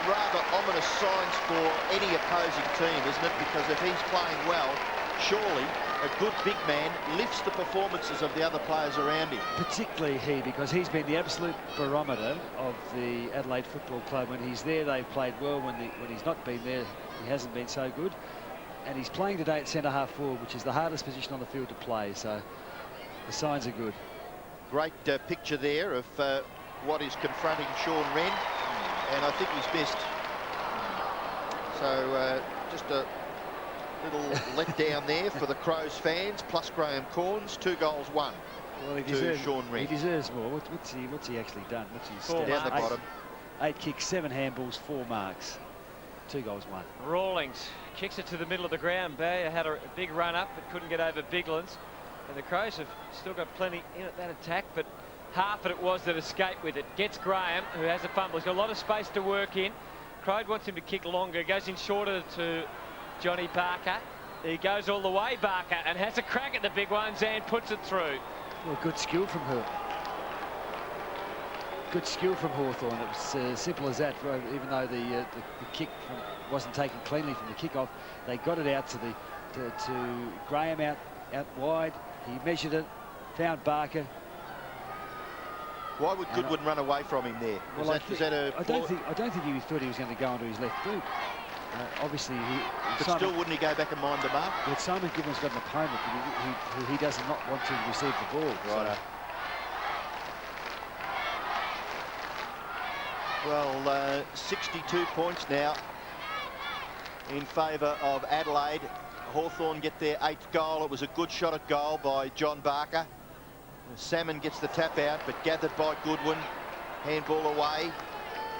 B: rather ominous signs for any opposing team, isn't it? Because if he's playing well, surely a good big man lifts the performances of the other players around him.
A: Particularly he, because he's been the absolute barometer of the Adelaide Football Club. When he's there, they've played well. When he's not been there, he hasn't been so good. And he's playing today at centre-half forward, which is the hardest position on the field to play. So the signs are good.
B: Great picture there of what is confronting Sean Wren. And I think he's missed. So just a little letdown there for the Crows fans, plus Graham Corns. 2 goals, 1 to Sean Wren.
A: He deserves more. What's he actually done? What's his
C: Four
A: stats?
B: Down the bottom.
A: 8 kicks, 7 handballs, 4 marks. 2 goals, 1.
C: Rawlings kicks it to the middle of the ground. Bayer had a big run up but couldn't get over Biglands. And the Crows have still got plenty in at that attack, but Harford it was that escaped with it. Gets Graham, who has a fumble. He's got a lot of space to work in. Crode wants him to kick longer. Goes in shorter to Johnny Barker. He goes all the way, Barker, and has a crack at the big ones and puts it through.
A: Well, good skill from her. Good skill from Hawthorn. It was as simple as that. Even though the kick wasn't taken cleanly from the kickoff, they got it out to Graham out wide. He measured it, found Barker.
B: Why would Goodwin run away from him there?
A: Well, I don't think he thought he was going to go onto his left boot. Obviously,
B: but still, wouldn't he go back and mind the mark?
A: But Simon Gibbons got an opponent who he does not want to receive the ball.
B: Right. So. Well, 62 points now in favour of Adelaide. Hawthorn get their 8th goal. It was a good shot at goal by John Barker. Salmon gets the tap out, but gathered by Goodwin. Handball away.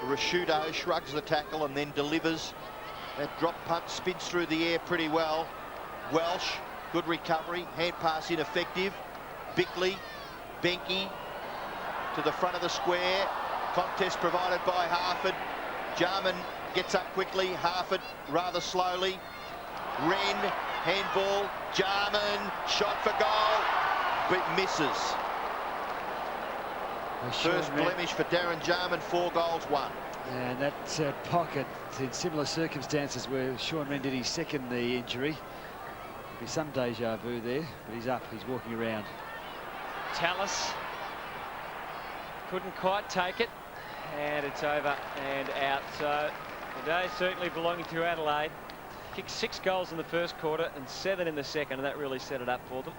B: Rashudo shrugs the tackle and then delivers. That drop punt spins through the air pretty well. Welsh, good recovery. Hand pass ineffective. Bickley, Benke to the front of the square. Contest provided by Harford. Jarman gets up quickly. Harford rather slowly. Wren, handball. Jarman, shot for goal, but misses. First blemish for Darren Jarman, 4 goals, 1.
A: And that pocket, in similar circumstances where Sean Wren did his second knee injury. There'll be some deja vu there, but he's up, he's walking around.
C: Tallis couldn't quite take it, and it's over and out. So the day certainly belonging to Adelaide. Kicked 6 goals in the first quarter and 7 in the second, and that really set it up for them.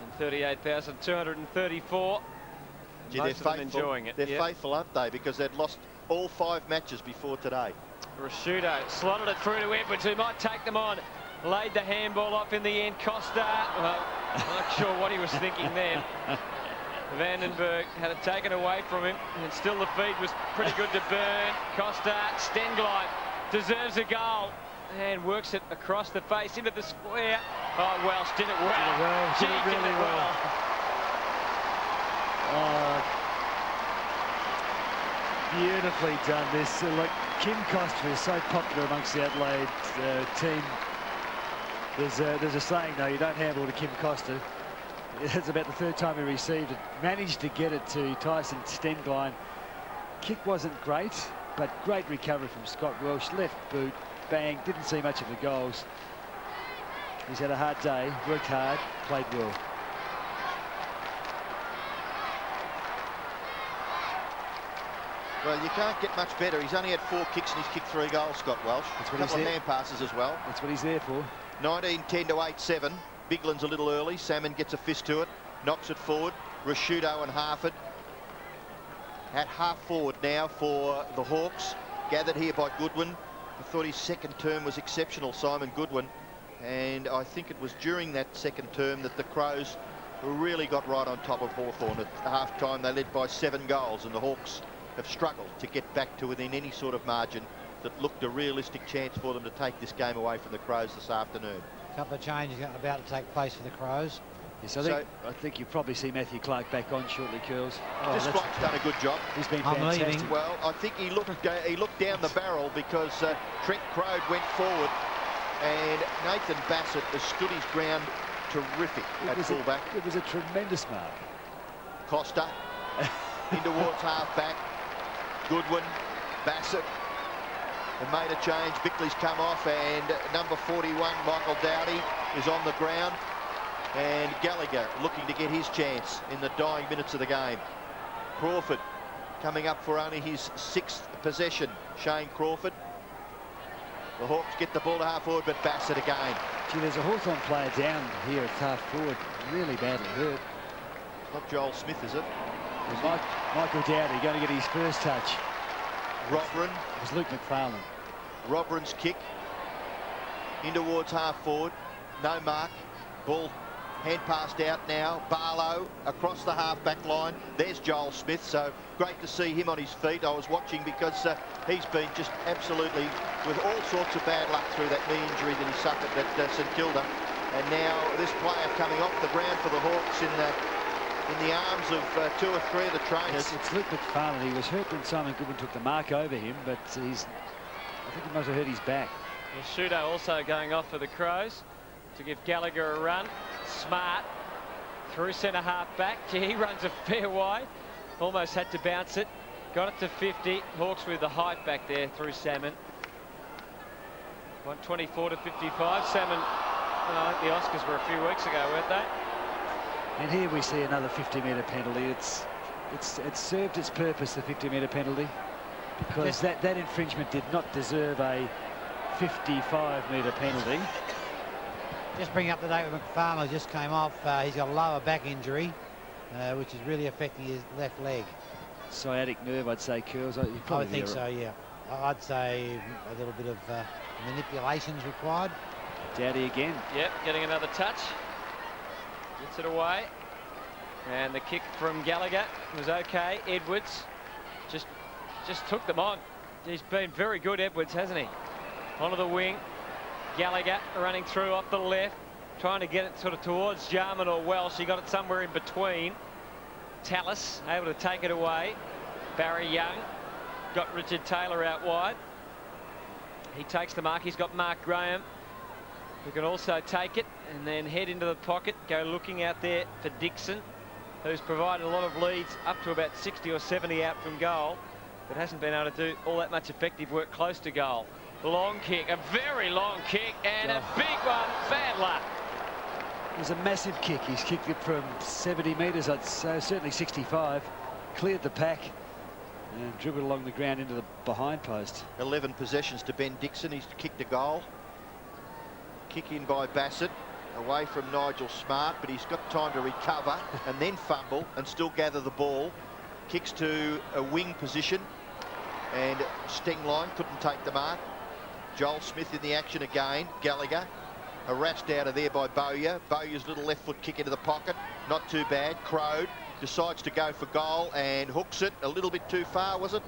C: And 38,234.
B: Gee,
C: Most of them enjoying it.
B: They're faithful, aren't they? Because they'd lost all 5 matches before today.
C: Rashudo slotted it through to Edwards, who might take them on. Laid the handball off in the end. Costa, well, not sure what he was thinking then. Vandenberg had it taken away from him, and still the feed was pretty good to Burn. Costa, Stenglein deserves a goal and works it across the face into the square. Oh, Welsh did it well.
A: Did it really well. Beautifully done this. Like, Kim Costa is so popular amongst the Adelaide team. There's a saying, though, you don't handball to Kim Costa. It's about the 3rd time he received it. Managed to get it to Tyson Stenglein. Kick wasn't great, but great recovery from Scott Welsh. Left boot, bang, didn't see much of the goals. He's had a hard day, worked hard, played well.
B: Well, you can't get much better. He's only had 4 kicks and he's kicked 3 goals, Scott Welsh.
A: That's
B: A
A: what
B: couple
A: he's
B: of hand passes as well.
A: That's what he's there for.
B: 19-10 to 8-7. Bigland's a little early. Salmon gets a fist to it, knocks it forward. Rashudo and Harford at half forward now for the Hawks. Gathered here by Goodwin. I thought his second term was exceptional, Simon Goodwin. And I think it was during that second term that the Crows really got right on top of Hawthorn. At half-time, they led by 7 goals, and the Hawks have struggled to get back to within any sort of margin that looked a realistic chance for them to take this game away from the Crows this afternoon.
D: A couple of changes about to take place for the Crows.
A: Yes, I think you'll probably see Matthew Clark back on shortly, Curls.
B: This bloke's done a good job.
A: He's been
D: I'm
A: fantastic.
D: leaving.
B: Well, I think he looked down the barrel because Trent Crode went forward and Nathan Bassett has stood his ground terrific at fullback.
A: It was a tremendous mark.
B: Costa in towards half-back. Goodwin, Bassett have made a change. Bickley's come off and number 41, Michael Dowdy, is on the ground. And Gallagher looking to get his chance in the dying minutes of the game. Crawford coming up for only his 6th possession. Shane Crawford. The Hawks get the ball to half forward, but Bassett again.
A: Gee, there's a Hawthorn player down here at half forward, really badly hurt.
B: Not Joel Smith, is it?
A: Michael Dowdy going to get his first touch.
B: Robran.
A: It was Luke McFarlane.
B: Robran's kick in towards half forward. No mark. Ball hand passed out now. Barlow across the half-back line. There's Joel Smith, so great to see him on his feet. I was watching because he's been just absolutely with all sorts of bad luck through that knee injury that he suffered at St Kilda. And now this player coming off the ground for the Hawks in the arms of 2 or 3 of the trainers.
A: It's Luke McFarlane. He was hurt when Simon Goodwin took the mark over him, but I think he must have hurt his back.
C: Rashudo also going off for the Crows to give Gallagher a run. Smart through centre half back. He runs a fair wide. Almost had to bounce it. Got it to 50. Hawks with the height back there through Salmon. 124 to 55. Salmon, I think the Oscars were a few weeks ago, weren't they?
A: And here we see another 50-metre penalty. It served its purpose, the 50-metre penalty, because that infringement did not deserve a 55-metre penalty.
D: Just bring up the date with McFarlane, just came off. He's got a lower back injury, which is really affecting his left leg.
A: Sciatic nerve, I'd say, Curls.
D: I would think so, yeah. I'd say a little bit of manipulation's required.
A: Dowdy again.
C: Yep, getting another touch. Gets it away. And the kick from Gallagher was okay. Edwards just took them on. He's been very good, Edwards, hasn't he? Onto the wing. Gallagher running through off the left, trying to get it sort of towards Jarman or Welsh. He got it somewhere in between. Tallis able to take it away. Barry Young got Richard Taylor out wide. He takes the mark. He's got Mark Graham, who can also take it and then head into the pocket, go looking out there for Dixon, who's provided a lot of leads up to about 60 or 70 out from goal, but hasn't been able to do all that much effective work close to goal. Long kick, a very long kick, and a big one. Bad luck.
A: It was a massive kick. He's kicked it from 70 metres, I'd say, certainly 65. Cleared the pack and dribbled along the ground into the behind post.
B: 11 possessions to Ben Dixon. He's kicked a goal. Kick in by Bassett, away from Nigel Smart, but he's got time to recover and then fumble and still gather the ball. Kicks to a wing position, and Stengline couldn't take the mark. Joel Smith in the action again. Gallagher harassed out of there by Bowyer. Bowyer's little left foot kick into the pocket, not too bad. Crode decides to go for goal and hooks it a little bit too far, was it?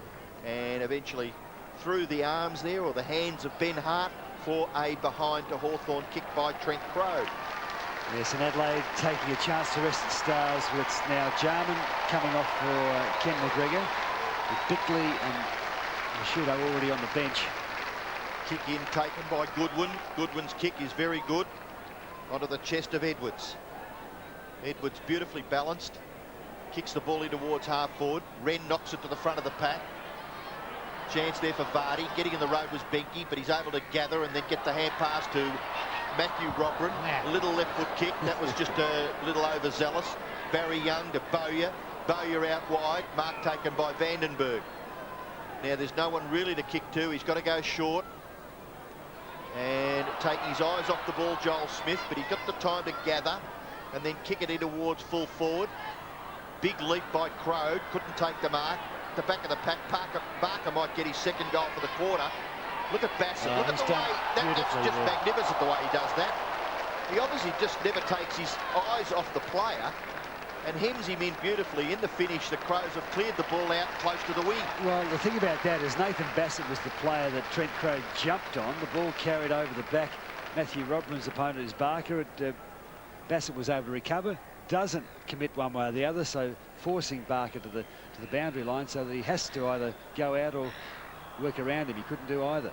B: And eventually through the arms there, or the hands of Ben Hart, for a behind to Hawthorn kick by Trent Crode.
A: Yes, and Adelaide taking a chance to rest the stars with now Jarman coming off for Ken McGregor, with Bickley and Mashudo already on the bench.
B: Kick in taken by Goodwin. Goodwin's kick is very good. Onto the chest of Edwards. Edwards beautifully balanced. Kicks the ball in towards half forward. Wren knocks it to the front of the pack. Chance there for Vardy. Getting in the road was Benke, but he's able to gather and then get the hand pass to Matthew Robran. A little left foot kick. That was just a little overzealous. Barry Young to Bowyer. Bowyer out wide. Mark taken by Vandenberg. Now there's no one really to kick to. He's got to go short. And taking his eyes off the ball, Joel Smith, but he got the time to gather and then kick it in towards full forward. Big leap by Crode. Couldn't take the mark. The back of the pack, Barker might get his second goal for the quarter. Look at Bassett, look at the way, that's just magnificent the way he does that. He obviously just never takes his eyes off the player and hems him in beautifully. In the finish, the Crows have cleared the ball out close to the wing.
A: Well, the thing about that is Nathan Bassett was the player that Trent Crode jumped on. The ball carried over the back. Matthew Rodman's opponent is Barker. Bassett was able to recover. Doesn't commit one way or the other, so forcing Barker to the boundary line, so that he has to either go out or work around him. He couldn't do either.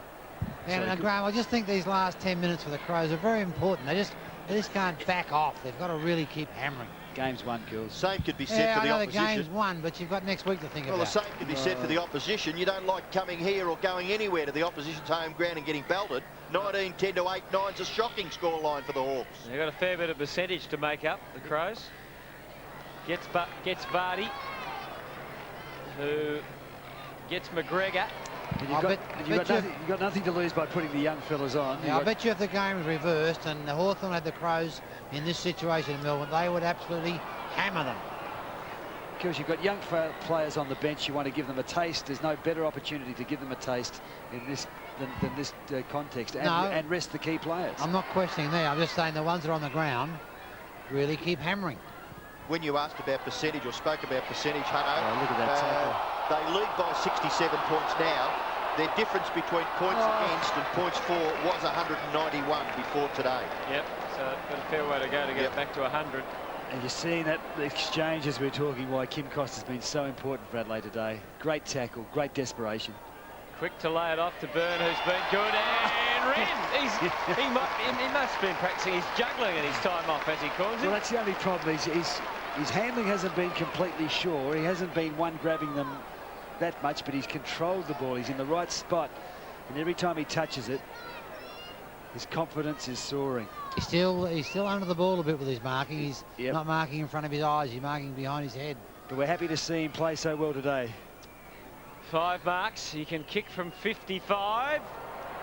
D: And
A: so
D: Graham, I just think these last 10 minutes for the Crows are very important. They just can't back off. They've got to really keep hammering.
A: Game's won, Kills.
B: Same could be said for the opposition.
D: The game's won, but you've got next week to think about.
B: Well, the same could be said for the opposition. You don't like coming here or going anywhere to the opposition's home ground and getting belted. 19-10 to 8-9's a shocking scoreline for the Hawks.
C: They've got a fair bit of percentage to make up, the Crows. Gets Vardy, who gets McGregor.
A: You've got nothing to lose by putting the young fellas on.
D: Yeah, I bet you if the game was reversed and the Hawthorn had the Crows in this situation in Melbourne, they would absolutely hammer them.
A: Because you've got young players on the bench, you want to give them a taste. There's no better opportunity to give them a taste in this than this context, and rest the key players.
D: I'm not questioning there. I'm just saying the ones that are on the ground really keep hammering.
B: When you asked about percentage or spoke about percentage, Hutto,
A: look at that tackle.
B: They lead by 67 points now. Their difference between points against and points for was 191 before today.
C: Yep, so got a fair way to go to get it back to 100.
A: And you're seeing that exchange as we're talking, why Kim Cost has been so important for Adelaide today. Great tackle, great desperation. Quick
C: to lay it off to Byrne, who's been good, and Wren, he must have been practicing his juggling in his time off, as he calls it.
A: Well, that's the only problem. His handling hasn't been completely sure. He hasn't been one grabbing them that much, but he's controlled the ball. He's in the right spot, and every time he touches it, his confidence is soaring.
D: He's still under the ball a bit with his marking. He's not marking in front of his eyes. He's marking behind his head.
A: But we're happy to see him play so well today.
C: 5 marks. He can kick from 55.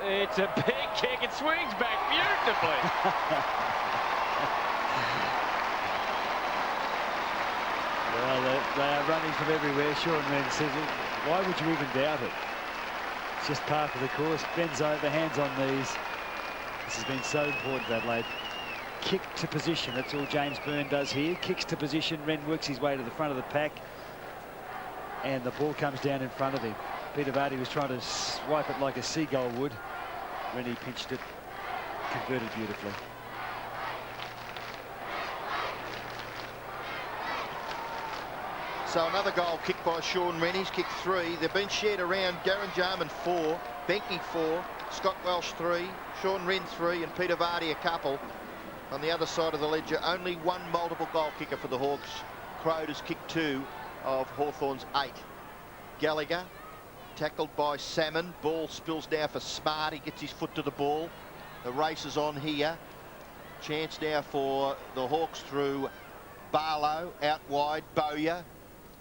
C: It's a big kick. It swings back beautifully.
A: Well, they are running from everywhere. Sean Wren says, why would you even doubt it? It's just part of the course. Bends over, hands on knees. This has been so important for Adelaide. Kick to position, that's all James Byrne does here. Kicks to position, Wren works his way to the front of the pack, and the ball comes down in front of him. Peter Vardy was trying to swipe it like a seagull would when he pinched it. Converted beautifully.
B: So another goal kicked by Sean Wren. He's kicked 3. They've been shared around. Darren Jarman 4, Benke 4, Scott Welsh 3, Sean Wren 3, and Peter Vardy a couple. On the other side of the ledger, only one multiple goal kicker for the Hawks. Crowd has kicked 2 of Hawthorn's 8. Gallagher tackled by Salmon. Ball spills now for Smart. He gets his foot to the ball. The race is on here. Chance now for the Hawks through Barlow. Out wide, Bowyer.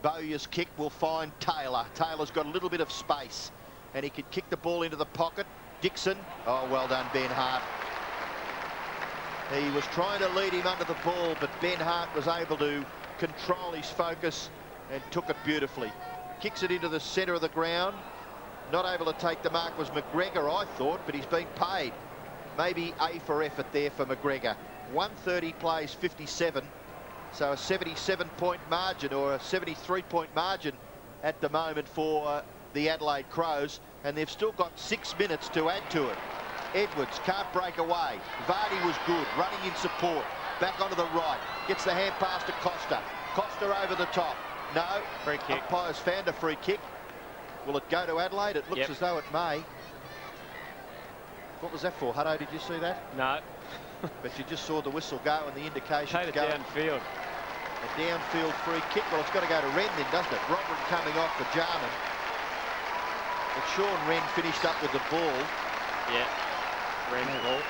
B: Bowyer's kick will find Taylor. Taylor's got a little bit of space, and he could kick the ball into the pocket. Dixon. Oh, well done, Ben Hart. He was trying to lead him under the ball, but Ben Hart was able to control his focus and took it beautifully. Kicks it into the centre of the ground. Not able to take the mark was McGregor, I thought, but he's been paid. Maybe A for effort there for McGregor. 130 plays 57. So a 77-point margin, or a 73-point margin at the moment for the Adelaide Crows, and they've still got 6 minutes to add to it. Edwards can't break away. Vardy was good, running in support. Back onto the right. Gets the hand pass to Costa. Costa over the top. No.
C: Free kick.
B: Umpire's found a free kick. Will it go to Adelaide? It looks as though it may. What was that for, Hutto? Did you see that?
C: No.
B: But you just saw the whistle go and the indication
C: Played it
B: going.
C: downfield.
B: A downfield free kick. Well, it's got to go to Wren then, doesn't it? Robert coming off for Jarman. But Sean Wren finished up with the ball.
C: Yeah. Wren's ball.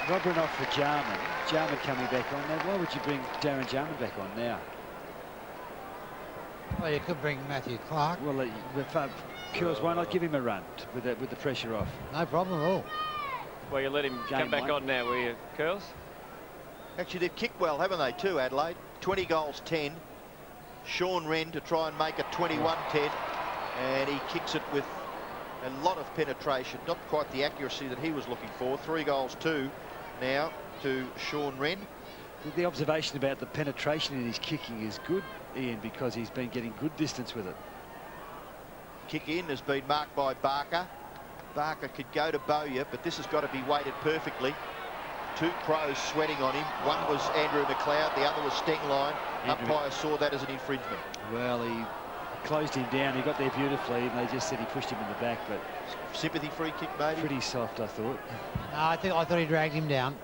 A: Robert off for Jarman. Jarman coming back on. Now, why would you bring Darren Jarman back on now?
D: Well, you could bring Matthew Clark.
A: Well, Curls, why not give him a run with the pressure off?
D: No problem at all.
C: Well, you let him come back on now, will you, Curls?
B: Actually, they've kicked well, haven't they, too, Adelaide? 20 goals, 10. Sean Wren to try and make it 21-10. And he kicks it with a lot of penetration. Not quite the accuracy that he was looking for. 3 goals, 2 now to Sean Wren.
A: The observation about the penetration in his kicking is good, Ian, because he's been getting good distance with it.
B: Kick in has been marked by Barker. Barker could go to Bowyer, but this has got to be weighted perfectly. 2 Crows sweating on him. One was Andrew McLeod, the other was Stengline. Umpire saw that as an infringement.
A: Well, he closed him down. He got there beautifully, and they just said he pushed him in the back, but
B: Sympathy free kick, maybe?
A: pretty soft, I thought.
D: No, I thought he dragged him down.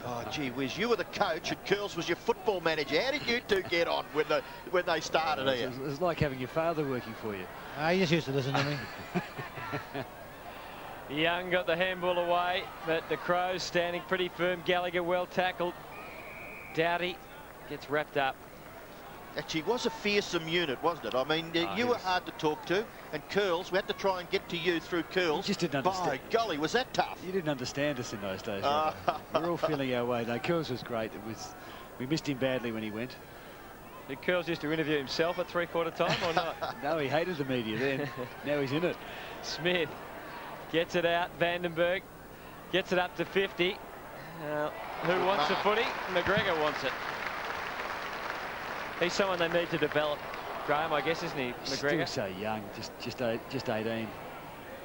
B: Oh, gee whiz, you were the coach and Curls was your football manager. How did you two get on when they started here?
A: It was like having your father working for you.
D: He just used to listen to me.
C: Young got the handball away, but the Crows standing pretty firm. Gallagher well tackled. Doughty gets wrapped up.
B: Actually, it was a fearsome unit, wasn't it? I mean, you were hard to talk to, and Curls, we had to try and get to you through Curls.
A: You just didn't understand.
B: By golly, was that tough?
A: You didn't understand us in those days. We're all feeling our way. No, Curls was great. We missed him badly when he went.
C: Did Curls used to interview himself at three-quarter time or not?
A: No, he hated the media then. Now he's in it.
C: Smith gets it out. Vandenberg gets it up to 50. Who wants the footy? McGregor wants it. He's someone they need to develop, Graham, I guess, isn't he, McGregor?
A: Still so young, just 18.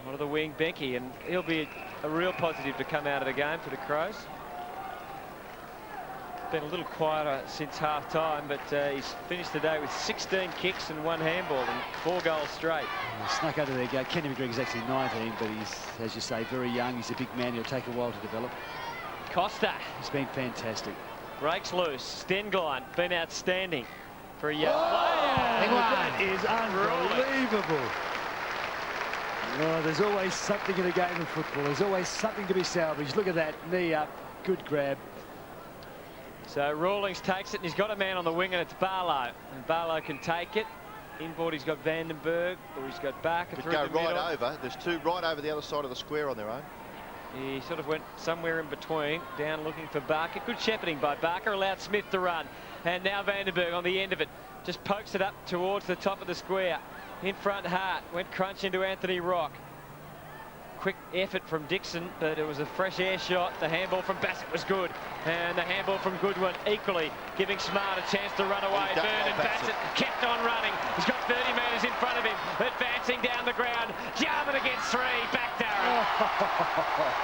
C: One of the wing, Benke, and he'll be a real positive to come out of the game for the Crows. Been a little quieter since half-time, but he's finished today with 16 kicks and 1 handball and 4 goals straight.
A: He snuck under their gate. Kenny McGregor's actually 19, but he's, as you say, very young. He's a big man. He'll take a while to develop.
C: Costa.
A: He's been fantastic.
C: Breaks loose. Stengline, been outstanding for a young
A: player.
C: player.
A: That is unbelievable. Oh, there's always something in a game of football. There's always something to be salvaged. Look at that. Knee up. Good grab.
C: So Rawlings takes it, and he's got a man on the wing, and it's Barlow. And Barlow can take it. Inboard, he's got Vandenberg, or he's got Barker through the middle.
B: Go right over. There's 2 right over the other side of the square on their own.
C: He sort of went somewhere in between, down looking for Barker. Good shepherding by Barker, allowed Smith to run. And now Vandenberg on the end of it. Just pokes it up towards the top of the square. In front, Hart went crunch into Anthony Rock. quick effort from Dixon, but it was a fresh air shot. The handball from Bassett was good, and the handball from Goodwin equally giving Smart a chance to run away. Burn and Bassett kept on running. He's got 30 metres in front of him, advancing down the ground. Jarman against 3, back Darren.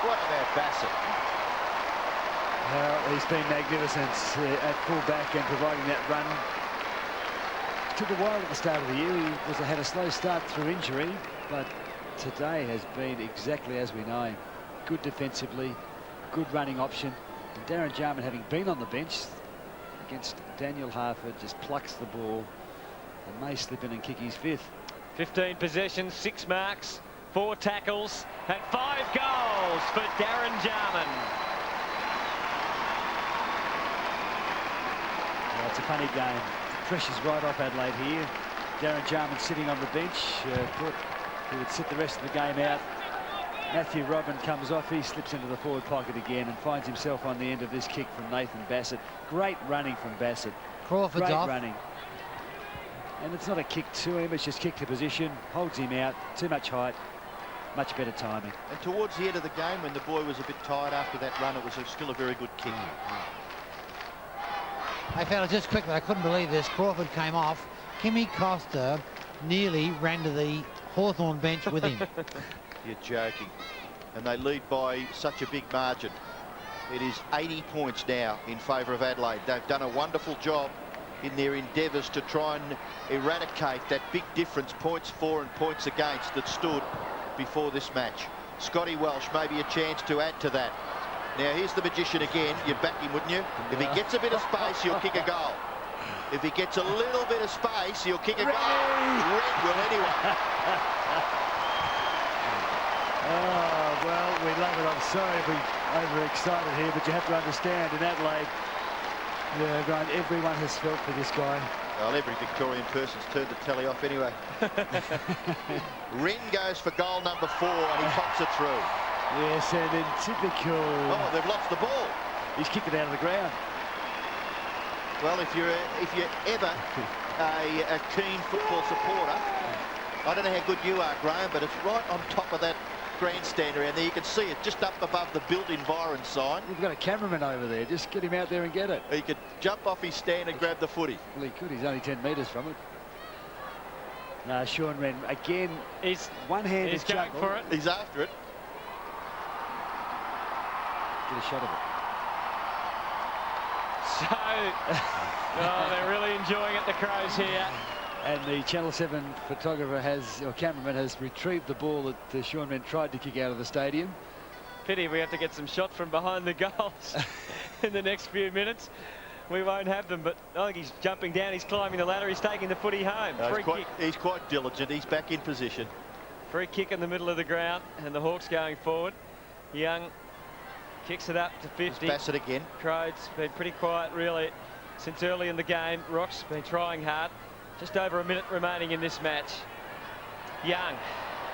B: What about Bassett?
A: Well, he's been magnificent at full back and providing that run. Took a while at the start of the year. He had a slow start through injury, but today has been exactly as we know him. Good defensively, good running option. And Darren Jarman, having been on the bench against Daniel Harford, just plucks the ball and may slip in and kick his 5th.
C: 15 possessions, 6 marks, 4 tackles, and 5 goals for Darren Jarman.
A: Well, it's a funny game. The pressure's right off Adelaide here. Darren Jarman sitting on the bench. Thought he would sit the rest of the game out. Matthew Robin comes off. He slips into the forward pocket again and finds himself on the end of this kick from Nathan Bassett. Great running from Bassett.
D: Crawford's
A: Great
D: off.
A: running. And it's not a kick to him, it's just kick to position. Holds him out. Too much height. Much better timing.
B: And towards the end of the game, when the boy was a bit tired after that run, it was still a very good kick.
D: Hey, fella, just quickly, I couldn't believe this. Crawford came off. Kimmy Costa nearly ran to the Hawthorn bench with him.
B: You're joking. And they lead by such a big margin. It is 80 points now in favour of Adelaide. They've done a wonderful job in their endeavours to try and eradicate that big difference, points for and points against, that stood before this match. Scotty Welsh, maybe a chance to add to that. Now here's the magician again. You'd back him, wouldn't you? If he gets a bit of space, he'll kick a goal. If he gets a little bit of space, he'll kick a goal. Red will anyway.
A: Oh, well, we love it. I'm sorry if we're overexcited here, but you have to understand, in Adelaide, everyone has felt for this guy.
B: Well, every Victorian person's turned the telly off anyway. Wren goes for goal number 4 and he pops it through.
A: Yes, and in typical...
B: Oh, they've lost the ball.
A: He's kicked it out of the ground.
B: Well, if you're ever a keen football supporter, I don't know how good you are, Graham, but it's right on top of that grandstand around there. You can see it just up above the built environ sign.
A: We've got a cameraman over there. Just get him out there and get it.
B: He could jump off his stand and grab the footy.
A: Well, he could. He's only 10 metres from it. No, Sean Wren, again,
C: He's
A: one-handed
C: He's going for it.
B: He's after it.
A: Get a shot of it.
C: So, oh, they're really enjoying it, the Crows here.
A: And the Channel 7 photographer or cameraman has retrieved the ball that Sean Wren tried to kick out of the stadium.
C: Pity we have to get some shots from behind the goals in the next few minutes. We won't have them, but I think he's jumping down, he's climbing the ladder, he's taking the footy home.
B: He's quite diligent, he's back in position.
C: Free kick in the middle of the ground, and the Hawks going forward. Young kicks it up to 50.
B: It's Bassett again.
C: Crows been pretty quiet, really, since early in the game. Rock's been trying hard. Just over a minute remaining in this match. Young,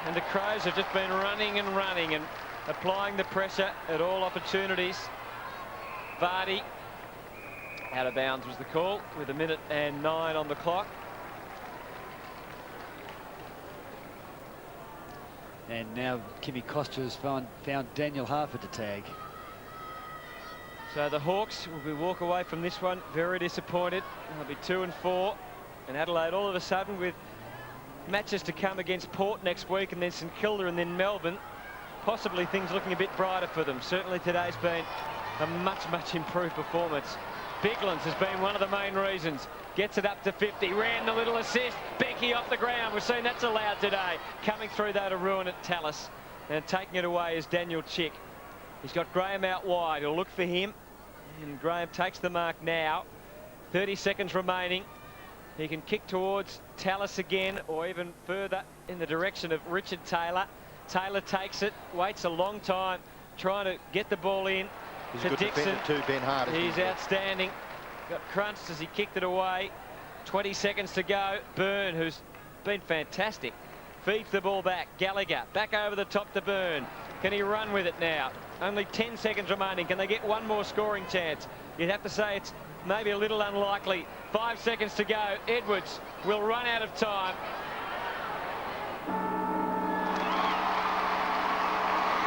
C: and the Crows have just been running and running and applying the pressure at all opportunities. Vardy, out of bounds was the call, with 1:09 on the clock.
A: And now Kimmy Costa has found Daniel Harford to tag.
C: So the Hawks will walk away from this one very disappointed. They'll be 2 and 4. And Adelaide all of a sudden, with matches to come against Port next week and then St Kilda and then Melbourne, possibly things looking a bit brighter for them. Certainly today's been a much improved performance. Biglands has been one of the main reasons. Gets it up to 50, ran the little assist. Becky off the ground. We've seen that's allowed today. Coming through though to ruin at Tallis. And taking it away is Daniel Chick. He's got Graham out wide. He'll look for him. And Graham takes the mark now. 30 seconds remaining. He can kick towards Tallis again, or even further in the direction of Richard Taylor. Taylor takes it, waits a long time, trying to get the ball in.
B: He's
C: to
B: a good
C: Dixon.
B: defender too, Ben Hart.
C: He's outstanding. Got crunched as he kicked it away. 20 seconds to go. Byrne, who's been fantastic, feeds the ball back. Gallagher back over the top to Byrne. Can he run with it now? Only 10 seconds remaining. Can they get one more scoring chance? You'd have to say it's maybe a little unlikely. 5 seconds to go. Edwards will run out of time.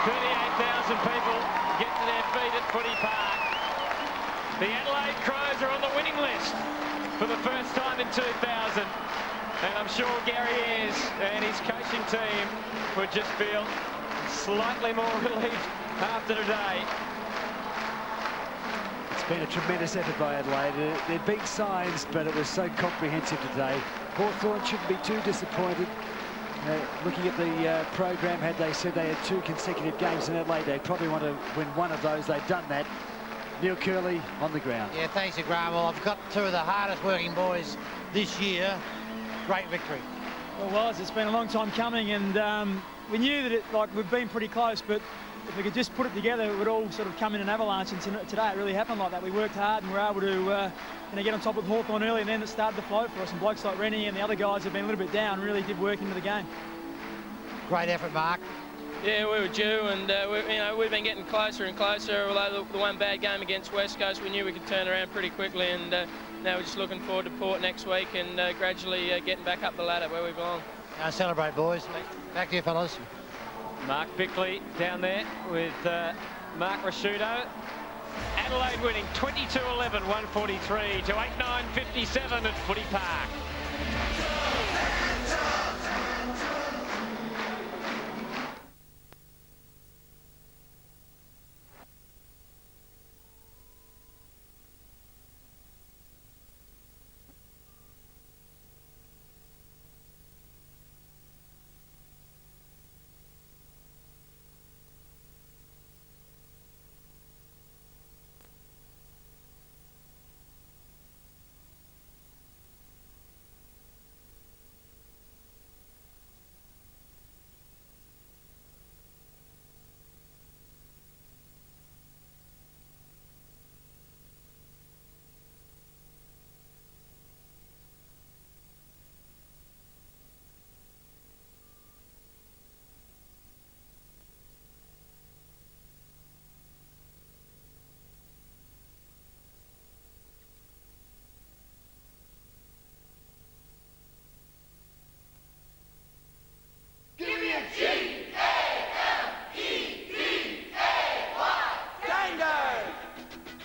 C: 38,000 people get to their feet at Footy Park. The Adelaide Crows are on the winning list for the first time in 2000. And I'm sure Gary Ayres and his coaching team would just feel slightly more relieved after today.
A: It's been a tremendous effort by Adelaide. There'd been signs, but it was so comprehensive today. Hawthorn shouldn't be too disappointed. Looking at the program, had they said they had 2 consecutive games in Adelaide, they probably want to win one of those. They've done that. Neil Curley on the ground.
D: Yeah, thanks to Graham. Well, I've got 2 of the hardest working boys this year. Great victory.
G: Well, it's been a long time coming, and we knew that we've been pretty close, but if we could just put it together, it would all sort of come in an avalanche, and today it really happened like that. We worked hard and were able to get on top of Hawthorn early, and then it started to flow for us. And blokes like Rennie and the other guys have been a little bit down, really did work into the game.
D: Great effort, Mark.
H: Yeah, we were due, and we've been getting closer and closer. Although the one bad game against West Coast, we knew we could turn around pretty quickly, and now we're just looking forward to Port next week and gradually getting back up the ladder where we belong.
D: Now celebrate, boys. Back to you, fellas.
C: Mark Bickley down there with Mark Rasciuto. Adelaide winning 22-11, 143 to 8-9-57 at Footy Park.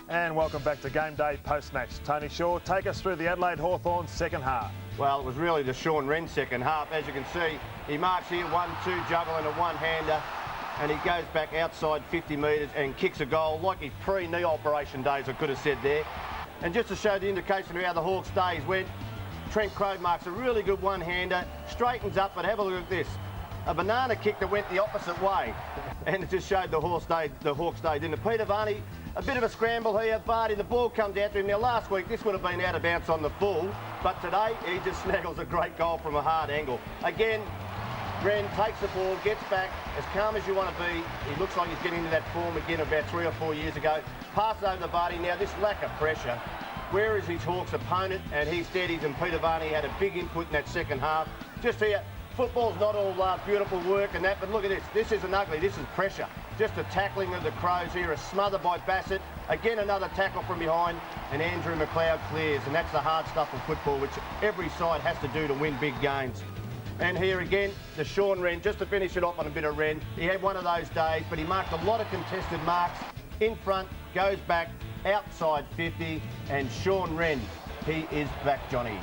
I: And welcome back to Game Day post-match. Tony Shaw, take us through the Adelaide Hawthorn second half.
B: Well, it was really the Sean Wren second half. As you can see, he marks here 1-2 juggle and a one-hander, and he goes back outside 50 metres and kicks a goal like his pre-knee operation days, I could have said there. And just to show the indication of how the Hawks' days went, Trent Crowe marks a really good one-hander, straightens up, but have a look at this. A banana kick that went the opposite way. And it just showed the Hawks' days, didn't it? Peter Varney, a bit of a scramble here. Varney, the ball comes out to him. Now, last week, this would have been out of bounds on the full, but today, he just snaggles a great goal from a hard angle. Again, Wren takes the ball, gets back, as calm as you want to be. He looks like he's getting into that form again about 3 or 4 years ago. Passes over to Varney. Now, this lack of pressure. Where is his Hawks opponent? And he steadies, and Peter Varney had a big input in that second half. Just here, football's not all beautiful work and that, but look at this. This isn't ugly. This is pressure. Just a tackling of the Crows here, a smother by Bassett. Again, another tackle from behind, and Andrew McLeod clears. And that's the hard stuff of football, which every side has to do to win big games. And here again, the Sean Wren, just to finish it off on a bit of Wren. He had one of those days, but he marked a lot of contested marks. In front, goes back, outside 50, and Sean Wren, he is back, Johnny.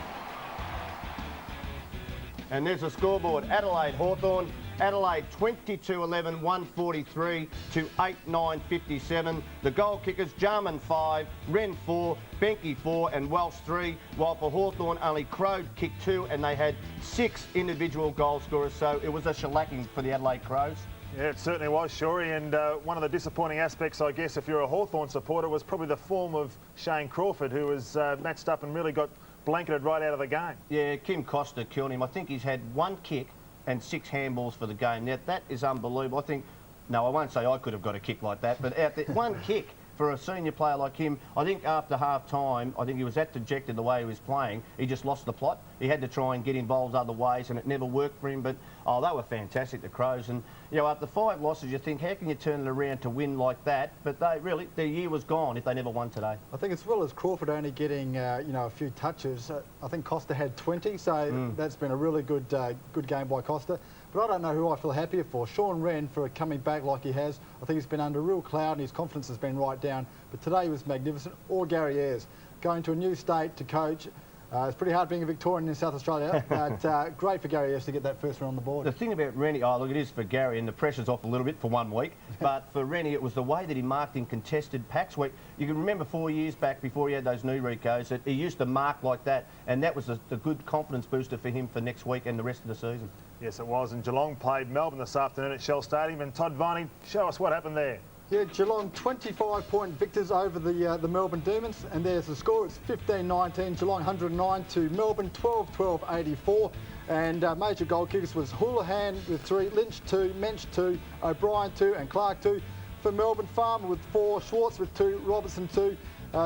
B: And there's the scoreboard. Adelaide Hawthorn. Adelaide 22-11, 143 to 8-9-57. The goal kickers, Jarman 5, Wren 4, Benke 4 and Welsh 3, while for Hawthorn only Crowe kicked 2 and they had 6 individual goal scorers, so it was a shellacking for the Adelaide Crows.
I: Yeah, it certainly was, Shorey, and one of the disappointing aspects, I guess, if you're a Hawthorn supporter, was probably the form of Shane Crawford, who was matched up and really got blanketed right out of the game. Yeah, Kim Costa killed him. I think he's had 1 kick and 6 handballs for the game. Now, that is unbelievable. I think, no, I won't say I could have got a kick like that, but out there, 1 kick
J: for a senior player like him, I think after half-time, I think he was that dejected the way he was playing, he just lost the plot. He had to try and get involved other ways, and it never worked for him. But, oh, they were fantastic, the Crows. And, you know, after 5 losses, you think, how can you turn it around to win like that? But they really, their year was gone if they never won today.
K: I think as well as Crawford only getting, you know, a few touches, I think Costa had 20, so that's been a really good good game by Costa. But I don't know who I feel happier for. Sean Wren for coming back like he has. I think he's been under real cloud and his confidence has been right down. But today was magnificent. Or Gary Ayres, going to a new state to coach. It's pretty hard being a Victorian in South Australia, but great for Gary Ayres to get that first one on the board.
J: The thing about Rennie, oh, look, it is for Gary, and the pressure's off a little bit for 1 week, but for Rennie, it was the way that he marked in contested packs. You can remember 4 years back, before he had those new recos, that he used to mark like that, and that was a good confidence booster for him for next week and the rest of the season.
I: Yes, it was, and Geelong played Melbourne this afternoon at Shell Stadium, and Todd Viney, show us what happened there.
K: Yeah, Geelong 25-point victors over the Melbourne Demons, and there's the score. It's 15-19, Geelong 109 to Melbourne 12-12, 84. And major goal kickers was Houlihan with 3, Lynch 2, Mensch 2, O'Brien 2 and Clark 2. For Melbourne, Farmer with 4, Schwartz with 2, Robertson 2.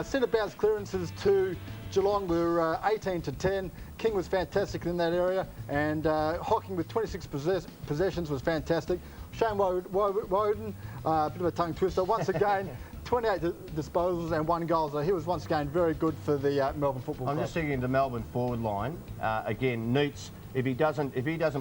K: Centre bounce clearances to Geelong were 18-10. King was fantastic in that area, and Hocking with 26 possessions was fantastic. Shane Woden, a bit of a tongue twister, once again, 28 disposals and 1 goal. So he was once again very good for the Melbourne Football Club.
J: I'm just thinking the Melbourne forward line. Again, Neitz, if he doesn't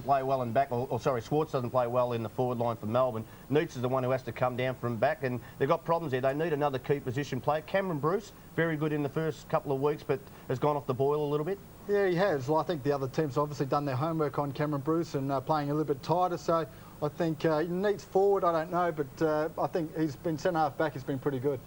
J: play well in back, or sorry, Schwartz doesn't play well in the forward line for Melbourne, Neitz is the one who has to come down from back, and they've got problems there. They need another key position player. Cameron Bruce, very good in the first couple of weeks, but has gone off the boil a little bit.
K: Yeah, he has. Well, I think the other team's obviously done their homework on Cameron Bruce and playing a little bit tighter. So I think Neitz forward, I don't know, but I think he's been centre half back. He's been pretty good.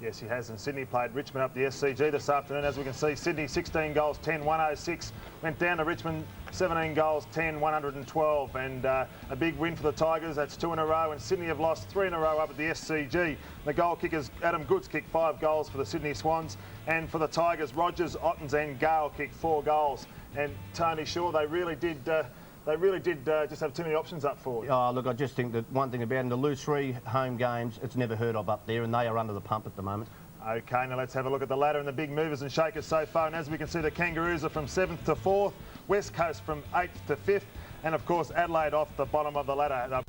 I: Yes, he has. And Sydney played Richmond up the SCG this afternoon. As we can see, Sydney 16 goals, 10, 106. Went down to Richmond, 17 goals, 10, 112. And a big win for the Tigers. That's 2 in a row. And Sydney have lost 3 in a row up at the SCG. The goal kickers, Adam Goods kicked 5 goals for the Sydney Swans. And for the Tigers, Rogers, Ottens and Gale kicked 4 goals. And Tony Shaw, they really did just have too many options up forward.
J: Oh, look, I just think that one thing about them, to lose 3 home games, it's never heard of up there, and they are under the pump at the moment.
I: OK, now let's have a look at the ladder and the big movers and shakers so far. And as we can see, the Kangaroos are from 7th to 4th, West Coast from 8th to 5th, and of course Adelaide off the bottom of the ladder.